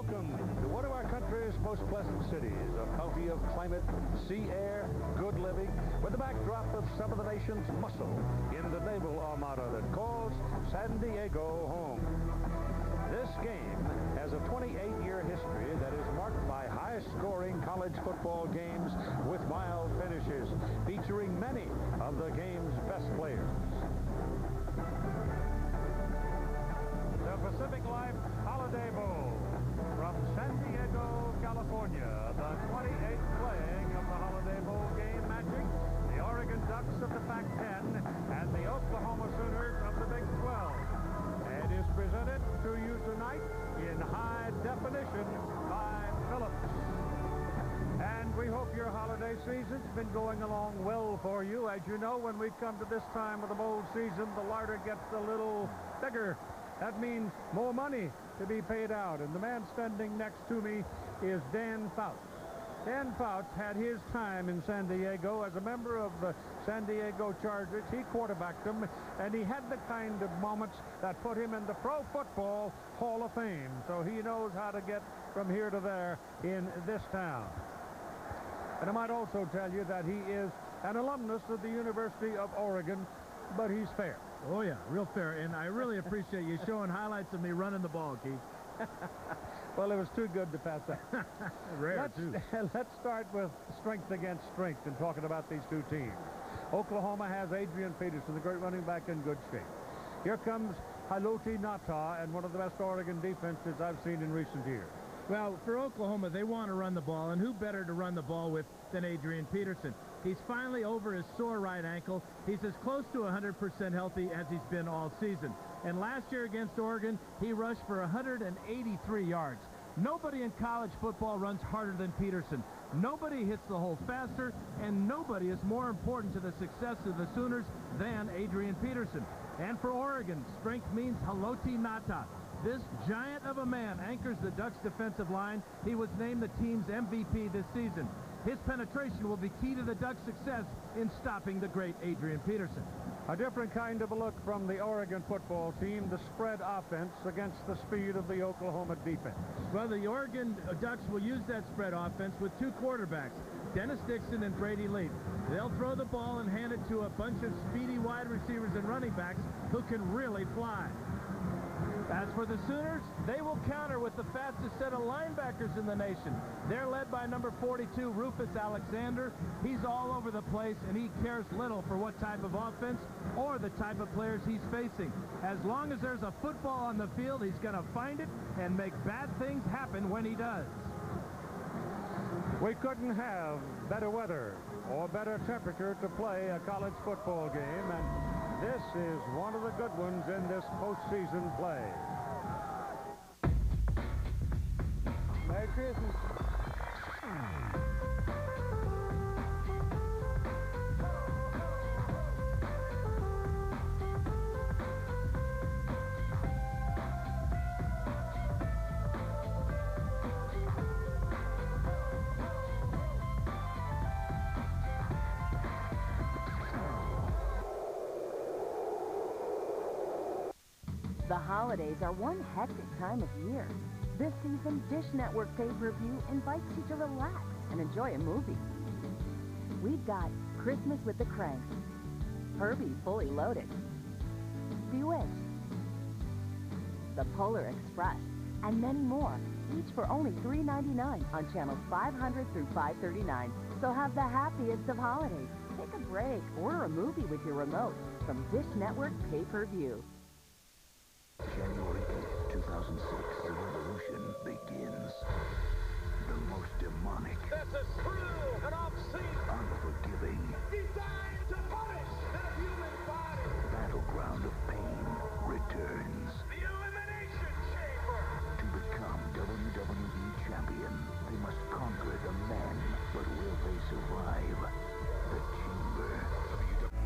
Welcome to one of our country's most pleasant cities, a bounty of climate, sea air, good living, with the backdrop of some of the nation's muscle in the naval armada that calls San Diego home. This game has a 28-year history that is marked by high-scoring college football games with wild finishes, featuring many of the game's best players. The Pacific Life Holiday Bowl from San Diego, California. The 28th playing of the Holiday Bowl game, matching the Oregon Ducks of the Pac-10 and the Oklahoma Sooners of the Big 12. It is presented to you tonight in high definition by Phillips. And we hope your holiday season's been going along well for you. As you know, when we come to this time of the bowl season, the larder gets a little bigger. That means more money to be paid out. And the man standing next to me is Dan Fouts. Dan Fouts had his time in San Diego as a member of the San Diego Chargers. He quarterbacked them, and he had the kind of moments that put him in the Pro Football Hall of Fame. So he knows how to get from here to there in this town. And I might also tell you that he is an alumnus of the University of Oregon, but he's fair. Oh, yeah, real fair. And I really appreciate you showing highlights of me running the ball, Keith. Well, it was too good to pass up. Rare, too. Let's start with strength against strength and talking about these two teams. Oklahoma has Adrian Peterson, the great running back, in good shape. Here comes Haloti Ngata, and one of the best Oregon defenses I've seen in recent years. Well, for Oklahoma, they want to run the ball, and who better to run the ball with than Adrian Peterson? He's finally over his sore right ankle. He's as close to 100% healthy as he's been all season. And last year against Oregon, he rushed for 183 yards. Nobody in college football runs harder than Peterson. Nobody hits the hole faster, and nobody is more important to the success of the Sooners than Adrian Peterson. And for Oregon, strength means Haloti Ngata. This giant of a man anchors the Ducks' defensive line. He was named the team's MVP this season. His penetration will be key to the Ducks' success in stopping the great Adrian Peterson. A different kind of a look from the Oregon football team, the spread offense against the speed of the Oklahoma defense. Well, the Oregon Ducks will use that spread offense with two quarterbacks, Dennis Dixon and Brady Leaf. They'll throw the ball and hand it to a bunch of speedy wide receivers and running backs who can really fly. As for the Sooners, they will counter with the fastest set of linebackers in the nation. They're led by number 42, Rufus Alexander. He's all over the place, and he cares little for what type of offense or the type of players he's facing. As long as there's a football on the field, he's going to find it and make bad things happen when he does. We couldn't have better weather or better temperature to play a college football game, and this is one of the good ones in this postseason play. Merry Christmas. The holidays are one hectic time of year. This season, Dish Network Pay-Per-View invites you to relax and enjoy a movie. We've got Christmas with the Cranks, Herbie Fully Loaded, Bewitched, The Polar Express, and many more, each for only $3.99 on channels 500 through 539. So have the happiest of holidays. Take a break, order a movie with your remote from Dish Network Pay-Per-View. January 8th, 2006, a revolution begins. The most demonic. That's a true and obscene. Unforgiving. Designed to punish the human body. Battleground of pain returns. The Elimination Chamber. To become WWE champion, they must conquer the men. But will they survive the chamber?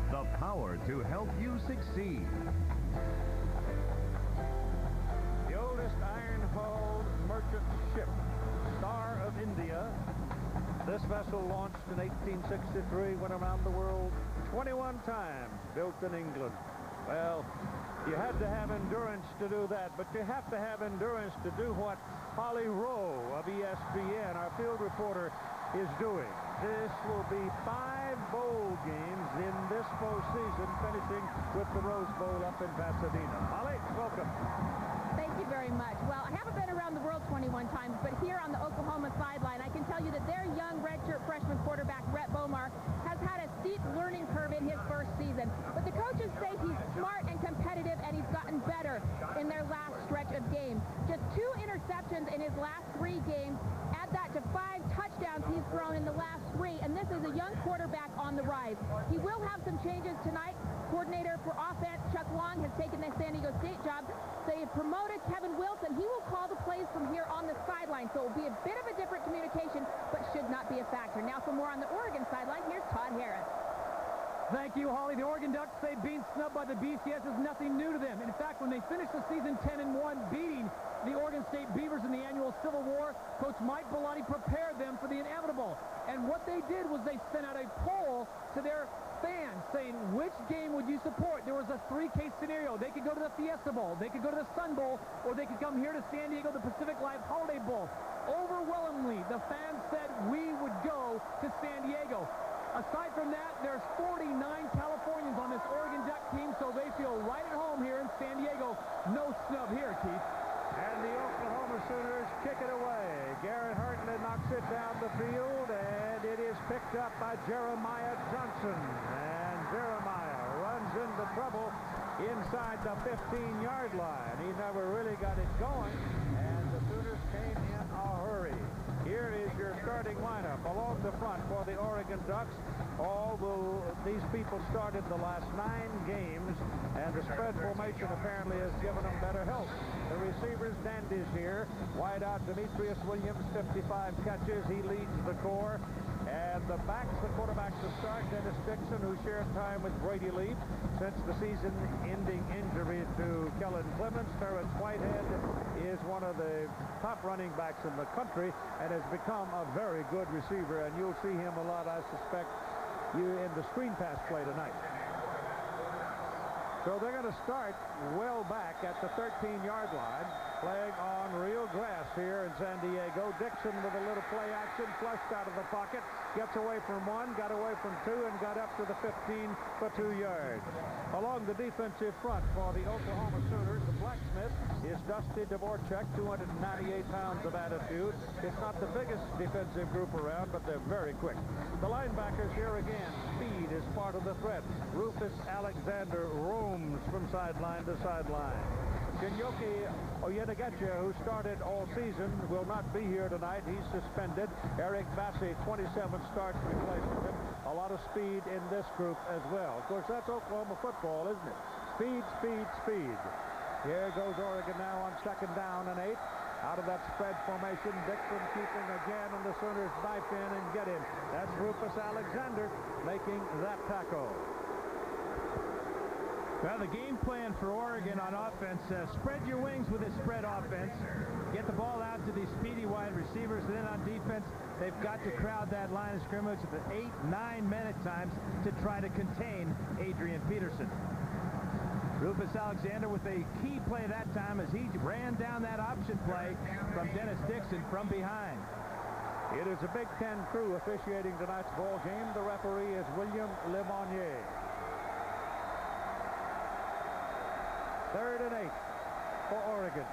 The power to help you succeed. The oldest iron-hulled merchant ship, Star of India. This vessel launched in 1863, went around the world 21 times, built in England. Well, You had to have endurance to do that, but you have to have endurance to do what Holly Rowe of ESPN, our field reporter, is doing. This will be 5 bowl games in this postseason, finishing with the Rose Bowl up in Pasadena. Holly, welcome. Thank you very much. Well, I haven't been around the world 21 times, but here on the Oklahoma sideline, I can tell you that their young redshirt freshman quarterback, Rhett Bomar, has had a steep learning curve in his first season. But the coaches say he's smart and competitive, and he's gotten better in their last stretch of games. Just 2 interceptions in his last 3 games. Add that to 5 touchdowns he's thrown in the last 3, and this is a young quarterback on the rise. He will have some changes tonight. Coordinator for offense, Chuck Long, has taken the San Diego State job. They have promoted Kevin Wilson. He will call the plays from here on the sideline, so it will be a bit of a different communication, but should not be a factor. Now for more on the Oregon sideline, here's Todd Harris. Thank you, Holly. The Oregon Ducks say being snubbed by the BCS is nothing new to them. In fact, when they finished the season 10-1, beating the Oregon State Beavers in the annual Civil War, Coach Mike Bellotti prepared them for the inevitable. And what they did was they sent out a poll to their fans saying, which game would you support? There was a 3-case scenario. They could go to the Fiesta Bowl, they could go to the Sun Bowl, or they could come here to San Diego, the Pacific Life Holiday Bowl. Overwhelmingly, the fans said we would go to San Diego. Aside from that, there's 49 Californians on this Oregon Duck team, so they feel right at home here in San Diego. No snub here, Keith. And the Oklahoma Sooners kick it away. Garrett Hartley knocks it down the field, and it is picked up by Jeremiah Johnson. And Jeremiah runs into trouble inside the 15-yard line. He never really got it going, and the Sooners came in a hurry. Here is your starting lineup along the front for the Oregon Ducks. These people started the last 9 games, and the spread formation apparently has given them better help. The receivers, dandies here. Wide out, Demetrius Williams, 55 catches. He leads the corps. And the backs, the quarterbacks to start, Dennis Dixon, who shared time with Brady Leaf since the season-ending injury to Kellen Clemens. Terrence Whitehead is one of the top running backs in the country and has become a very good receiver, and you'll see him a lot, I suspect, in the screen pass play tonight. So they're going to start well back at the 13-yard line, playing on real grass here in San Diego. Dixon with a little play action, flushed out of the pocket, gets away from 1, got away from 2, and got up to the 15 for 2 yards. Along the defensive front for the Oklahoma Sooners, the blacksmith is Dusty Dvorak, 298 pounds of attitude. It's not the biggest defensive group around, but they're very quick. The linebackers here again, speed is part of the threat. Rufus Alexander roams from sideline to sideline. Shinyoki Oyenegacha, who started all season, will not be here tonight. He's suspended. Eric Bassey, 27 starts, replaces him. A lot of speed in this group as well. Of course, that's Oklahoma football, isn't it? Speed, speed, speed. Here goes Oregon now on 2nd down and 8. Out of that spread formation, Dixon keeping again, and the Sooners knife in and get him. That's Rufus Alexander making that tackle. Well, the game plan for Oregon on offense, spread your wings with a spread offense. Get the ball out to these speedy wide receivers. And then on defense, they've got to crowd that line of scrimmage for 8, 9 men at times to try to contain Adrian Peterson. Rufus Alexander with a key play that time as he ran down that option play from Dennis Dixon from behind. It is a Big Ten crew officiating tonight's ball game. The referee is William Lemonnier. 3rd and 8 for Oregon.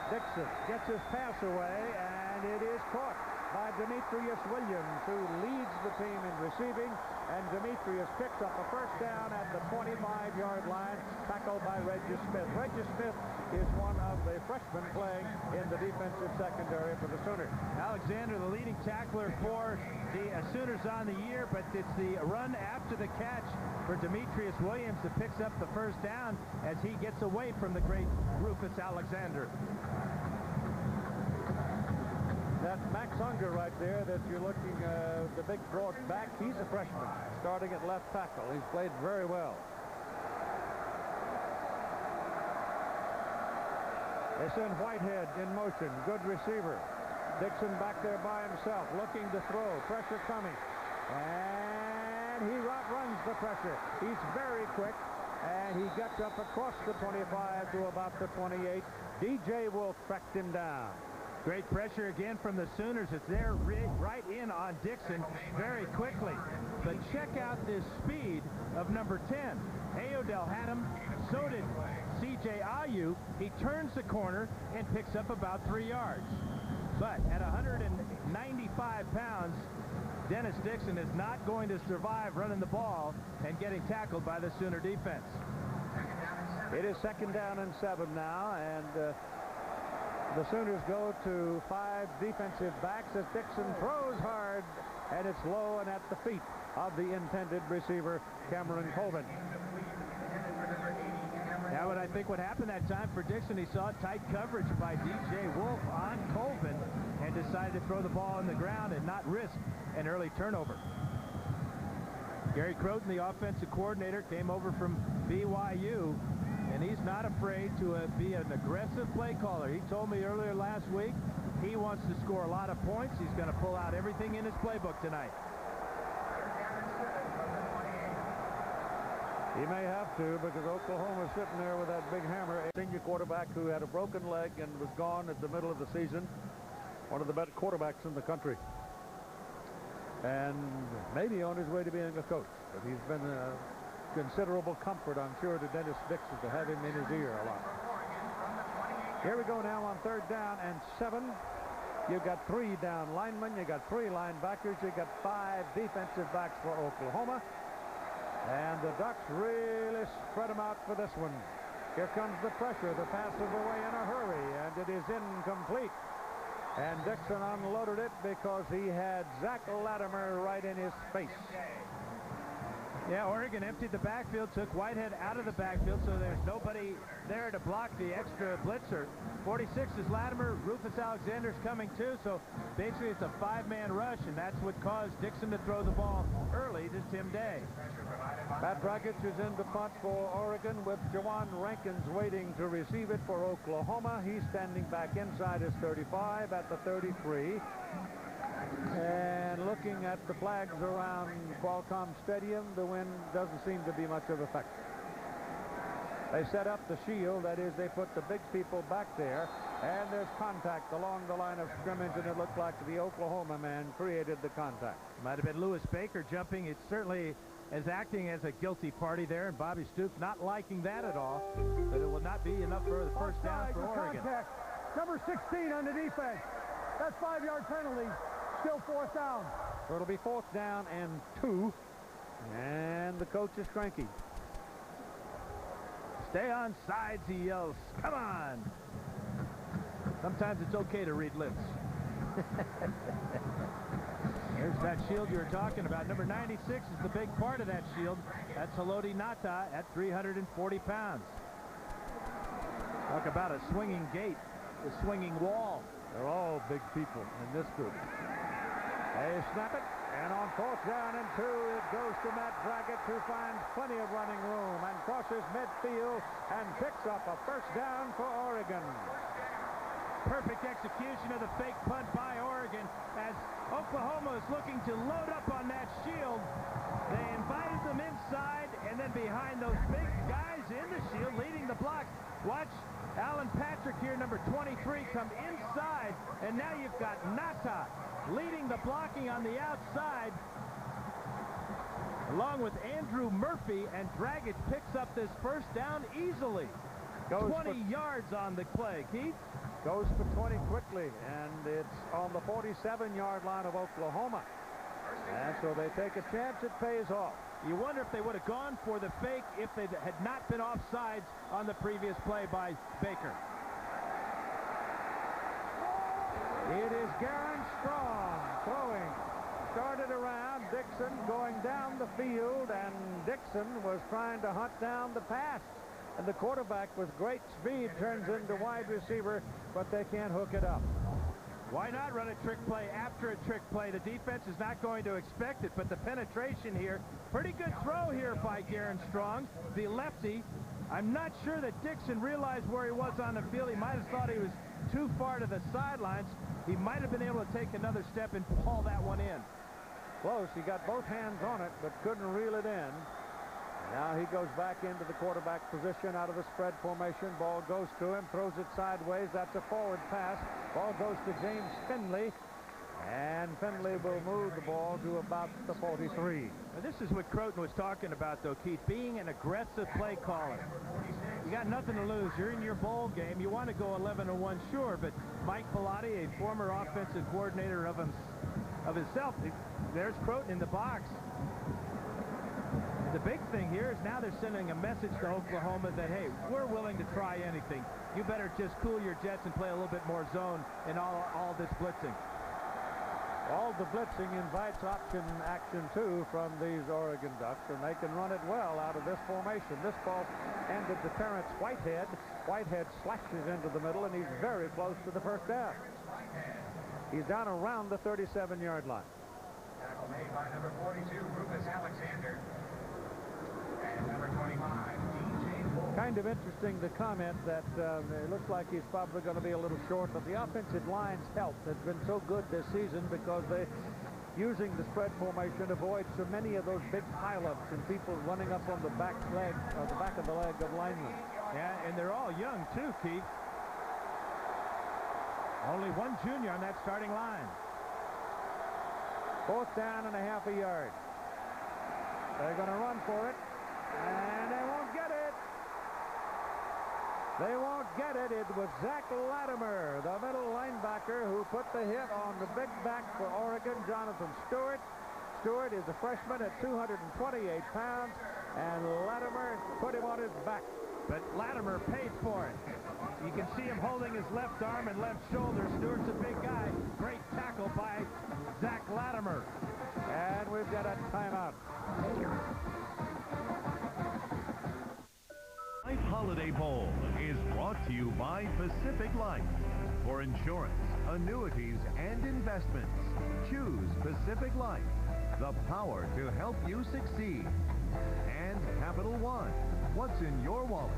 Dixon gets his pass away, and it is caught by Demetrius Williams, who leads the team in receiving, and Demetrius picks up a first down at the 25-yard line, tackled by Regis Smith. Regis Smith is one of the freshmen playing in the defensive secondary for the Sooners. Alexander, the leading tackler for the Sooners on the year, but it's the run after the catch for Demetrius Williams that picks up the first down as he gets away from the great Rufus Alexander. That Max Unger right there that you're looking, the big broad back, he's a freshman starting at left tackle. He's played very well. They send Whitehead in motion. Good receiver. Dixon back there by himself, looking to throw. Pressure coming. And he runs the pressure. He's very quick. and he gets up across the 25 to about the 28. DJ Wolf tracked him down. Great pressure again from the Sooners. It's there right in on Dixon very quickly. But check out this speed of number 10. Ayodele had him. So did C.J. Ayu. He turns the corner and picks up about 3 yards. But at 195 pounds, Dennis Dixon is not going to survive running the ball and getting tackled by the Sooner defense. It is 2nd down and 7 now, and the Sooners go to 5 defensive backs as Dixon throws hard, and it's low and at the feet of the intended receiver, Cameron Colvin. Now, what I think what happened that time for Dixon, he saw tight coverage by DJ Wolf on Colvin and decided to throw the ball on the ground and not risk an early turnover. Gary Croton, the offensive coordinator, came over from BYU, and he's not afraid to be an aggressive play caller. He told me earlier last week he wants to score a lot of points. He's going to pull out everything in his playbook tonight. He may have to, because Oklahoma's sitting there with that big hammer. A senior quarterback who had a broken leg and was gone at the middle of the season. One of the better quarterbacks in the country. And maybe on his way to being a coach. But he's been a considerable comfort, I'm sure, to Dennis Dixon to have him in his ear a lot. Here we go now on 3rd down and 7. You've got 3 down linemen. You got 3 linebackers. You got 5 defensive backs for Oklahoma. And the Ducks really spread them out for this one. Here comes the pressure. The pass is away in a hurry, and it is incomplete. And Dixon unloaded it because he had Zach Latimer right in his face. Yeah, Oregon emptied the backfield, took Whitehead out of the backfield, so there's nobody there to block the extra blitzer. 46 is Latimer. Rufus Alexander's coming too, so basically it's a 5-man rush, and that's what caused Dixon to throw the ball early to Tim Day. Pat Dragic is in to punt for Oregon with Jawan Rankins waiting to receive it for Oklahoma. He's standing back inside his 35 at the 33. And looking at the flags around Qualcomm Stadium, the wind doesn't seem to be much of a factor. They set up the shield, that is, they put the big people back there, and there's contact along the line of scrimmage, and it looked like the Oklahoma man created the contact. Might have been Lewis Baker jumping. It certainly is acting as a guilty party there, and Bobby Stoops not liking that at all, but it will not be enough for the first down for Oregon. Contact. Number 16 on the defense. That's 5-yard penalty. Still 4th down. So it'll be 4th down and 2, and the coach is cranky. Stay on sides, he yells. Come on. Sometimes it's okay to read lips. There's that shield you were talking about. Number 96 is the big part of that shield. That's Haloti Ngata at 340 pounds. Talk about a swinging gate, a swinging wall. They're all big people in this group. They snap it, and on 4th down and 2, it goes to Matt Dragic, who finds plenty of running room and crosses midfield and picks up a first down for Oregon. Perfect execution of the fake punt by Oregon as Oklahoma is looking to load up on that shield. They invited them inside, and then behind those big guys in the shield leading the block. Watch Alan Patrick here, number 23, come inside, and now you've got Ngata leading the blocking on the outside, along with Andrew Murphy, and Dragic picks up this first down easily. 20 yards on the play. Keith? Goes for 20 quickly, and it's on the 47-yard line of Oklahoma. And so they take a chance. It pays off. You wonder if they would have gone for the fake if they had not been offsides on the previous play by Baker. It is Garen Strong throwing. Started around Dixon going down the field, and Dixon was trying to hunt down the pass. And the quarterback with great speed turns into wide receiver, but they can't hook it up. Why not run a trick play after a trick play? The defense is not going to expect it, but the penetration here, pretty good throw here by Garen Strong, the lefty. I'm not sure that Dixon realized where he was on the field. He might have thought he was too far to the sidelines. He might have been able to take another step and haul that one in. Close. He got both hands on it, but couldn't reel it in. Now he goes back into the quarterback position out of the spread formation. Ball goes to him, throws it sideways. That's a forward pass. Ball goes to James Finley. And Finley will move the ball to about the 43. Now, this is what Croton was talking about, though, Keith, being an aggressive play caller. You got nothing to lose. You're in your bowl game. You want to go 11-1, sure, but Mike Bellotti, a former offensive coordinator of himself, there's Croton in the box. The big thing here is now they're sending a message to Oklahoma that, hey, we're willing to try anything. You better just cool your jets and play a little bit more zone in all this blitzing. All the blitzing invites option action, too, from these Oregon Ducks, and they can run it well out of this formation. This ball ended to Terrence Whitehead. Whitehead slashes into the middle, and he's very close to the first down. He's down around the 37-yard line. Tackle made by number 42, Rufus Alexander. And number 25, DJ Bull. Kind of interesting, the comment that it looks like he's probably going to be a little short, but the offensive line's help has been so good this season because they, using the spread formation, avoid so many of those big pileups and people running up on the back leg, or the back of the leg of linemen. Yeah, and they're all young, too, Keith. Only one junior on that starting line. 4th down and a half a yard. They're going to run for it, and they won't get it. They won't get it. It was Zach Latimer, the middle linebacker, who put the hit on the big back for Oregon, Jonathan Stewart. Stewart is a freshman at 228 pounds, and Latimer put him on his back. But Latimer paid for it. You can see him holding his left arm and left shoulder. Stewart's a big guy. Great tackle by Zach Latimer. And we've got a timeout. Life Holiday Bowl is brought to you by Pacific Life. For insurance, annuities, and investments, choose Pacific Life, the power to help you succeed. And Capital One, what's in your wallet?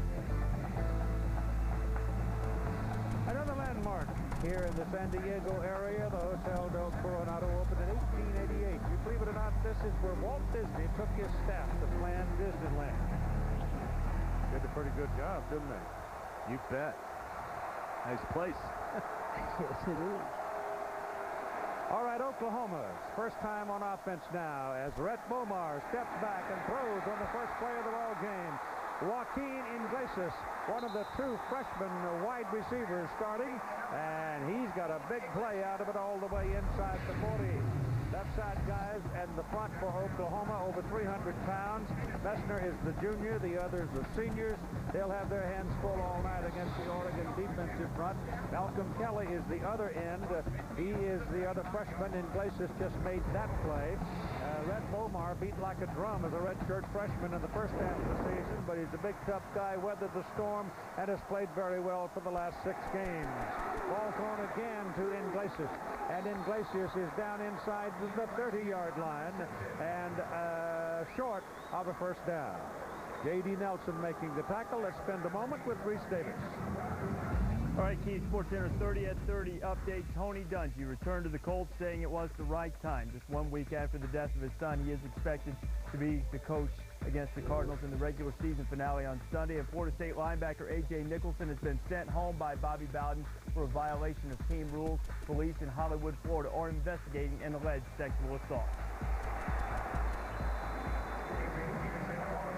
Another landmark here in the San Diego area, the Hotel del Coronado, opened in 1888. You believe it or not, this is where Walt Disney took his staff to plan Disneyland. Did a pretty good job, didn't they? You bet. Nice place. Yes, it is. All right, Oklahoma's first time on offense now as Rhett Bomar steps back and throws on the first play of the ball game. Joaquin Iglesias, one of the two freshman wide receivers starting, and he's got a big play out of it all the way inside the 40. Left side guys and the front for Oklahoma, over 300 pounds. Messner is the junior, the others the seniors. They'll have their hands full all night against the Oregon defensive front. Malcolm Kelly is the other end. He is the other freshman. Iglesias just made that play. Rhett Bomar beat like a drum as a redshirt freshman in the first half of the season, but he's a big, tough guy, weathered the storm, and has played very well for the last 6 games. Ball thrown again to Iglesias, and Iglesias is down inside the 30-yard line and short of a first down. J.D. Nelson making the tackle. Let's spend a moment with Reese Davis. All right, Keith, SportsCenter 30 at 30 update. Tony Dungy returned to the Colts, saying it was the right time. Just 1 week after the death of his son, he is expected to be the coach against the Cardinals in the regular season finale on Sunday. And Florida State linebacker A.J. Nicholson has been sent home by Bobby Bowden for a violation of team rules. Police in Hollywood, Florida are investigating an alleged sexual assault.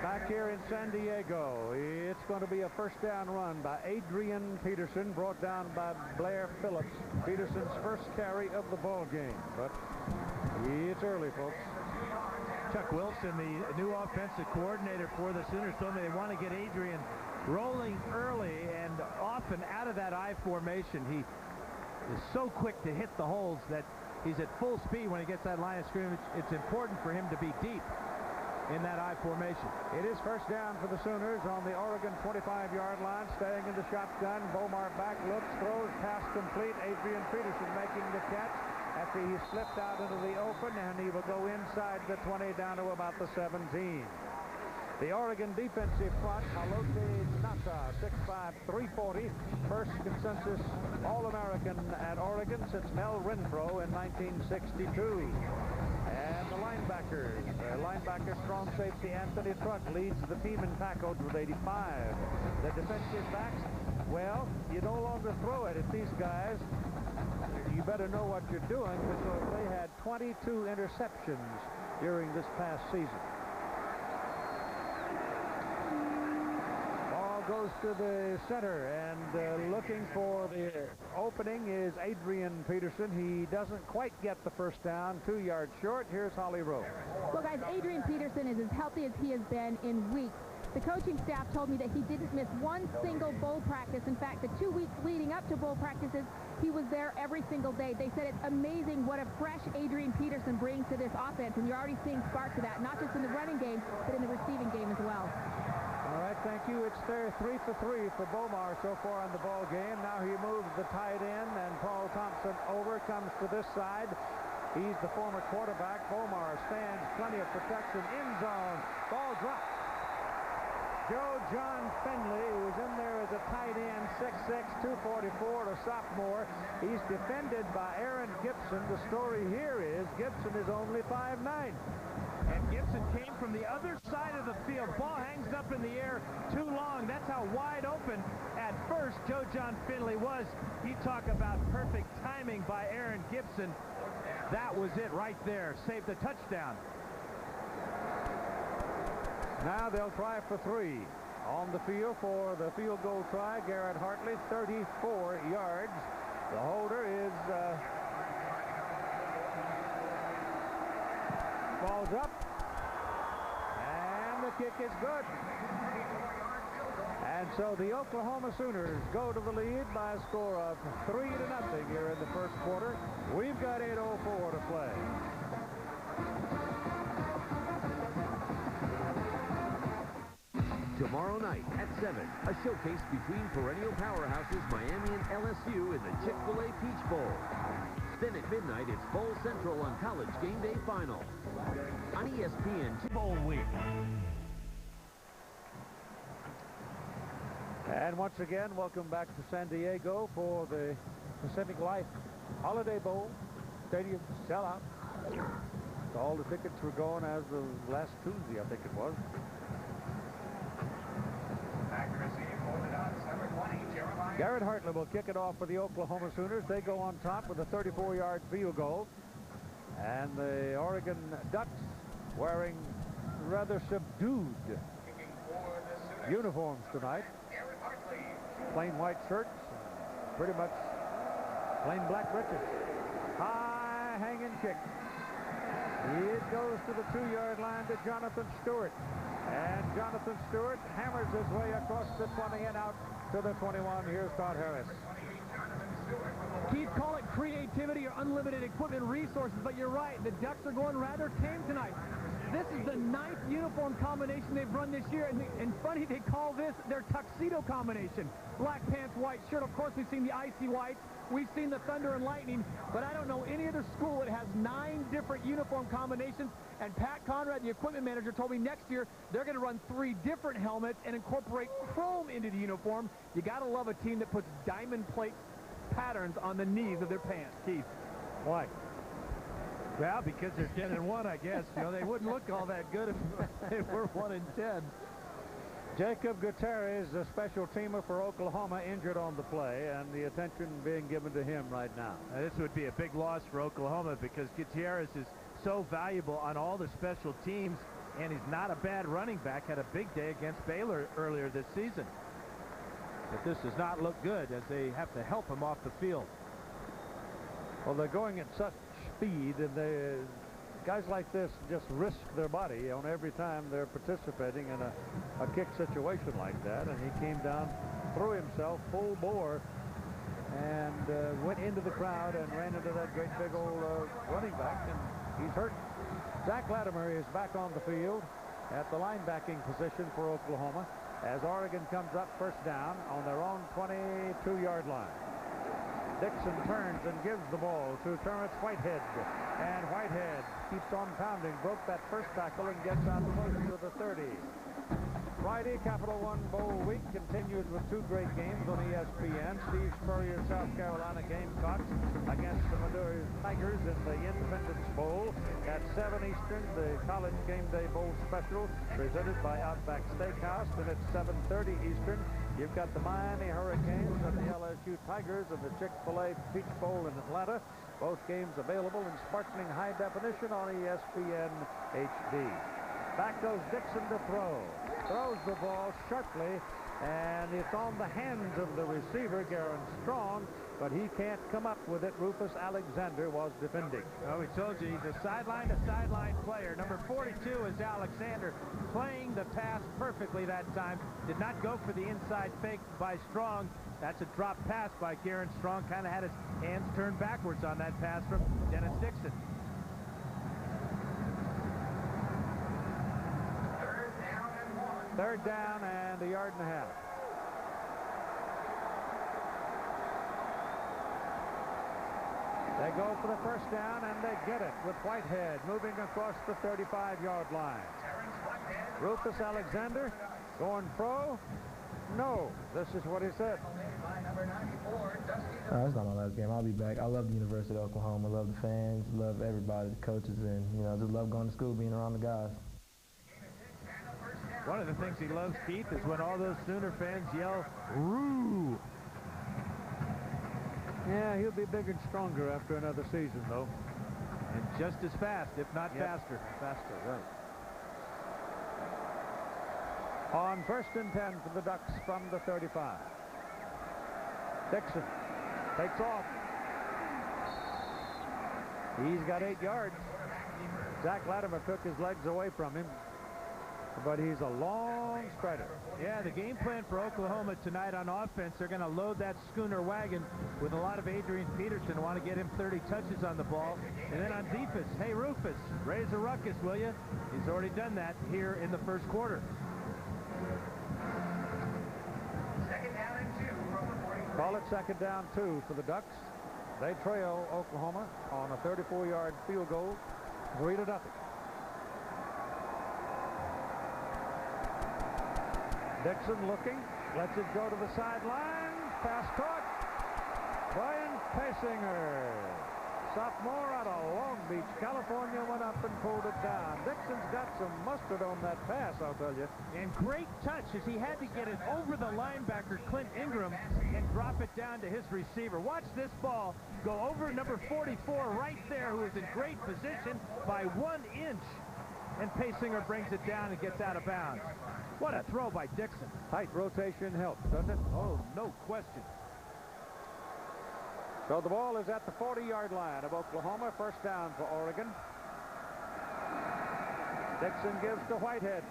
Back here in San Diego, it's going to be a first down run by Adrian Peterson, brought down by Blair Phillips. Peterson's first carry of the ball game, but it's early, folks. Chuck Wilson, the new offensive coordinator for the Sooners, told me they want to get Adrian rolling early and often out of that I formation. He is so quick to hit the holes that he's at full speed when he gets that line of scrimmage. It's important for him to be deep in that I formation. It is first down for the Sooners on the Oregon 25-yard line, staying in the shotgun. Bomar back, looks, throws, pass complete. Adrian Peterson making the catch after he slipped out into the open, and he will go inside the 20 down to about the 17. The Oregon defensive front, Alote Nasa, 6'5", 340. First consensus All-American at Oregon since Mel Renfro in 1962. And the linebackers. Linebacker strong safety Anthony Truck leads the team in tackles with 85. The defensive backs, well, you no longer throw it at these guys. You better know what you're doing because they had 22 interceptions during this past season. Goes to the center, and looking for the opening is Adrian Peterson. He doesn't quite get the first down, 2 yards short. Here's Holly Rowe. Well, guys, Adrian Peterson is as healthy as he has been in weeks. The coaching staff told me that he didn't miss one single bowl practice. In fact, the 2 weeks leading up to bowl practices, he was there every single day. They said it's amazing what a fresh Adrian Peterson brings to this offense, and you're already seeing sparks of that, not just in the running game, but in the receiving game as well. All right, thank you. It's there 3 for 3 for Bomar so far in the ball game. Now he moves the tight end, and Paul Thompson over, comes to this side. He's the former quarterback. Bomar stands, plenty of protection, end zone. Ball dropped. Joe John Finley, who's in there as a tight end, 6'6", 244, a sophomore. He's defended by Aaron Gibson. The story here is Gibson is only 5'9". And Gibson came from the other side of the field. Ball hangs up in the air too long. That's how wide open at first Joe John Finley was. You talk about perfect timing by Aaron Gibson. That was it right there. Saved the touchdown. Now they'll try for 3. On the field for the field goal try, Garrett Hartley, 34 yards. The holder is balls up, and the kick is good. And so the Oklahoma Sooners go to the lead by a score of 3-0 here in the first quarter. We've got 8:04 to play. Tomorrow night at 7, a showcase between perennial powerhouses Miami and LSU in the Chick-fil-A Peach Bowl. Then at midnight, it's Bowl Central on College Game Day Final. On ESPN Bowl Week. And once again, welcome back to San Diego for the Pacific Life Holiday Bowl. Stadium sellout. All the tickets were gone as of last Tuesday, I think it was. Garrett Hartley will kick it off for the Oklahoma Sooners. They go on top with a 34-yard field goal. And the Oregon Ducks wearing rather subdued uniforms tonight. Plain white shirts, pretty much plain black breeches. High hanging kick. It goes to the 2-yard line to Jonathan Stewart. And Jonathan Stewart hammers his way across the 20 and out to the 21. Here's Todd Harris. Keith, call it creativity or unlimited equipment resources, but you're right. The Ducks are going rather tame tonight. This is the 9th uniform combination they've run this year, and funny they call this their tuxedo combination. Black pants, white shirt. Of course, we've seen the icy whites. We've seen the Thunder and Lightning, but I don't know any other school that has 9 different uniform combinations. And Pat Conrad, the equipment manager, told me next year they're going to run 3 different helmets and incorporate chrome into the uniform. You got to love a team that puts diamond plate patterns on the knees of their pants. Keith. Why? Well, because they're 10-1, I guess. You know, they wouldn't look all that good if they were 1-10. Jacob Gutierrez, a special teamer for Oklahoma, injured on the play, and the attention being given to him right now. This would be a big loss for Oklahoma because Gutierrez is so valuable on all the special teams, and he's not a bad running back. Had a big day against Baylor earlier this season. But this does not look good as they have to help him off the field. Well, they're going at such speed, and guys like this just risk their body on every time they're participating in a kick situation like that. And he came down, threw himself full bore, and went into the crowd and ran into that great big old running back, and he's hurt. Zach Latimer is back on the field at the linebacking position for Oklahoma as Oregon comes up first down on their own 22-yard line. Dixon turns and gives the ball to Terrence Whitehead, and Whitehead keeps on pounding, broke that first tackle and gets out close to the 30. Friday, Capital One Bowl week continued with two great games on ESPN. Steve Spurrier's South Carolina Gamecocks against the Missouri Tigers in the Independence Bowl. At 7 Eastern, the College Game Day Bowl Special presented by Outback Steakhouse. And at 7:30 Eastern, you've got the Miami Hurricanes and the LSU Tigers in the Chick-fil-A Peach Bowl in Atlanta. Both games available in sparkling high definition on ESPN HD. Back goes Dixon to throw. Throws the ball sharply, and it's on the hands of the receiver, Garen Strong, but he can't come up with it. Rufus Alexander was defending. Oh, we told you he's a sideline-to-sideline player. Number 42 is Alexander, playing the pass perfectly that time. Did not go for the inside fake by Strong. That's a drop pass by Garen Strong. Kind of had his hands turned backwards on that pass from Dennis Dixon. Third down and a yard and a half. They go for the first down, and they get it with Whitehead moving across the 35-yard line. Rufus Alexander going pro. No, this is what he said. It's not my last game. I'll be back. I love the University of Oklahoma. Love the fans. Love everybody, the coaches, and just love going to school, being around the guys. One of the things he loves, Keith, is when all those Sooner fans yell, "Roo!" Yeah, he'll be bigger and stronger after another season, though. And just as fast, if not faster. Faster, right. On 1st and 10 for the Ducks from the 35. Dixon takes off. He's got 8 yards. Zach Latimer took his legs away from him, but he's a long strider. Yeah, the game plan for Oklahoma tonight on offense, they're going to load that Schooner wagon with a lot of Adrian Peterson. Want to get him 30 touches on the ball. And then on defense, hey, Rufus, raise a ruckus, will you? He's already done that here in the first quarter. Second down and 2 from the 43. Call it second down 2 for the Ducks. They trail Oklahoma on a 34-yard field goal, 3-0. Dixon looking, lets it go to the sideline. Pass caught. Brian Paysinger, sophomore out of Long Beach, California, went up and pulled it down. Dixon's got some mustard on that pass, I'll tell you. And great touch as he had to get it over the linebacker, Clint Ingram, and drop it down to his receiver. Watch this ball go over number 44 right there, who is in great position by 1 inch. And Paysinger brings it down and gets out of bounds. What a throw by Dixon. Tight rotation helps, doesn't it? Oh, no question. So the ball is at the 40-yard line of Oklahoma. First down for Oregon. Dixon gives to Whitehead.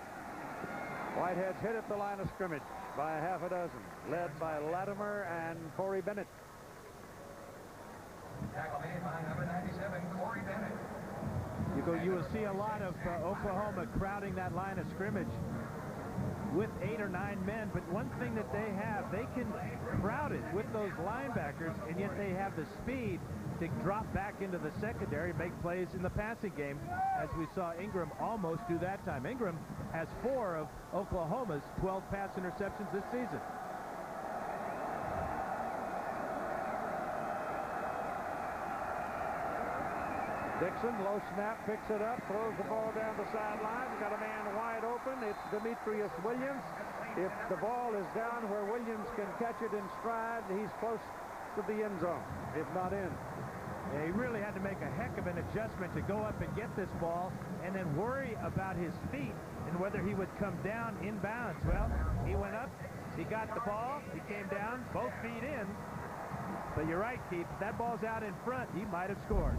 Whitehead's hit at the line of scrimmage by a half a dozen, led by Latimer and Corey Bennett. Tackle made by number 97, Corey Bennett. You will see a lot of Oklahoma crowding that line of scrimmage with 8 or 9 men, but one thing that they have, they can crowd it with those linebackers, and yet they have the speed to drop back into the secondary, make plays in the passing game, as we saw Ingram almost do that time. Ingram has 4 of Oklahoma's 12 pass interceptions this season. Dixon, low snap, picks it up, throws the ball down the sideline. Got a man wide open. It's Demetrius Williams. If the ball is down where Williams can catch it in stride, he's close to the end zone, if not in. Yeah, he really had to make a heck of an adjustment to go up and get this ball and then worry about his feet and whether he would come down in bounds. Well, he went up, he got the ball, he came down, both feet in. But you're right, Keith, if that ball's out in front, he might have scored.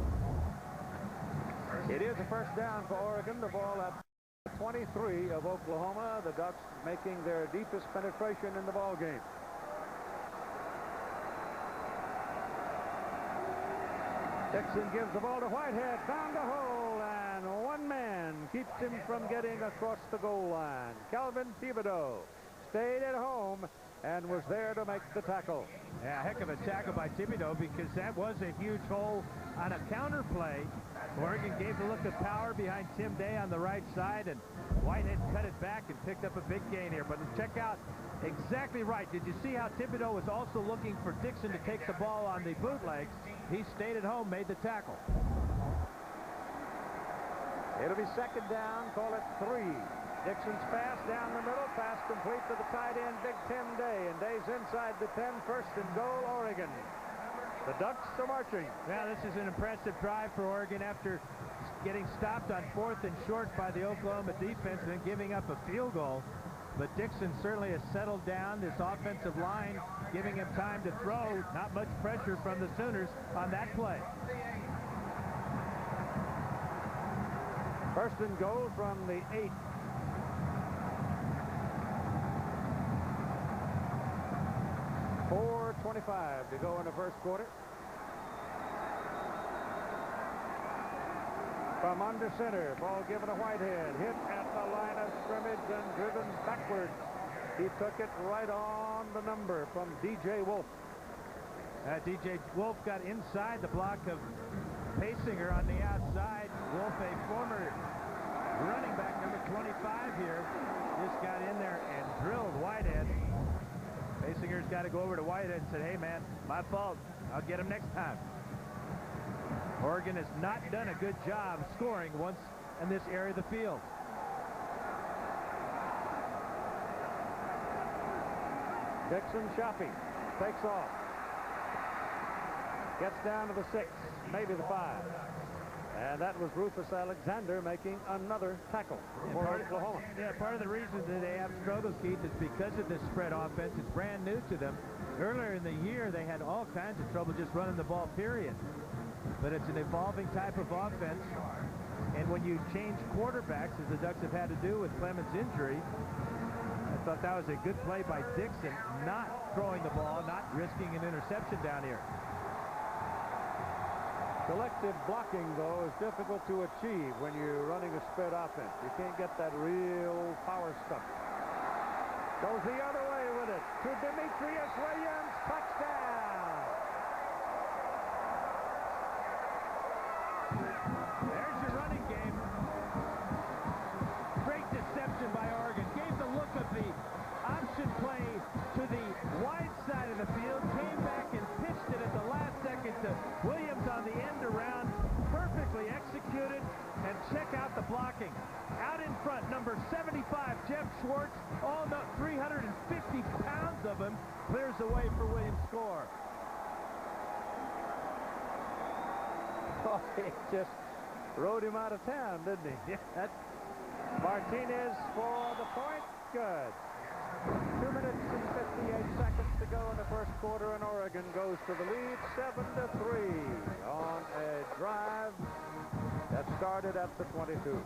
It is a first down for Oregon. The ball at 23 of Oklahoma. The Ducks making their deepest penetration in the ball game. Dixon gives the ball to Whitehead, found a hole, and one man keeps him from getting across the goal line. Calvin Thibodeau stayed at home and was there to make the tackle. Yeah, heck of a tackle by Thibodeau, because that was a huge hole on a counter play. Oregon gave the look of power behind Tim Day on the right side, and Whitehead cut it back and picked up a big gain here. But check out, exactly right. Did you see how Thibodeau was also looking for Dixon to take the ball on the bootlegs? He stayed at home, made the tackle. It'll be second down, call it 3. Dixon's pass down the middle, pass complete to the tight end, Big Tim Day, and Day's inside the 10, first and goal, Oregon. The Ducks are marching. Yeah, this is an impressive drive for Oregon after getting stopped on 4th and short by the Oklahoma defense and then giving up a field goal. But Dixon certainly has settled down. This offensive line giving him time to throw. Not much pressure from the Sooners on that play. First and goal from the 8. .425 to go in the first quarter. From under center, ball given to Whitehead. Hit at the line of scrimmage and driven backwards. He took it right on the number from D.J. Wolf. D.J. Wolf got inside the block of Pasinger on the outside. Wolf, a former running back, number 25 here, just got in there and drilled Whitehead. Pasinger's got to go over to Whitehead and said, hey, man, my fault. I'll get him next time. Oregon has not done a good job scoring once in this area of the field. Dixon shopping, takes off. Gets down to the 6, maybe the 5. And that was Rufus Alexander making another tackle for Oklahoma. Part of the reason that they have struggled, Keith, is because of this spread offense. It's brand new to them. Earlier in the year, they had all kinds of trouble just running the ball, period. But it's an evolving type of offense. And when you change quarterbacks, as the Ducks have had to do with Clement's injury, I thought that was a good play by Dixon, not throwing the ball, not risking an interception down here. Collective blocking, though, is difficult to achieve when you're running a spread offense. You can't get that real power stuff. Goes the other way with it to Demetrius Williams. Touchdown! There's your running game. Great deception by Oregon. Gave the look of the option play to the wide side of the field. Came back and pitched it at the last second to Williams on the end around. Perfectly executed. And check out the blocking. Out in front, number 75, Jeff Schwartz. All 350 pounds of him clears the way for Williams' score. Oh, he just rode him out of town, didn't he? Yeah. Martinez for the point. Good. 2 minutes and 58 seconds to go in the first quarter, and Oregon goes to the lead 7-3 on a drive that started at the 22.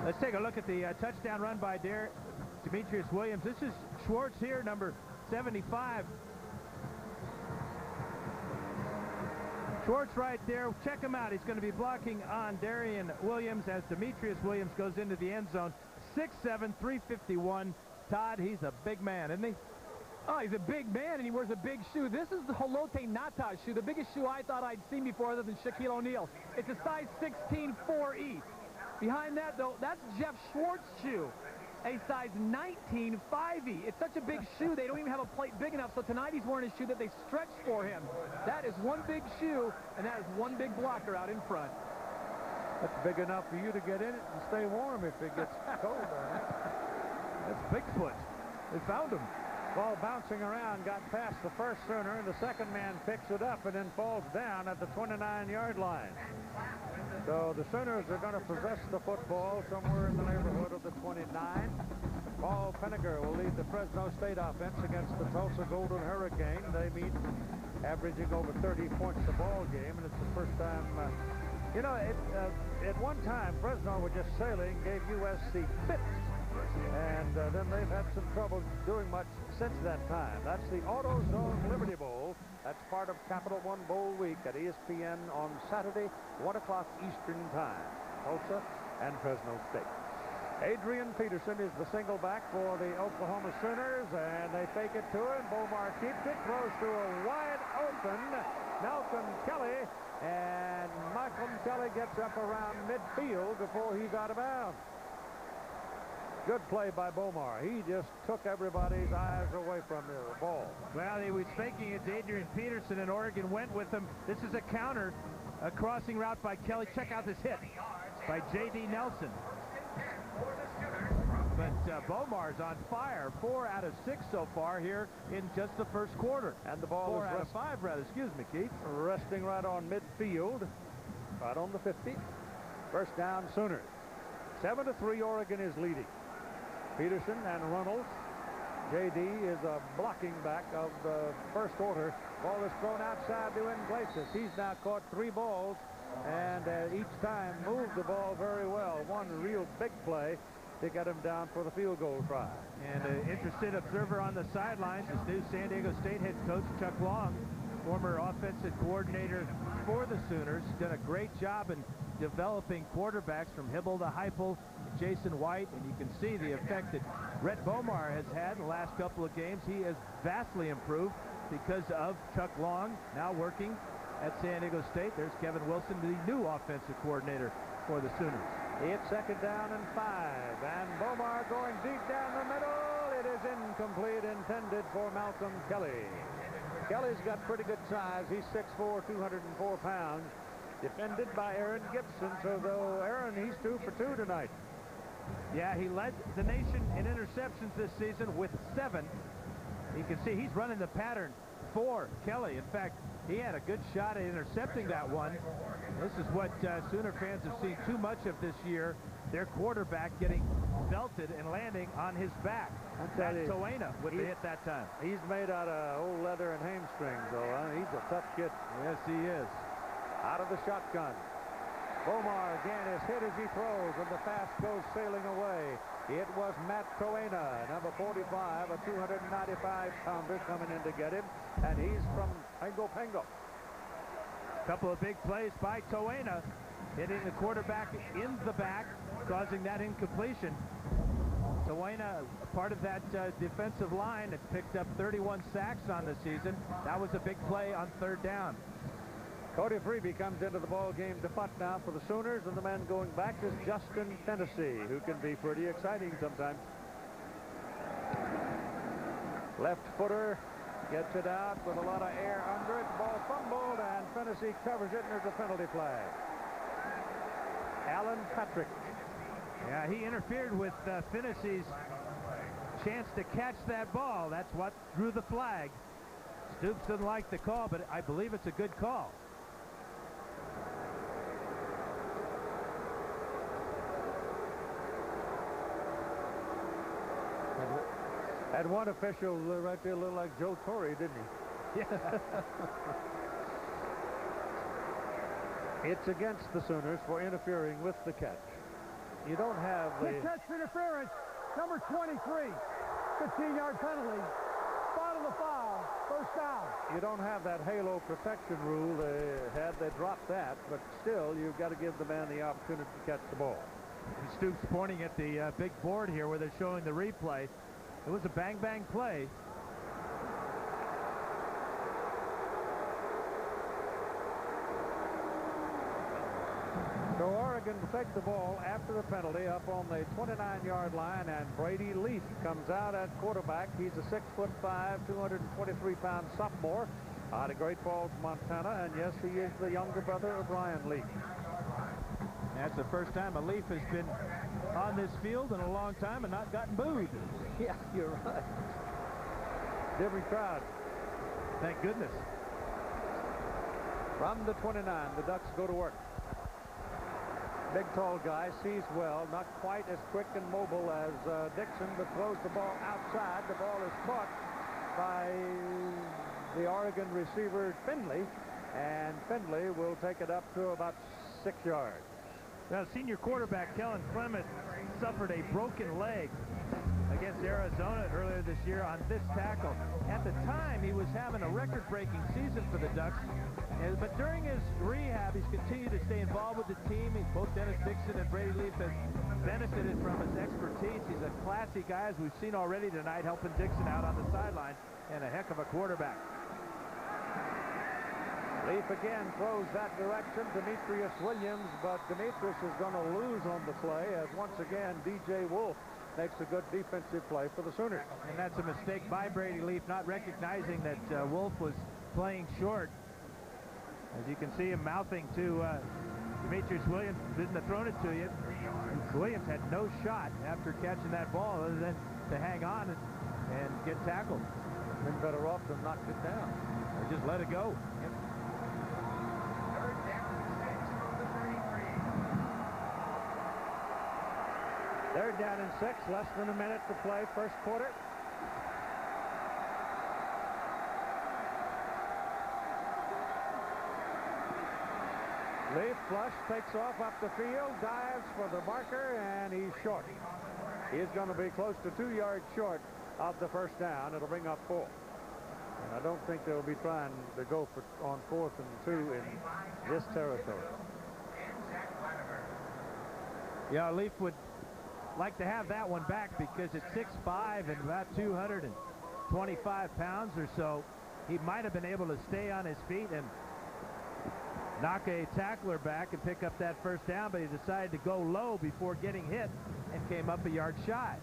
Let's take a look at the touchdown run by Demetrius Williams. This is Schwartz here, number 75. Schwartz right there. Check him out. He's going to be blocking on Darian Williams as Demetrius Williams goes into the end zone. 6'7", 351. Todd, he's a big man, isn't he? Oh, he's a big man, and he wears a big shoe. This is the Holote Nata shoe, the biggest shoe I thought I'd seen before other than Shaquille O'Neal. It's a size 16 4E. Behind that, though, that's Jeff Schwartz's shoe, a size 19 5E. It's such a big shoe, they don't even have a plate big enough, so tonight he's wearing a shoe that they stretched for him. That is one big shoe, and that is one big blocker out in front. That's big enough for you to get in it and stay warm if it gets cold. That's Bigfoot. They found him. Ball bouncing around, got past the first Sooner, and the second man picks it up and then falls down at the 29-yard line. So the Sooners are going to possess the football somewhere in the neighborhood of the 29. Paul Penninger will lead the Fresno State offense against the Tulsa Golden Hurricane. They meet averaging over 30 points a ball game, and it's the first time, you know, at one time Fresno was just sailing, gave USC fits. And then they've had some trouble doing much since that time. That's the AutoZone Liberty Bowl. That's part of Capital One Bowl week at ESPN on Saturday, 1 o'clock Eastern time. Tulsa and Fresno State. Adrian Peterson is the single back for the Oklahoma Sooners, and they fake it to him. Bomar keeps it, throws to a wide open Malcolm Kelly, and Malcolm Kelly gets up around midfield before he's out of bounds. Good play by Bomar. He just took everybody's eyes away from the ball. Well, he was faking it to Adrian Peterson, and Oregon went with him. This is a counter, a crossing route by Kelly. Check out this hit by J.D. Nelson. But Bomar's on fire. 4 out of 6 so far here in just the first quarter. And the ball 4 is out of 5, rather. Excuse me, Keith. Resting right on midfield, right on the 50. First down, Sooners. 7-3, Oregon is leading. Peterson and Runnels. J.D. is a blocking back of the first order. Ball is thrown outside to Iglesias. He's now caught 3 balls, and each time moved the ball very well. One real big play to get him down for the field goal try. And an interested observer on the sidelines is new San Diego State head coach Chuck Long, former offensive coordinator for the Sooners. Done a great job in developing quarterbacks from Hybl to Heupel, Jason White, and you can see the effect that Rhett Bomar has had in the last couple of games. He has vastly improved because of Chuck Long now working at San Diego State. There's Kevin Wilson, the new offensive coordinator for the Sooners. It's second down and 5, and Bomar going deep down the middle. It is incomplete, intended for Malcolm Kelly. Kelly's got pretty good size. He's 6'4", 204 pounds. Defended by Aaron Gibson, so though Aaron, he's 2 for 2 tonight. Yeah, he led the nation in interceptions this season with 7. You can see he's running the pattern for Kelly. In fact, he had a good shot at intercepting that one. This is what Sooner fans have seen too much of this year. Their quarterback getting belted and landing on his back. That's Toena with the hit that time. He's made out of old leather and hamstrings, though. He's a tough kid. Yes, he is. Out of the shotgun. Bomar again is hit as he throws, and the pass goes sailing away. It was Matt Toena, number 45, a 295-pounder coming in to get him, and he's from Pengo. Couple of big plays by Toena, hitting the quarterback in the back, causing that incompletion. Toena, part of that defensive line, had picked up 31 sacks on the season. That was a big play on 3rd down. Cody Freeby comes into the ball game to punt now for the Sooners, and the man going back is Justin Tennessee, who can be pretty exciting sometimes. Left footer gets it out with a lot of air under it. Ball fumbled, and Tennessee covers it, and there's a penalty flag. Alan Patrick. Yeah, he interfered with Tennessee's chance to catch that ball. That's what drew the flag. Stoops didn't like the call, but I believe it's a good call. Had one official right there look like Joe Torre, didn't he? Yeah. It's against the Sooners for interfering with the catch. You don't have the... catch interference, number 23, 15-yard penalty. Spot of the foul, first down. You don't have that halo protection rule. They dropped that, but still, you've got to give the man the opportunity to catch the ball. Stoops pointing at the big board here where they're showing the replay. It was a bang-bang play. So Oregon will take the ball after the penalty up on the 29-yard line, and Brady Leaf comes out at quarterback. He's a 6'5", 223-pound sophomore out of Great Falls, Montana, and yes, he is the younger brother of Ryan Leaf. That's the first time a Leaf has been on this field in a long time and not gotten booed. Yeah, you're right. Different crowd. Thank goodness. From the 29, the Ducks go to work. Big, tall guy, sees well, not quite as quick and mobile as Dixon, but throws the ball outside. The ball is caught by the Oregon receiver, Finley, and Finley will take it up to about 6 yards. Now, senior quarterback Kellen Clement suffered a broken leg against Arizona earlier this year on this tackle. At the time, he was having a record-breaking season for the Ducks. But during his rehab, he's continued to stay involved with the team. Both Dennis Dixon and Brady Leaf have benefited from his expertise. He's a classy guy, as we've seen already tonight, helping Dixon out on the sideline, and a heck of a quarterback. Leaf again throws that direction. Demetrius Williams, but Demetrius is going to lose on the play as once again DJ Wolf makes a good defensive play for the Sooners. And that's a mistake by Brady Leaf, not recognizing that Wolf was playing short. As you can see him mouthing to Demetrius Williams, didn't have thrown it to you. Williams had no shot after catching that ball other than to hang on and get tackled. Been better off to knock it down. Or just let it go. Yep. Third down and 6, less than a minute to play, first quarter. Leaf flush, takes off up the field, dives for the marker, and he's short. He's going to be close to 2 yards short of the first down. It'll bring up 4. And I don't think they'll be trying to go for on 4th and 2 in this territory. Yeah, Leaf would like to have that one back because it's 6'5" and about 225 pounds or so. He might have been able to stay on his feet and knock a tackler back and pick up that first down, but he decided to go low before getting hit and came up a yard shy.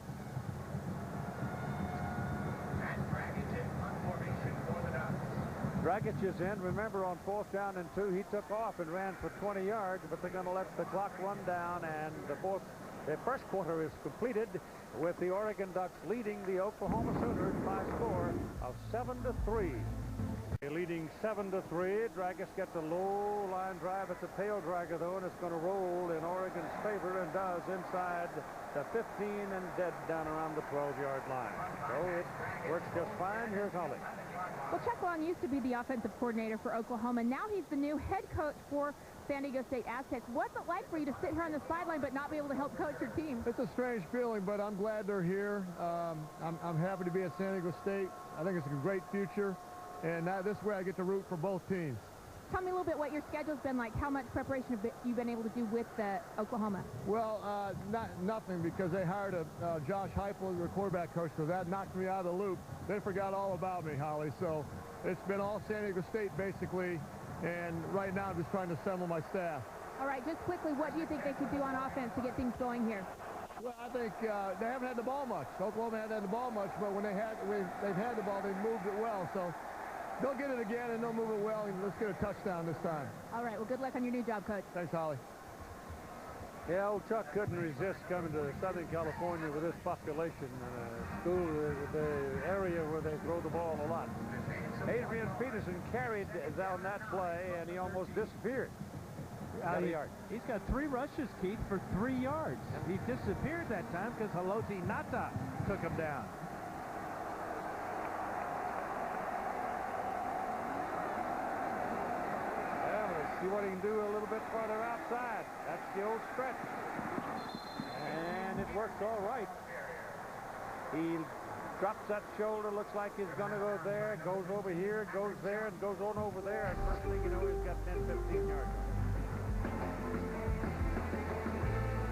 Dragic is in. Remember, on 4th down and 2, he took off and ran for 20 yards, but they're going to let the clock run down, and the first quarter is completed with the Oregon Ducks leading the Oklahoma Sooners by a score of 7-3. Leading 7-3. Dragic gets a low line drive at the tail dragger, though, and it's going to roll in Oregon's favor, and does inside the 15 and dead down around the 12-yard line. So it works just fine. Here's Holly. Well, Chuck Long used to be the offensive coordinator for Oklahoma. Now he's the new head coach for San Diego State Aztecs. What's it like for you to sit here on the sideline but not be able to help coach your team? It's a strange feeling, but I'm glad they're here. I'm happy to be at San Diego State. I think it's a great future, and this way I get to root for both teams. Tell me a little bit what your schedule's been like. How much preparation have you been able to do with Oklahoma? Well, nothing, because they hired Josh Heupel, the quarterback coach, so that knocked me out of the loop. They forgot all about me, Holly. So it's been all San Diego State, basically, and right now I'm just trying to assemble my staff. All right, just quickly, what do you think they could do on offense to get things going here? Well, I think they haven't had the ball much. Oklahoma hasn't had the ball much, but when they've had the ball, they've moved it well. So they'll get it again, and they'll move it well, and let's get a touchdown this time. All right, well, good luck on your new job, Coach. Thanks, Holly. Yeah, old Chuck couldn't resist coming to Southern California with this population and a school, the area where they throw the ball a lot. Adrian Peterson carried down that play, and he almost disappeared. He's got 3 rushes, Keith, for 3 yards. And he disappeared that time because Haloti Ngata took him down. See what he can do a little bit farther outside. That's the old stretch. And it works all right. He drops that shoulder, looks like he's going to go there, goes over here, goes there, and goes on over there. And first thing you know, he's got 10, 15 yards.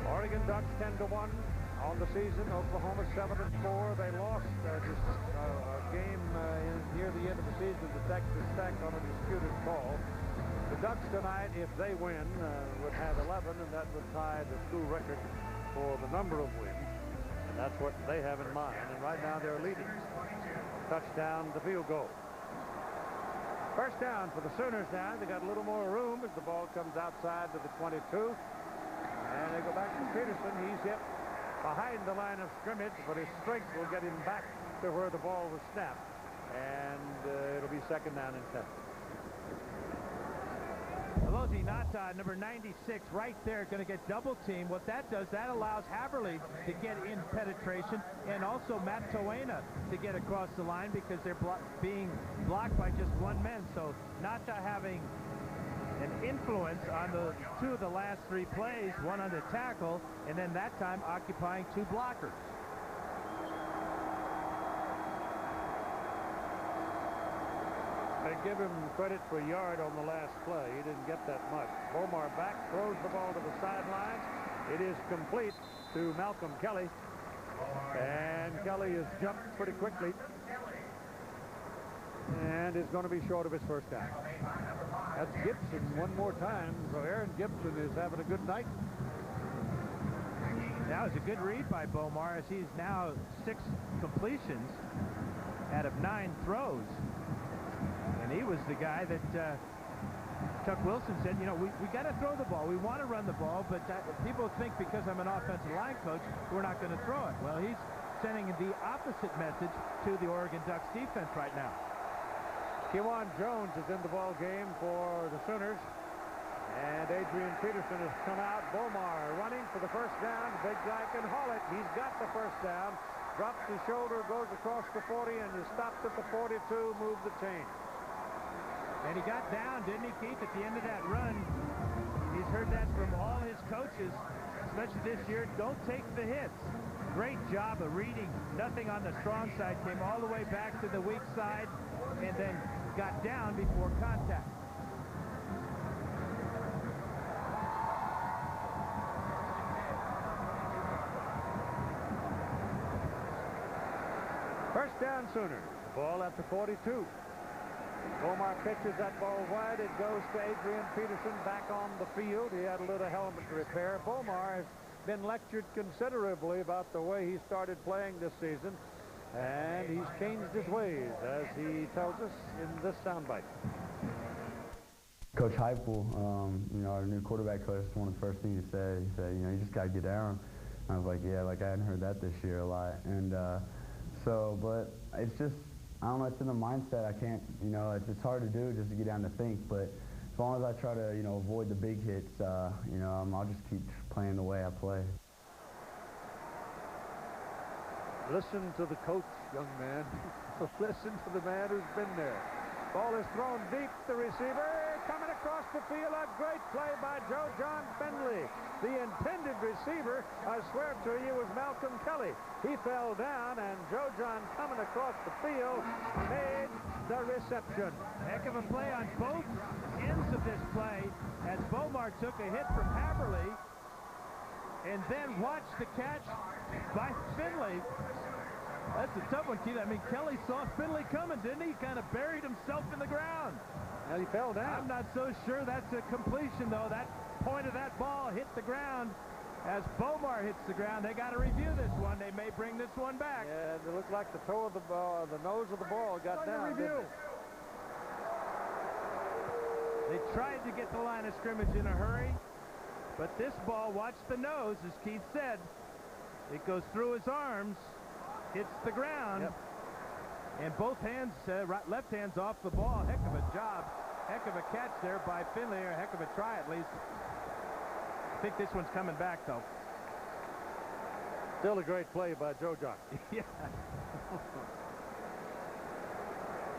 Oregon Ducks 10-1 on the season. Oklahoma 7-4. They lost a game near the end of the season to Texas Tech on a disputed call. The Ducks tonight, if they win, would have 11, and that would tie the school record for the number of wins. And that's what they have in mind. And right now they're leading. Touchdown, the field goal. First down for the Sooners now. They got a little more room as the ball comes outside to the 22. And they go back to Peterson. He's hit behind the line of scrimmage, but his strength will get him back to where the ball was snapped. And it'll be second down and 10. Haloti Ngata, number 96, right there, going to get double teamed. What that does, that allows Haverly to get in penetration, and also Matt Toena to get across the line because they're being blocked by just one man. So Ngata having an influence on the 2 of the last 3 plays, one on the tackle, and then that time occupying 2 blockers. give him credit for a yard on the last play. He didn't get that much. Bomar back, throws the ball to the sidelines. It is complete to Malcolm Kelly. And Kelly has jumped pretty quickly. And is going to be short of his first down. That's Gibson one more time. So Aaron Gibson is having a good night. That was a good read by Bomar, as he's now 6 completions out of 9 throws. And he was the guy that Chuck Wilson said, you know, we got to throw the ball. We want to run the ball, but people think because I'm an offensive line coach, we're not going to throw it. Well, he's sending the opposite message to the Oregon Ducks defense right now. Kewan Jones is in the ball game for the Sooners. And Adrian Peterson has come out. Bomar running for the first down. The big guy can haul it. He's got the first down. Drops his shoulder, goes across the 40, and he stops at the 42, moves the chain. And he got down, didn't he, Keith, at the end of that run? He's heard that from all his coaches, especially this year. Don't take the hits. Great job of reading. Nothing on the strong side. Came all the way back to the weak side and then got down before contact. First down Sooners. Ball at the 42. Bomar pitches that ball wide. It goes to Adrian Peterson back on the field. He had a little helmet repair. Bomar has been lectured considerably about the way he started playing this season, and he's changed his ways, as he tells us in this soundbite. Coach Heupel, you know, our new quarterback coach, one of the first things he said, you know, you just got to get down. I was like, yeah, like I hadn't heard that this year a lot. And but it's just, I don't know, it's in the mindset. I can't, you know, it's hard to do just to get down to think, but as long as I try to, you know, avoid the big hits, you know, I'll just keep playing the way I play. Listen to the coach, young man. Listen to the man who's been there. Ball is thrown deep. The receiver coming across the field. A great play by Joe John Finley. The intended receiver, I swear to you, was Malcolm Kelly. He fell down, and Joe John coming across the field made the reception. Heck of a play on both ends of this play, as Bomar took a hit from Haverly and then watched the catch by Finley. That's a tough one, Keith. I mean, Kelly saw Finley coming, didn't he? He kind of buried himself in the ground. And he fell down. I'm not so sure that's a completion, though. That point of that ball hit the ground. As Bomar hits the ground, they got to review this one. They may bring this one back. Yeah, it looked like the toe of the ball, the nose of the ball got down. Review. They tried to get the line of scrimmage in a hurry, but this ball, watch the nose, as Keith said. It goes through his arms, hits the ground, and both hands, left hand's off the ball. Heck of a job. Heck of a catch there by Finley, or a heck of a try at least. I think this one's coming back, though. Still a great play by Joe John. Yeah.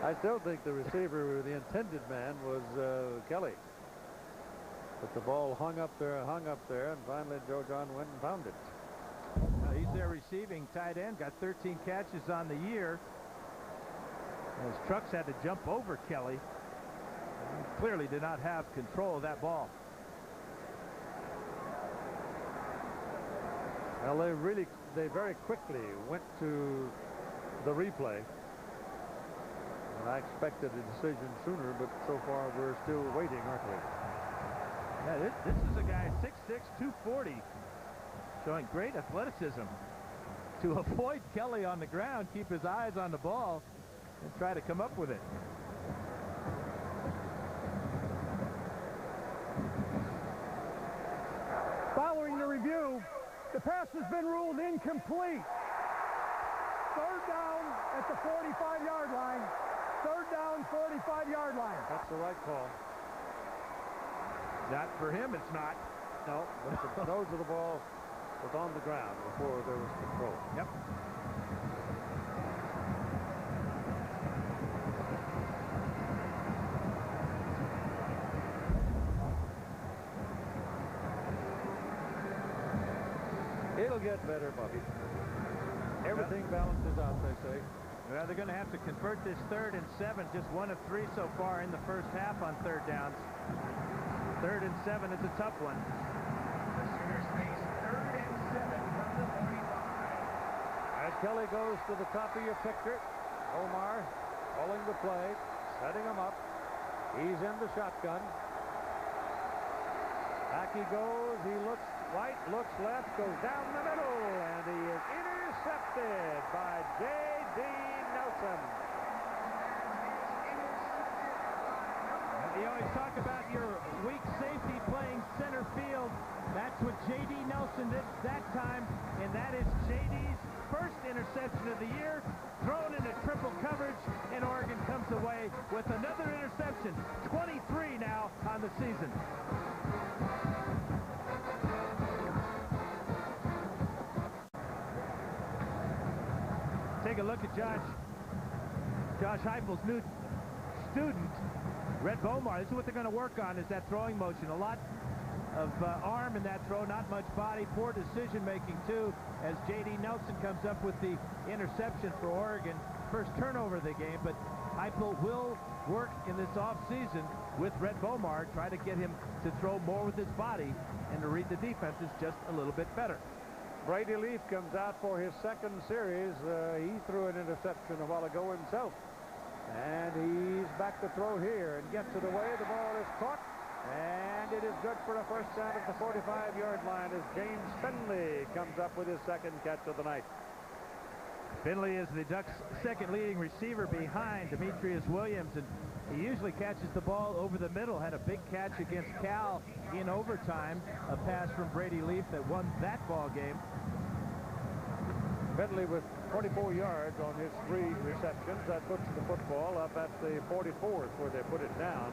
I still think the receiver, the intended man, was Kelly. But the ball hung up there, and finally Joe John went and found it. He's their receiving tight end, got 13 catches on the year. As Trucks had to jump over Kelly. He clearly did not have control of that ball. Well, they very quickly went to the replay. And I expected a decision sooner, but so far we're still waiting, aren't we? Yeah, this is a guy 6'6", 240, showing great athleticism to avoid Kelly on the ground, keep his eyes on the ball, and try to come up with it. Following the review, the pass has been ruled incomplete. Third down at the 45-yard line. Third down, 45-yard line. That's the right call. Not for him, it's not. No, but the nose of the ball was on the ground before there was control. Yep. It'll get better, Bobby. Everything balances out, they say. Well, they're going to have to convert this 3rd and 7, just 1 of 3 so far in the first half on 3rd downs. 3rd and 7 is a tough one. The Sooners face 3rd and 7 from the 45. As Kelly goes to the top of your picture, Bomar calling the play, setting him up. He's in the shotgun. Back he goes. He looks right, looks left, goes down the middle, and he is intercepted by J.D. Nelson. You always talk about your weak safety playing center field. That's what J.D. Nelson did that time, and that is J.D.'s first interception of the year, thrown into triple coverage, and Oregon comes away with another interception. 23 now on the season. Take a look at Josh Heupel's new student, Rhett Bomar. This is what they're going to work on, is that throwing motion. A lot of arm in that throw, not much body. Poor decision making too, as J.D. Nelson comes up with the interception for Oregon. First turnover of the game, but Heupel will work in this offseason with Rhett Bomar, try to get him to throw more with his body and to read the defenses just a little bit better. Brady Leaf comes out for his second series. He threw an interception a while ago himself. And he's back to throw here and gets it away. The ball is caught. And it is good for a first down at the 45-yard line as James Finley comes up with his second catch of the night. Finley is the Ducks' second leading receiver behind Demetrius Williams, and he usually catches the ball over the middle. Had a big catch against Cal in overtime, a pass from Brady Leaf that won that ball game. Finley with 24 yards on his 3 receptions. That puts the football up at the 44 is where they put it down.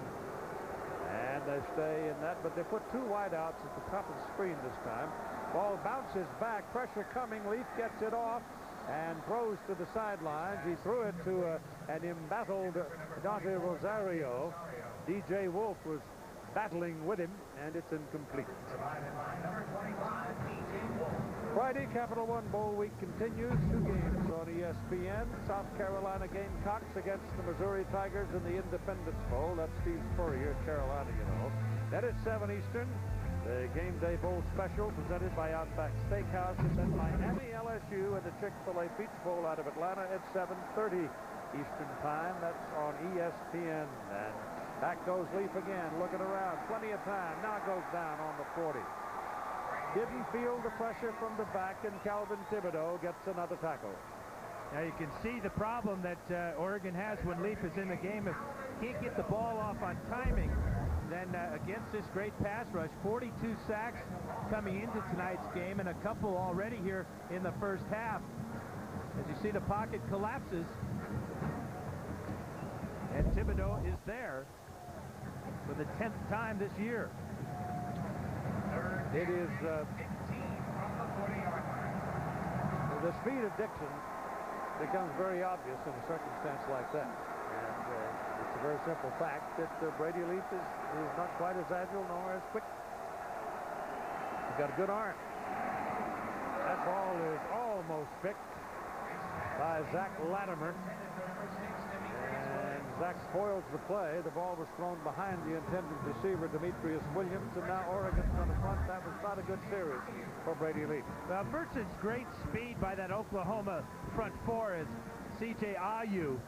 And they stay in that, but they put 2 wideouts at the top of the screen this time. Ball bounces back, pressure coming. Leaf gets it off and throws to the sidelines. He threw it to an embattled Dante Rosario. DJ Wolf was battling with him, and it's incomplete. Friday, Capital One Bowl week continues. 2 games on ESPN. South Carolina Gamecocks against the Missouri Tigers in the Independence Bowl. That's Steve Spurrier, Carolina, you know. Then at 7 Eastern, the Game Day Bowl Special presented by Outback Steakhouse is at Miami LSU and the Chick-fil-A Peach Bowl out of Atlanta at 7:30 Eastern Time. That's on ESPN. And back goes Leaf again, looking around. Plenty of time. Now goes down on the 40. Didn't feel the pressure from the back, and Calvin Thibodeau gets another tackle. Now you can see the problem that Oregon has when Leaf is in the game. If he can't get the ball off on timing, then against this great pass rush, 42 sacks coming into tonight's game, and a couple already here in the first half. As you see, the pocket collapses, and Thibodeau is there for the 10th time this year. It is the speed of Dixon becomes very obvious in a circumstance like that. And it's a very simple fact that Brady Leaf is not quite as agile nor as quick. He's got a good arm. That ball is almost picked by Zach Latimer. And Zach spoils the play. The ball was thrown behind the intended receiver, Demetrius Williams, and now Oregon's going to front. That was not a good series for Brady Leaf. Versus great speed by that Oklahoma front 4 as C.J. Ayu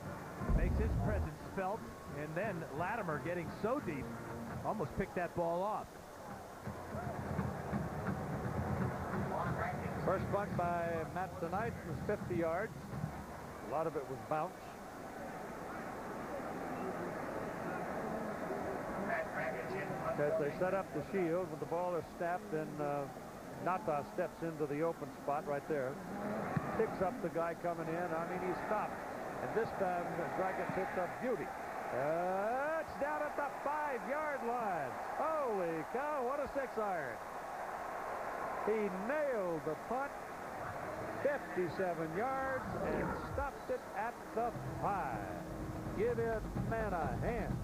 makes his presence felt, and then Latimer getting so deep, almost picked that ball off. First punt by Matt tonight was 50 yards. A lot of it was bounce. As they set up the shield, when the ball is snapped, then Nata steps into the open spot right there. Picks up the guy coming in. I mean, he stopped. And this time, Dragon picked up beauty. It's down at the 5-yard line. Holy cow, what a 6-iron. He nailed the punt, 57 yards, and stopped it at the 5. Give it man a hand.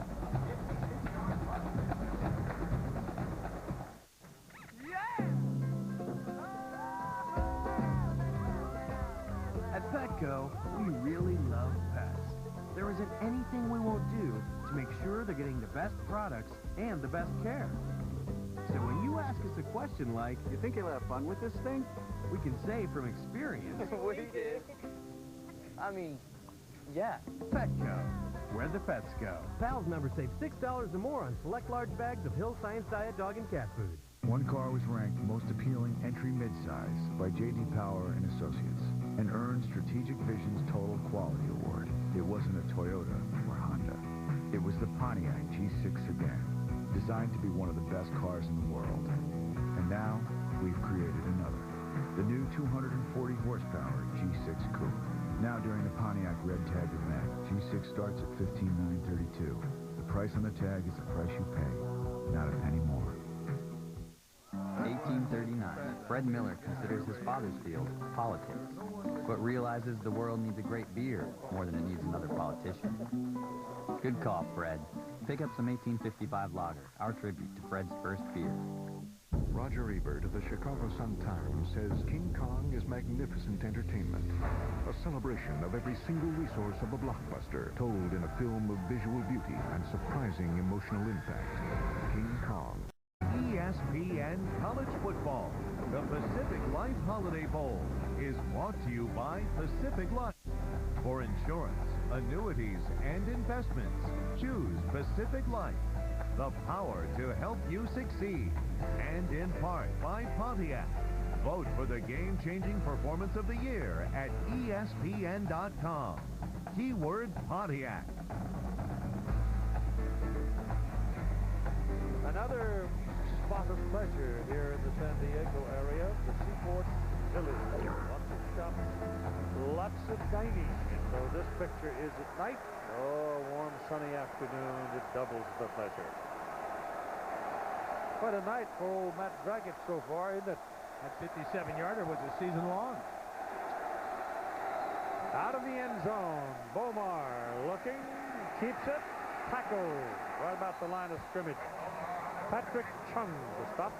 At Petco, we really love there isn't anything we won't do to make sure they're getting the best products and the best care. So when you ask us a question like, you think you'll have fun with this thing? We can say from experience. We did. I mean, yeah. Petco, where the pets go. Pals members save $6 or more on select large bags of Hill Science Diet dog and cat food. One car was ranked most appealing entry midsize by J.D. Power and Associates and earned Strategic Vision's Total Quality Award. It wasn't a Toyota or Honda. It was the Pontiac G6 sedan, designed to be one of the best cars in the world. And now, we've created another. The new 240 horsepower G6 Coupe. Now during the Pontiac Red Tag event, G6 starts at $15,932. The price on the tag is the price you pay, not a penny more. 1839. Fred Miller considers his father's field politics, but realizes the world needs a great beer more than it needs another politician. Good call, Fred. Pick up some 1855 lager, our tribute to Fred's first beer. Roger Ebert of the Chicago Sun-Times says King Kong is magnificent entertainment, a celebration of every single resource of a blockbuster, told in a film of visual beauty and surprising emotional impact. King Kong. ESPN College Football. The Pacific Life Holiday Bowl is brought to you by Pacific Life. For insurance, annuities, and investments, choose Pacific Life. The power to help you succeed. And in part by Pontiac. Vote for the game-changing performance of the year at ESPN.com. Keyword Pontiac. Another spot of pleasure here in the San Diego area, the Seaport Village. Lots of shops, lots of dining. So this picture is at night. Oh, warm, sunny afternoon. It doubles the pleasure. Quite a night for old Matt Dragic so far, isn't it? That 57-yarder was a season long. Out of the end zone, Bomar looking, keeps it, tackled right about the line of scrimmage. Patrick Chung to stop.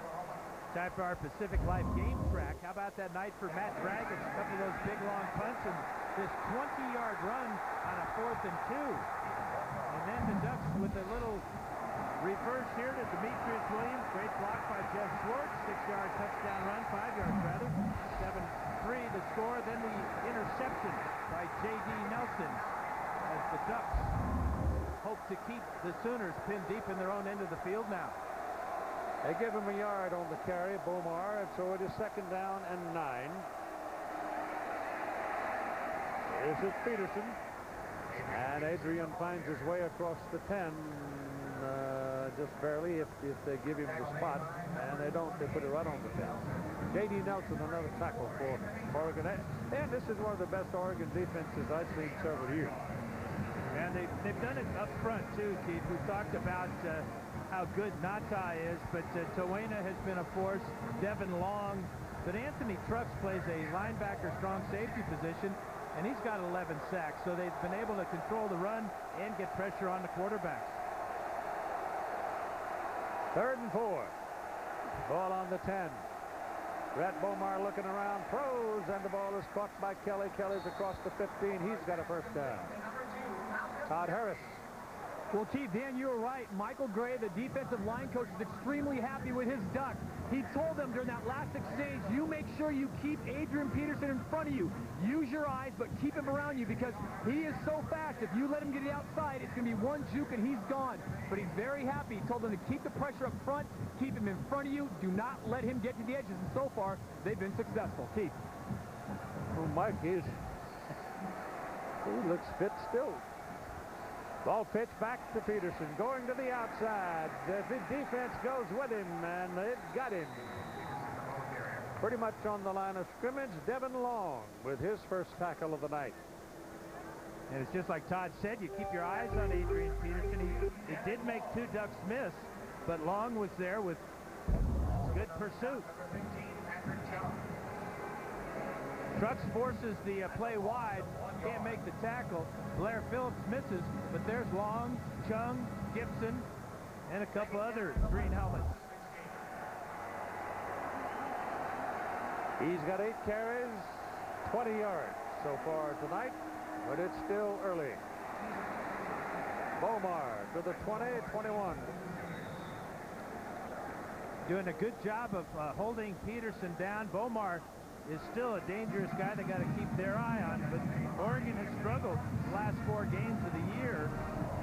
Time for our Pacific Life game track. How about that night for Matt Dragic? A couple of those big long punts and this 20-yard run on a 4th and 2. And then the Ducks with a little reverse here to Demetrius Williams. Great block by Jeff Schwartz. 6-yard touchdown run, 5 yards rather. 7-3 the score. Then the interception by J.D. Nelson as the Ducks hope to keep the Sooners pinned deep in their own end of the field now. They give him a yard on the carry, Bomar, and so it is 2nd down and 9. This is Peterson. And Adrian finds his way across the 10. Just barely if they give him the spot, and they don't, they put it right on the 10. J.D. Nelson, another tackle for Oregon. And this is one of the best Oregon defenses I've seen several years. And they've done it up front, too, Keith. We've talked about how good Natai is, but Towena has been a force, Devin Long. But Anthony Trucks plays a linebacker strong safety position, and he's got 11 sacks. So they've been able to control the run and get pressure on the quarterbacks. 3rd and 4. Ball on the 10. Rhett Bomar looking around, throws, and the ball is caught by Kelly. Kelly's across the 15. He's got a 1st down. Todd Harris. Well, Keith, Dan, you were right. Michael Gray, the defensive line coach, is extremely happy with his Ducks. He told them during that last exchange, you make sure you keep Adrian Peterson in front of you. Use your eyes, but keep him around you because he is so fast. If you let him get it outside, it's going to be one juke and he's gone. But he's very happy. He told them to keep the pressure up front, keep him in front of you. Do not let him get to the edges. And so far, they've been successful. Keith. Well, Mike he looks fit still. Ball pitch back to Peterson, going to the outside. The defense goes with him, and it got him. Pretty much on the line of scrimmage, Devin Long with his 1st tackle of the night. And it's just like Todd said, you keep your eyes on Adrian Peterson. He did make 2 Ducks miss, but Long was there with good pursuit. Trucks forces the play wide, can't make the tackle. Blair Phillips misses, but there's Long, Chung, Gibson, and a couple other green helmets. He's got 8 carries, 20 yards so far tonight, but it's still early. Bomar to the 20, 21. Doing a good job of holding Peterson down. Bomar is still a dangerous guy they got to keep their eye on, but Oregon has struggled the last 4 games of the year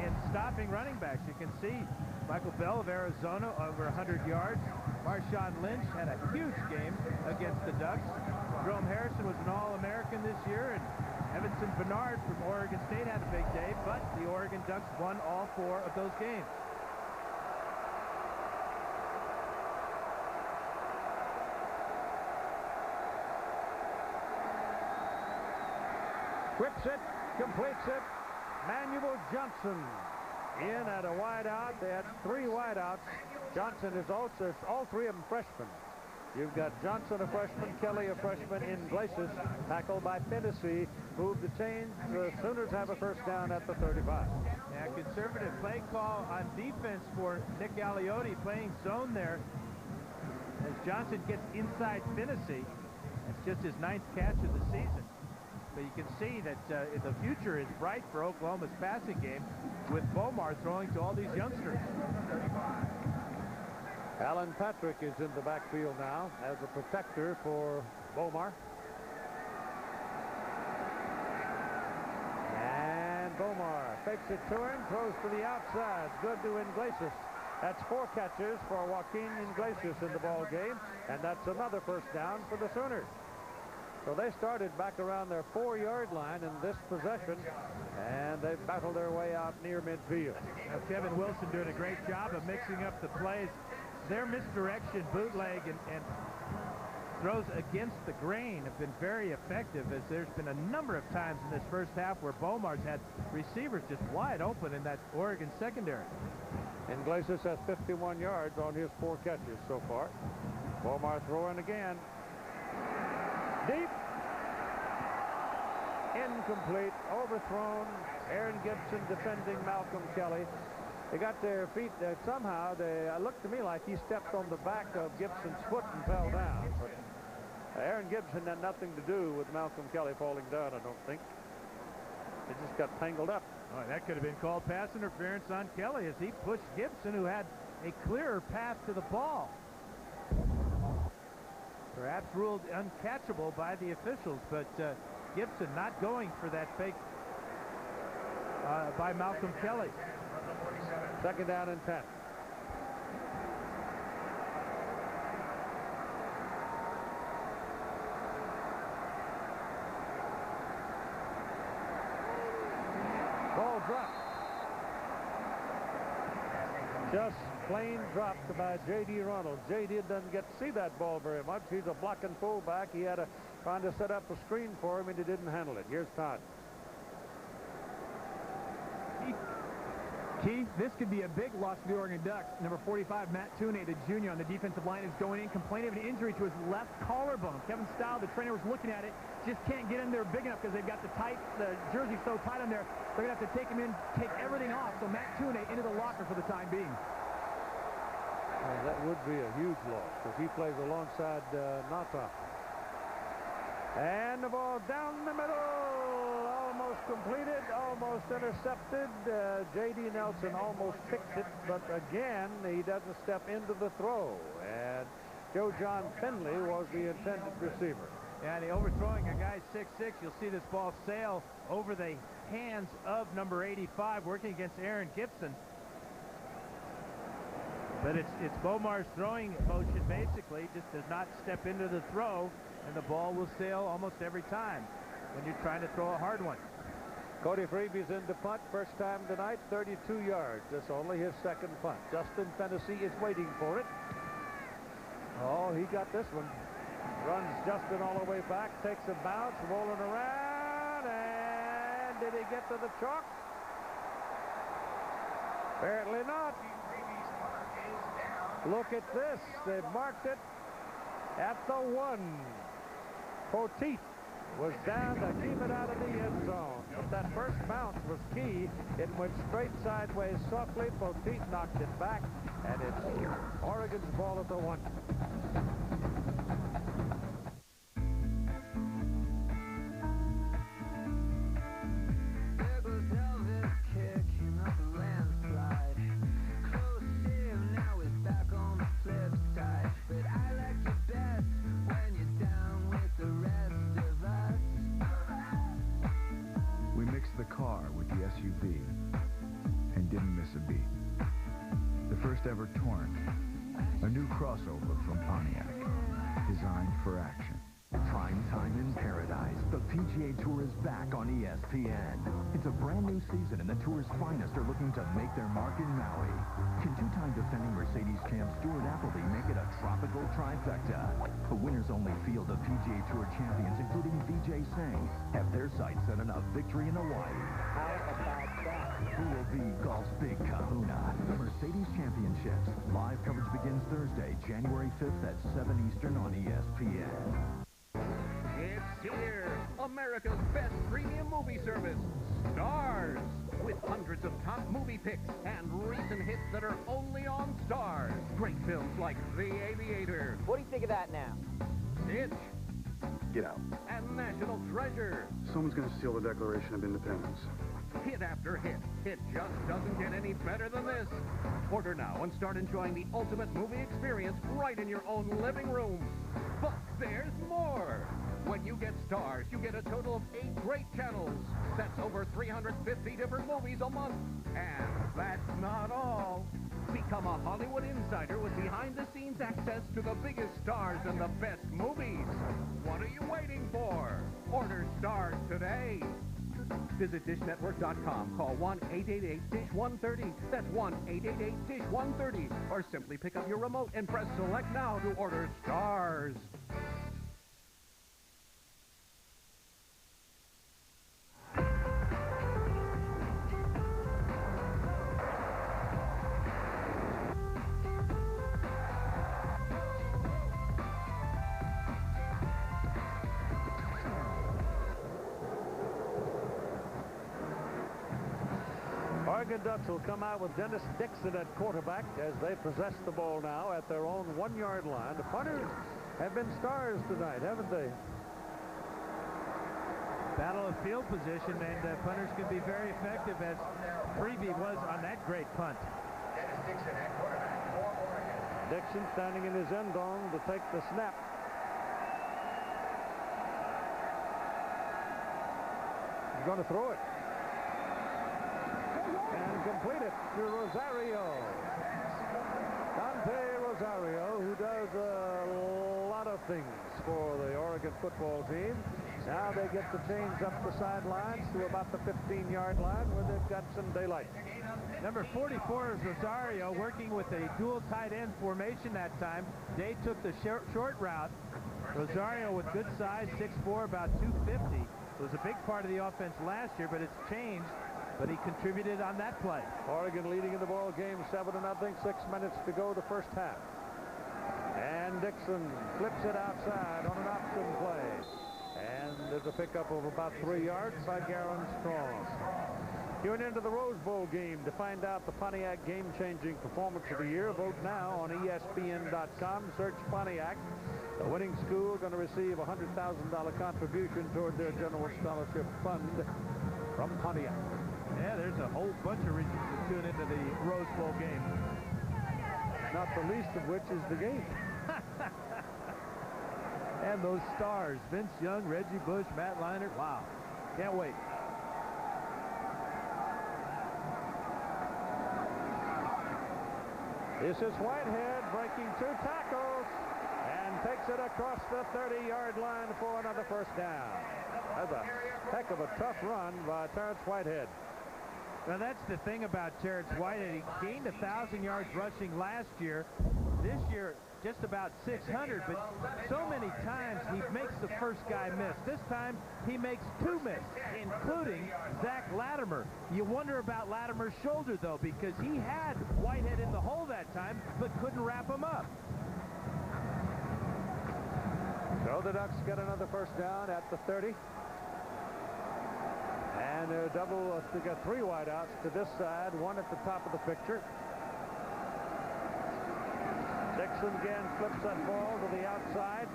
in stopping running backs. You can see Michael Bell of Arizona over 100 yards. Marshawn Lynch had a huge game against the Ducks. Jerome Harrison was an All-American this year, and Evanson Bernard from Oregon State had a big day, but the Oregon Ducks won all 4 of those games. Whips it, completes it. Manuel Johnson in at a wide out. They had 3 wide outs. Johnson is also, all 3 of them freshmen. You've got Johnson, a freshman, Kelly, a freshman, Iglesias, tackled by Peterson, moved the chains. The Sooners have a first down at the 35. Yeah, conservative play call on defense for Nick Aliotti, playing zone there. As Johnson gets inside Peterson, it's just his 9th catch of the season. But you can see that the future is bright for Oklahoma's passing game with Bomar throwing to all these youngsters. Alan Patrick is in the backfield now as a protector for Bomar. And Bomar fakes it to him, throws to the outside. Good to Iglesias. That's 4 catches for Joaquin Iglesias in the ball game, and that's another first down for the Sooners. So they started back around their 4-yard line in this possession, and they battled their way out near midfield. Now, Kevin Wilson doing a great job of mixing up the plays. Their misdirection, bootleg, and throws against the grain have been very effective, as there's been a number of times in this first half where Bomar's had receivers just wide open in that Oregon secondary. Iglesias has 51 yards on his 4 catches so far. Bomar throwing again. Deep. Incomplete. Overthrown. Aaron Gibson defending Malcolm Kelly. They got their feet somehow. They looked to me like he stepped on the back of Gibson's foot and fell down. But Aaron Gibson had nothing to do with Malcolm Kelly falling down, I don't think. They just got tangled up. Oh, that could have been called pass interference on Kelly as he pushed Gibson, who had a clearer path to the ball. Perhaps ruled uncatchable by the officials, but Gibson not going for that fake by Malcolm Kelly. Second down and 10. Ball dropped. Just plain dropped by J.D. Ronald. J.D. doesn't get to see that ball very much. He's a blocking fullback. He had trying to set up a screen for him, and he didn't handle it. Here's Todd. Keith, this could be a big loss for the Oregon Ducks. Number 45, Matt Tuney, the junior on the defensive line, is going in, complaining of an injury to his left collarbone. Kevin Stile, the trainer, was looking at it, just can't get in there big enough because they've got the jersey so tight on there. They're going to have to take him in, take everything off. So Matt Tuney into the locker for the time being. Well, that would be a huge loss because he plays alongside Nata. And the ball down the middle. Almost completed, almost intercepted. J.D. Nelson almost picked it, but again, he doesn't step into the throw. And Joe John Finley was the intended receiver. And he overthrowing a guy 6'6". You'll see this ball sail over the hands of number 85, working against Aaron Gibson. But it's Bomar's throwing motion, basically, just does not step into the throw, and the ball will sail almost every time when you're trying to throw a hard one. Cody Freeby's in to punt, first time tonight, 32 yards. That's only his second punt. Justin Fennessy is waiting for it. Oh, he got this one. Runs Justin all the way back, takes a bounce, rolling around, and did he get to the chalk? Apparently not. Look at this. They marked it at the 1. Poteet was down to keep it out of the end zone. But that first bounce was key. It went straight sideways softly. Poteet knocked it back, and it's Oregon's ball at the 1. There goes Elvis kicking up the first ever touring. A new crossover from Pontiac, designed for action. Prime time in paradise. The PGA Tour is back on ESPN. It's a brand new season, and the Tour's finest are looking to make their mark in Maui. Can two-time defending Mercedes champ Stuart Appleby make it a tropical trifecta? The winners-only field of PGA Tour champions, including Vijay Singh, have their sights set on a victory in Hawaii. How about that? Who will be golf's big kahuna? The Mercedes Championships. Live coverage begins Thursday, January 5th at 7 Eastern on ESPN. It's here, America's best premium movie service, Stars, with hundreds of top movie picks and recent hits that are only on Stars. Great films like The Aviator. What do you think of that now? Stitch. Get out. And National Treasure. Someone's going to steal the Declaration of Independence. Hit after hit. It just doesn't get any better than this. Order now and start enjoying the ultimate movie experience right in your own living room. But there's more. When you get Stars, you get a total of 8 great channels. That's over 350 different movies a month. And that's not all. Become a Hollywood insider with behind-the-scenes access to the biggest stars and the best movies. What are you waiting for? Order Stars today. Visit DishNetwork.com. Call 1-888-DISH-130. That's 1-888-DISH-130. Or simply pick up your remote and press Select Now to order Stars. Oregon Ducks will come out with Dennis Dixon at quarterback as they possess the ball now at their own 1-yard line. The punters have been stars tonight, haven't they? Battle of field position, and punters can be very effective, as Freebie was on that great punt. Dennis Dixon at quarterback for Oregon. Dixon standing in his end zone to take the snap. He's going to throw it. And complete it to Rosario. Dante Rosario, who does a lot of things for the Oregon football team. Now they get to change up the sidelines to about the 15-yard line where they've got some daylight. Number 44 is Rosario, working with a dual tight end formation that time. Day took the short route. Rosario with good size, 6'4", about 250. It was a big part of the offense last year, but it's changed. But he contributed on that play. Oregon leading in the ball game 7-0, 6 minutes to go the first half. And Dixon flips it outside on an option play. And there's a pickup of about 3 yards by Garen Strong. Tune into the Rose Bowl game to find out the Pontiac game-changing performance of the year. Vote now on ESPN.com. Search Pontiac. The winning school going to receive a $100,000 contribution toward their general scholarship fund from Pontiac. Yeah, there's a whole bunch of reasons to tune into the Rose Bowl game. Not the least of which is the game. And those stars, Vince Young, Reggie Bush, Matt Leinart. Wow. Can't wait. This is Whitehead breaking 2 tackles and takes it across the 30-yard line for another first down. That's a heck of a tough run by Terrence Whitehead. Now, that's the thing about Terrence Whitehead. He gained 1,000 yards rushing last year. This year, just about 600, but so many times he makes the first guy miss. This time, he makes 2 miss, including Zach Latimer. You wonder about Latimer's shoulder, though, because he had Whitehead in the hole that time, but couldn't wrap him up. So the Ducks get another first down at the 30. And they're they got 3 wideouts to this side, 1 at the top of the picture. Dixon again flips that ball to the outside,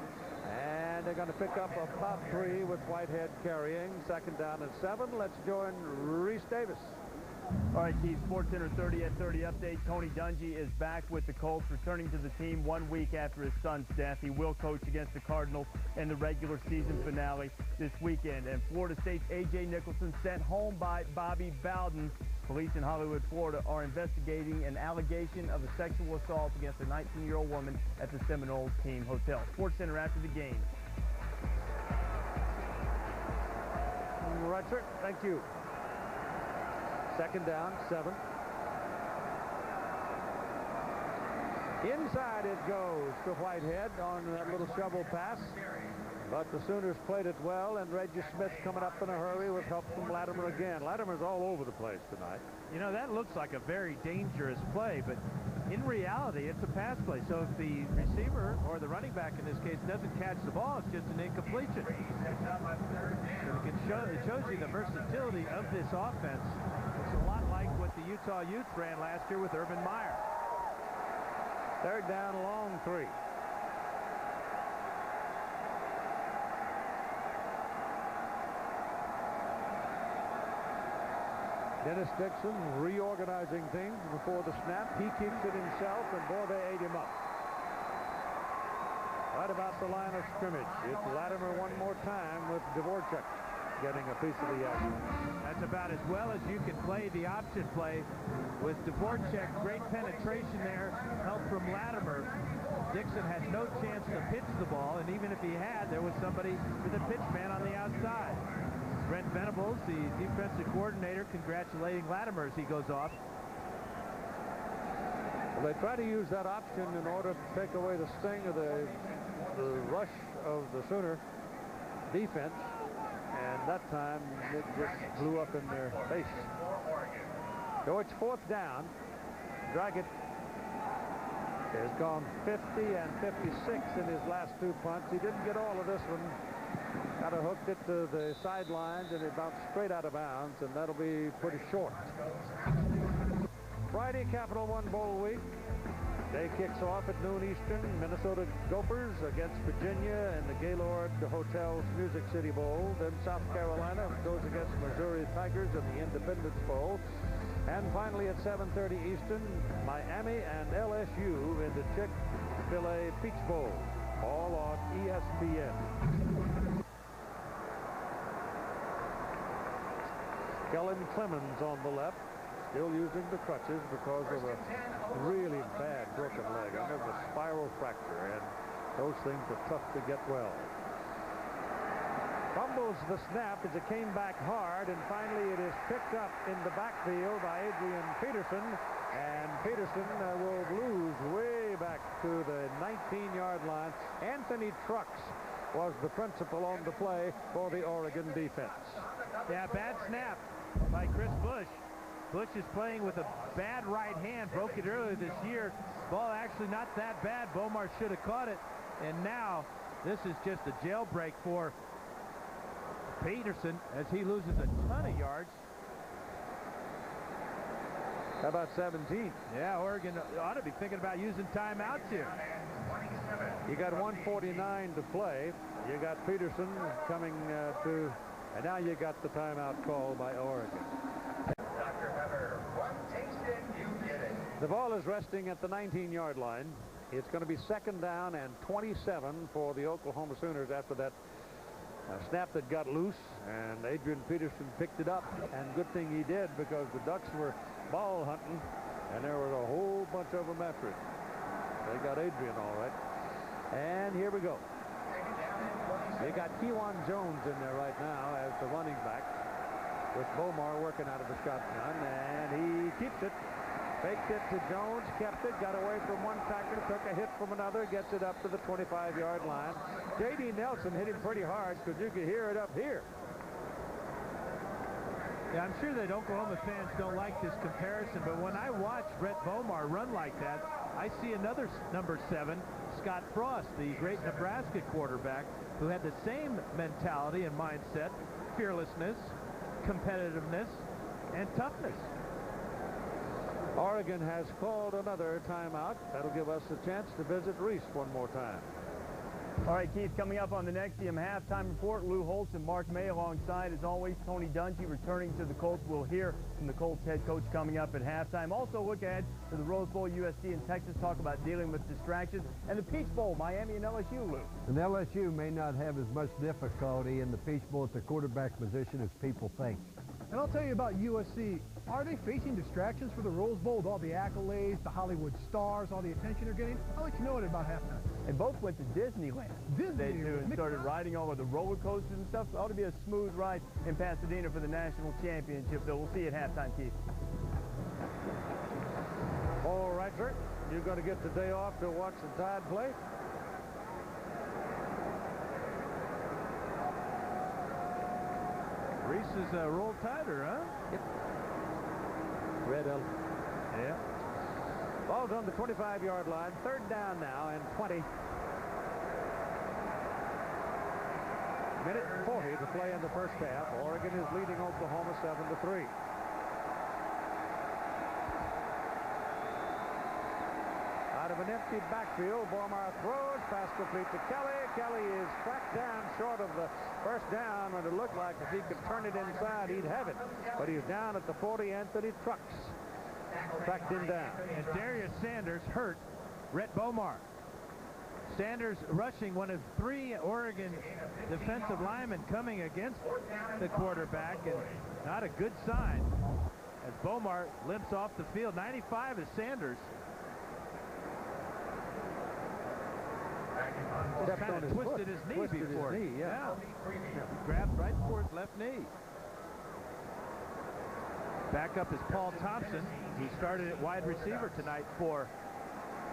and they're going to pick up about 3 with Whitehead carrying. 2nd down and 7. Let's join Reese Davis. All right, Keith, SportsCenter 30 at 30 update. Tony Dungy is back with the Colts, returning to the team 1 week after his son's death. He will coach against the Cardinals in the regular season finale this weekend. And Florida State's A.J. Nicholson sent home by Bobby Bowden. Police in Hollywood, Florida are investigating an allegation of a sexual assault against a 19-year-old woman at the Seminole Team Hotel. SportsCenter after the game. Right, sir. Thank you. Second down, 7. Inside it goes to Whitehead on that little shovel pass. But the Sooners played it well, and Reggie Smith coming up in a hurry with help from Latimer again. Latimer's all over the place tonight. You know, that looks like a very dangerous play, but in reality, it's a pass play. So if the receiver, or the running back in this case, doesn't catch the ball, it's just an incompletion. So it shows you the versatility of this offense. It's a lot like what the Utah Utes ran last year with Urban Meyer. Third down, long 3. Dennis Dixon reorganizing things before the snap. He keeps it himself, and boy, they ate him up. Right about the line of scrimmage. It's Latimer one more time with Dvorak getting a piece of the action. That's about as well as you can play the option play with Dvorak. Great penetration there. Help from Latimer. Dixon had no chance to pitch the ball, and even if he had, there was somebody with a pitch man on the outside. Brent Venables, the defensive coordinator, congratulating Latimer as he goes off. Well, they try to use that option in order to take away the sting of the rush of the Sooner defense, and that time it just blew up in their face. So it's 4th down. Dragic has gone 50 and 56 in his last 2 punts. He didn't get all of this one. Kind of hooked it to the sidelines, and it bounced straight out of bounds, and that'll be pretty short. Friday, Capital One Bowl week. Day kicks off at noon Eastern. Minnesota Gophers against Virginia in the Gaylord Hotels Music City Bowl. Then South Carolina goes against Missouri Tigers in the Independence Bowl. And finally at 7:30 Eastern, Miami and LSU in the Chick-fil-A Peach Bowl. All on ESPN. Kellen Clemens on the left, still using the crutches because of a really bad broken leg. I remember a spiral fracture, and those things are tough to get well. Fumbles the snap as it came back hard, and finally it is picked up in the backfield by Adrian Peterson, and Peterson will lose way back to the 19-yard line. Anthony Trucks was the principal on the play for the Oregon defense. Yeah, bad snap by Chris Bush. Bush is playing with a bad right hand. Broke it earlier this year. Ball actually not that bad. Bomar should have caught it. And now this is just a jailbreak for Peterson as he loses a ton of yards. How about 17? Yeah, Oregon ought to be thinking about using timeouts here. You got 1:49 to play. You got Peterson coming to, and now you got the timeout call by Oregon. Dr. Pepper, one taste and you get it. The ball is resting at the 19-yard line. It's going to be 2nd down and 27 for the Oklahoma Sooners after that snap that got loose, and Adrian Peterson picked it up, and good thing he did, because the Ducks were ball hunting, and there was a whole bunch of them after it. They got Adrian all right. And here we go. They got Kewan Jones in there right now as the running back, with Bomar working out of the shotgun, and he keeps it. Faked it to Jones, kept it, got away from one tackler, took a hit from another, gets it up to the 25-yard line. J.D. Nelson hit him pretty hard, because you could hear it up here. Yeah, I'm sure that Oklahoma fans don't like this comparison, but when I watch Rhett Bomar run like that, I see another number 7, Scott Frost, the great Nebraska quarterback, who had the same mentality and mindset, fearlessness, competitiveness, and toughness. Oregon has called another timeout. That'll give us a chance to visit Reese one more time. All right, Keith, coming up on the next GM halftime report, Lou Holtz and Mark May alongside, as always, Tony Dungy returning to the Colts. We'll hear from the Colts head coach coming up at halftime. Also look ahead to the Rose Bowl, USC and Texas, talk about dealing with distractions. And the Peach Bowl, Miami and LSU, Lou. And LSU may not have as much difficulty in the Peach Bowl at the quarterback position as people think. And I'll tell you about USC. Are they facing distractions for the Rose Bowl with all the accolades, the Hollywood stars, all the attention they're getting? I'll let you know it at about halftime. They both went to Disneyland. They too, and started riding all of the roller coasters and stuff. It ought to be a smooth ride in Pasadena for the national championship, though. We'll see you at halftime, Keith. All right, sir. You're going to get the day off to watch the Tide play? Reese is roll tighter, huh? Yep. Red Elk. Yeah. Ball's on the 25-yard line. Third down now and 20. Minute 40 to play in the first half. Oregon is leading Oklahoma 7-3. Out of an empty backfield, Bomar throws, pass complete to Kelly. Kelly is tracked down short of the first down when it looked like if he could turn it inside, he'd have it. But he's down at the 40. Anthony Trucks tracked him down. And Darius Sanders hurt Rhett Bomar. Sanders rushing one of 3 Oregon defensive linemen coming against the quarterback, and not a good sign as Bomar limps off the field. 95 is Sanders. Just kind of twisted his knee before. Yeah. He grabbed right before his left knee. Back up is Paul Thompson, who started at wide receiver tonight for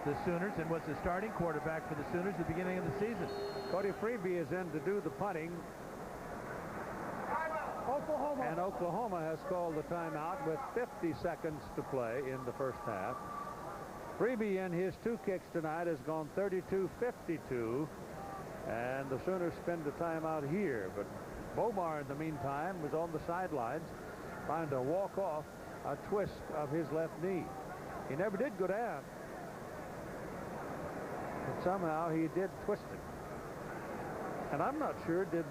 the Sooners and was the starting quarterback for the Sooners at the beginning of the season. Cody Freeby is in to do the punting. Oklahoma. And Oklahoma has called the timeout with 50 seconds to play in the first half. Freeby in his 2 kicks tonight has gone 32-52, and the Sooners spend the timeout here. But Bomar, in the meantime, was on the sidelines trying to walk off a twist of his left knee. He never did go down, but somehow he did twist it. And I'm not sure, did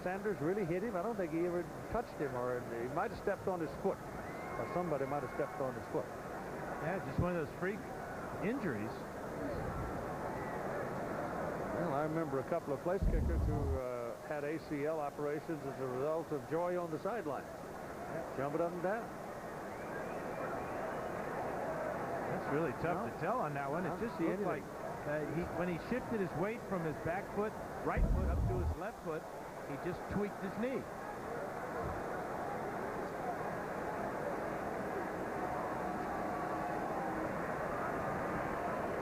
Sanders really hit him? I don't think he ever touched him, or he might have stepped on his foot, or somebody might have stepped on his foot. Yeah, just one of those freak injuries. Well, I remember a couple of place kickers who had ACL operations as a result of joy on the sideline. Jumping up and down. That's really tough to tell on that one. It just looked like when he shifted his weight from his back foot, right foot, up to his left foot, he just tweaked his knee.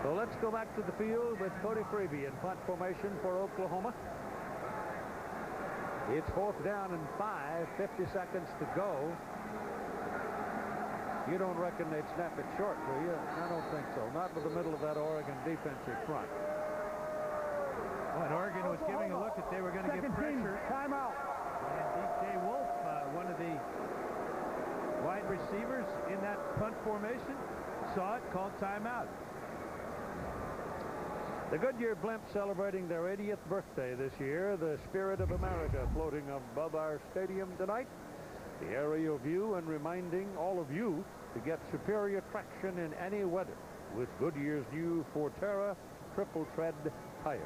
So let's go back to the field with Cody Freeby in punt formation for Oklahoma. It's 4th down and 5, 50 seconds to go. You don't reckon they'd snap it short, do you? I don't think so. Not with the middle of that Oregon defensive front. Well, and Oregon was giving a look that they were going to get pressure. Timeout. And DJ Wolf, one of the wide receivers in that punt formation, saw it, called timeout. The Goodyear Blimp celebrating their 80th birthday this year. The Spirit of America floating above our stadium tonight. The aerial view and reminding all of you to get superior traction in any weather with Goodyear's new Forterra triple tread tires.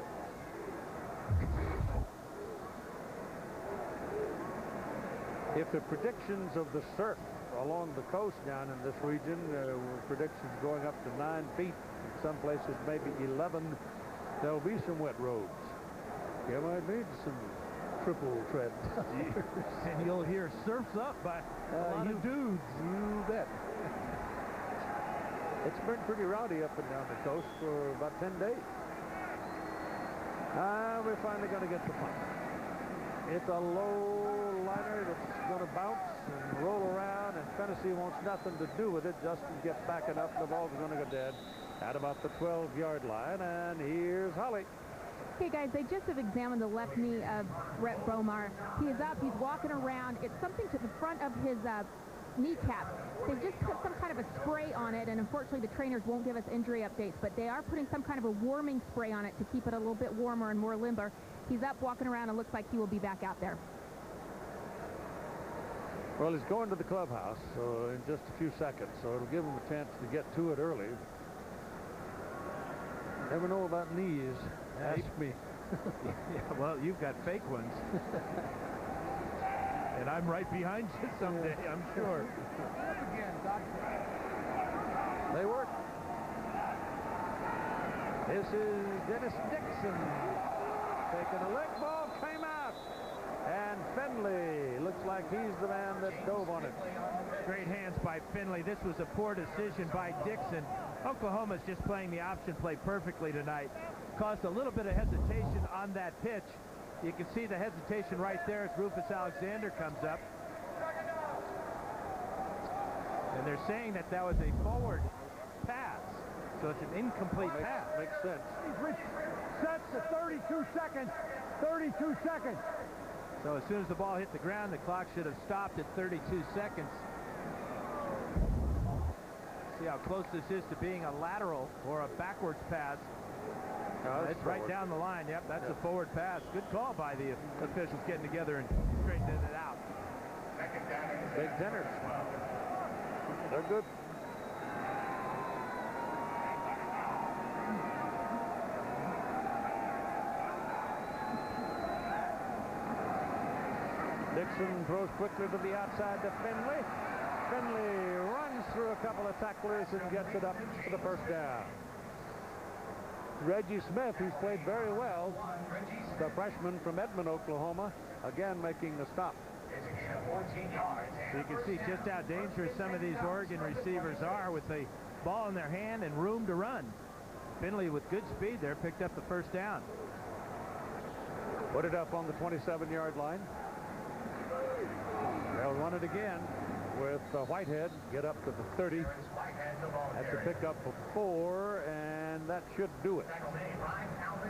If the predictions of the surf along the coast down in this region, predictions going up to 9 feet, in some places maybe 11, there'll be some wet roads. You might need some triple tread. And you'll hear surfs up by a lot of dudes. You bet. It's been pretty rowdy up and down the coast for about 10 days. We're finally going to get the punt. It's a low liner that's going to bounce and roll around, and Tennessee wants nothing to do with it. Justin gets back enough, and the ball's going to go dead at about the 12-yard line, and here's Holly. Okay, guys, they just have examined the left knee of Rhett Bomar. He is up. He's walking around. It's something to the front of his kneecap. They've just put some kind of a spray on it, and unfortunately the trainers won't give us injury updates, but they are putting some kind of a warming spray on it to keep it a little bit warmer and more limber. He's up, walking around, and looks like he will be back out there. Well, he's going to the clubhouse so in just a few seconds, so it'll give him a chance to get to it early. Never know about knees. Ask me. Yeah, well, you've got fake ones. And I'm right behind you someday, I'm sure. They work. This is Dennis Dixon taking a leg ball, came out. And Finley looks like he's the man that dove on it. Great hands by Finley. This was a poor decision by Dixon. Oklahoma's just playing the option play perfectly tonight. Caused a little bit of hesitation on that pitch. You can see the hesitation right there as Rufus Alexander comes up. And they're saying that that was a forward pass. So it's an incomplete pass. Makes sense. Sets to 32 seconds. 32 seconds. So as soon as the ball hit the ground, the clock should have stopped at 32 seconds. See how close this is to being a lateral or a backwards pass. It's right down the line. Yep, that's a forward pass. Good call by the officials getting together and straightening it out. Big dinners. They're good. Dixon throws quickly to the outside to Finley. Finley runs through a couple of tacklers and gets it up for the first down. Reggie Smith, who's played very well, the freshman from Edmond, Oklahoma, again making the stop. So you can see just how dangerous some of these Oregon receivers are with the ball in their hand and room to run. Finley with good speed there picked up the first down. Put it up on the 27-yard line. They'll run it again with Whitehead. Get up to the 30. That's a pickup of 4, and that should do it.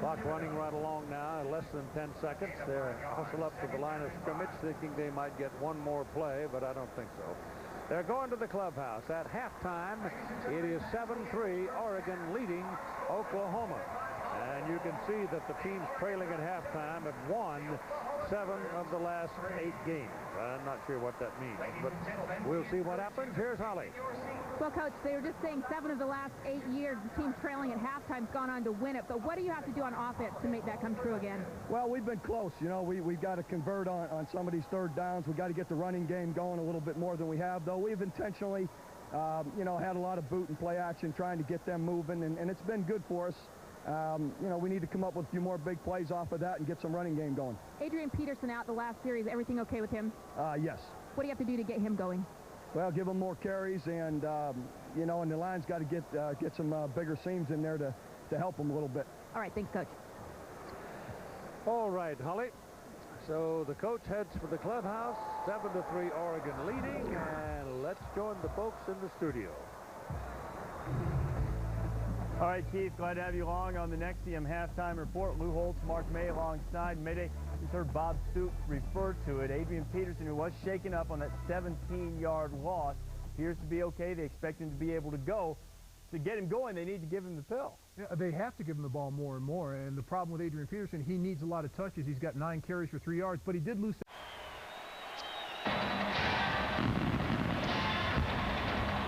Clock running right along now, less than 10 seconds. They're hustle up to the line of scrimmage, thinking they might get one more play, but I don't think so. They're going to the clubhouse. At halftime, it is 7-3, Oregon leading Oklahoma. And you can see that the teams trailing at halftime have won 7 of the last 8 games. I'm not sure what that means, but we'll see what happens. Here's Holly. Well, Coach, they were just saying 7 of the last 8 years, the team trailing at halftime has gone on to win it. But what do you have to do on offense to make that come true again? Well, we've been close. You know, we've got to convert on some of these third downs. We've got to get the running game going a little bit more than we have, though. We've intentionally, you know, had a lot of boot and play action trying to get them moving, and it's been good for us. You know, we need to come up with a few more big plays off of that and get some running game going. Adrian Peterson out the last series. Everything okay with him? Yes. What do you have to do to get him going? Well, give him more carries, and you know, and the line's got to get some bigger seams in there to help him a little bit. All right, thanks, Coach. All right, Holly. So the coach heads for the clubhouse. 7-3, Oregon leading, and let's join the folks in the studio. All right, Keith, glad to have you along on the Nexium halftime report. Lou Holtz, Mark May alongside. Mayday, you heard Bob Stoops refer to it. Adrian Peterson, who was shaken up on that 17-yard loss, appears to be okay. They expect him to be able to go. To get him going, they need to give him the pill. Yeah, they have to give him the ball more and more. And the problem with Adrian Peterson, he needs a lot of touches. He's got 9 carries for 3 yards, but he did lose.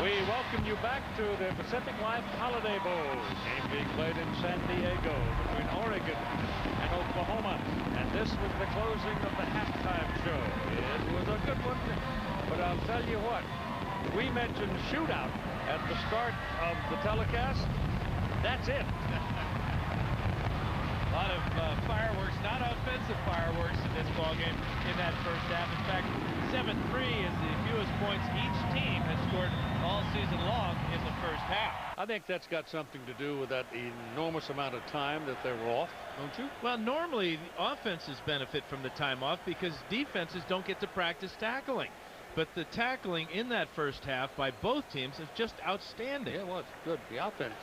We welcome you back to the Pacific Life Holiday Bowl. Game being played in San Diego between Oregon and Oklahoma. And this was the closing of the halftime show. It was a good one, but I'll tell you what. We mentioned shootout at the start of the telecast. That's it. A lot of fireworks, not offensive fireworks in this ballgame in that first half. In fact, 7-3 is the fewest points each team has scored all season long in the first half. I think that's got something to do with that enormous amount of time that they were off, don't you? Well, normally the offenses benefit from the time off because defenses don't get to practice tackling. But the tackling in that first half by both teams is just outstanding. Yeah, well, it's good. The offense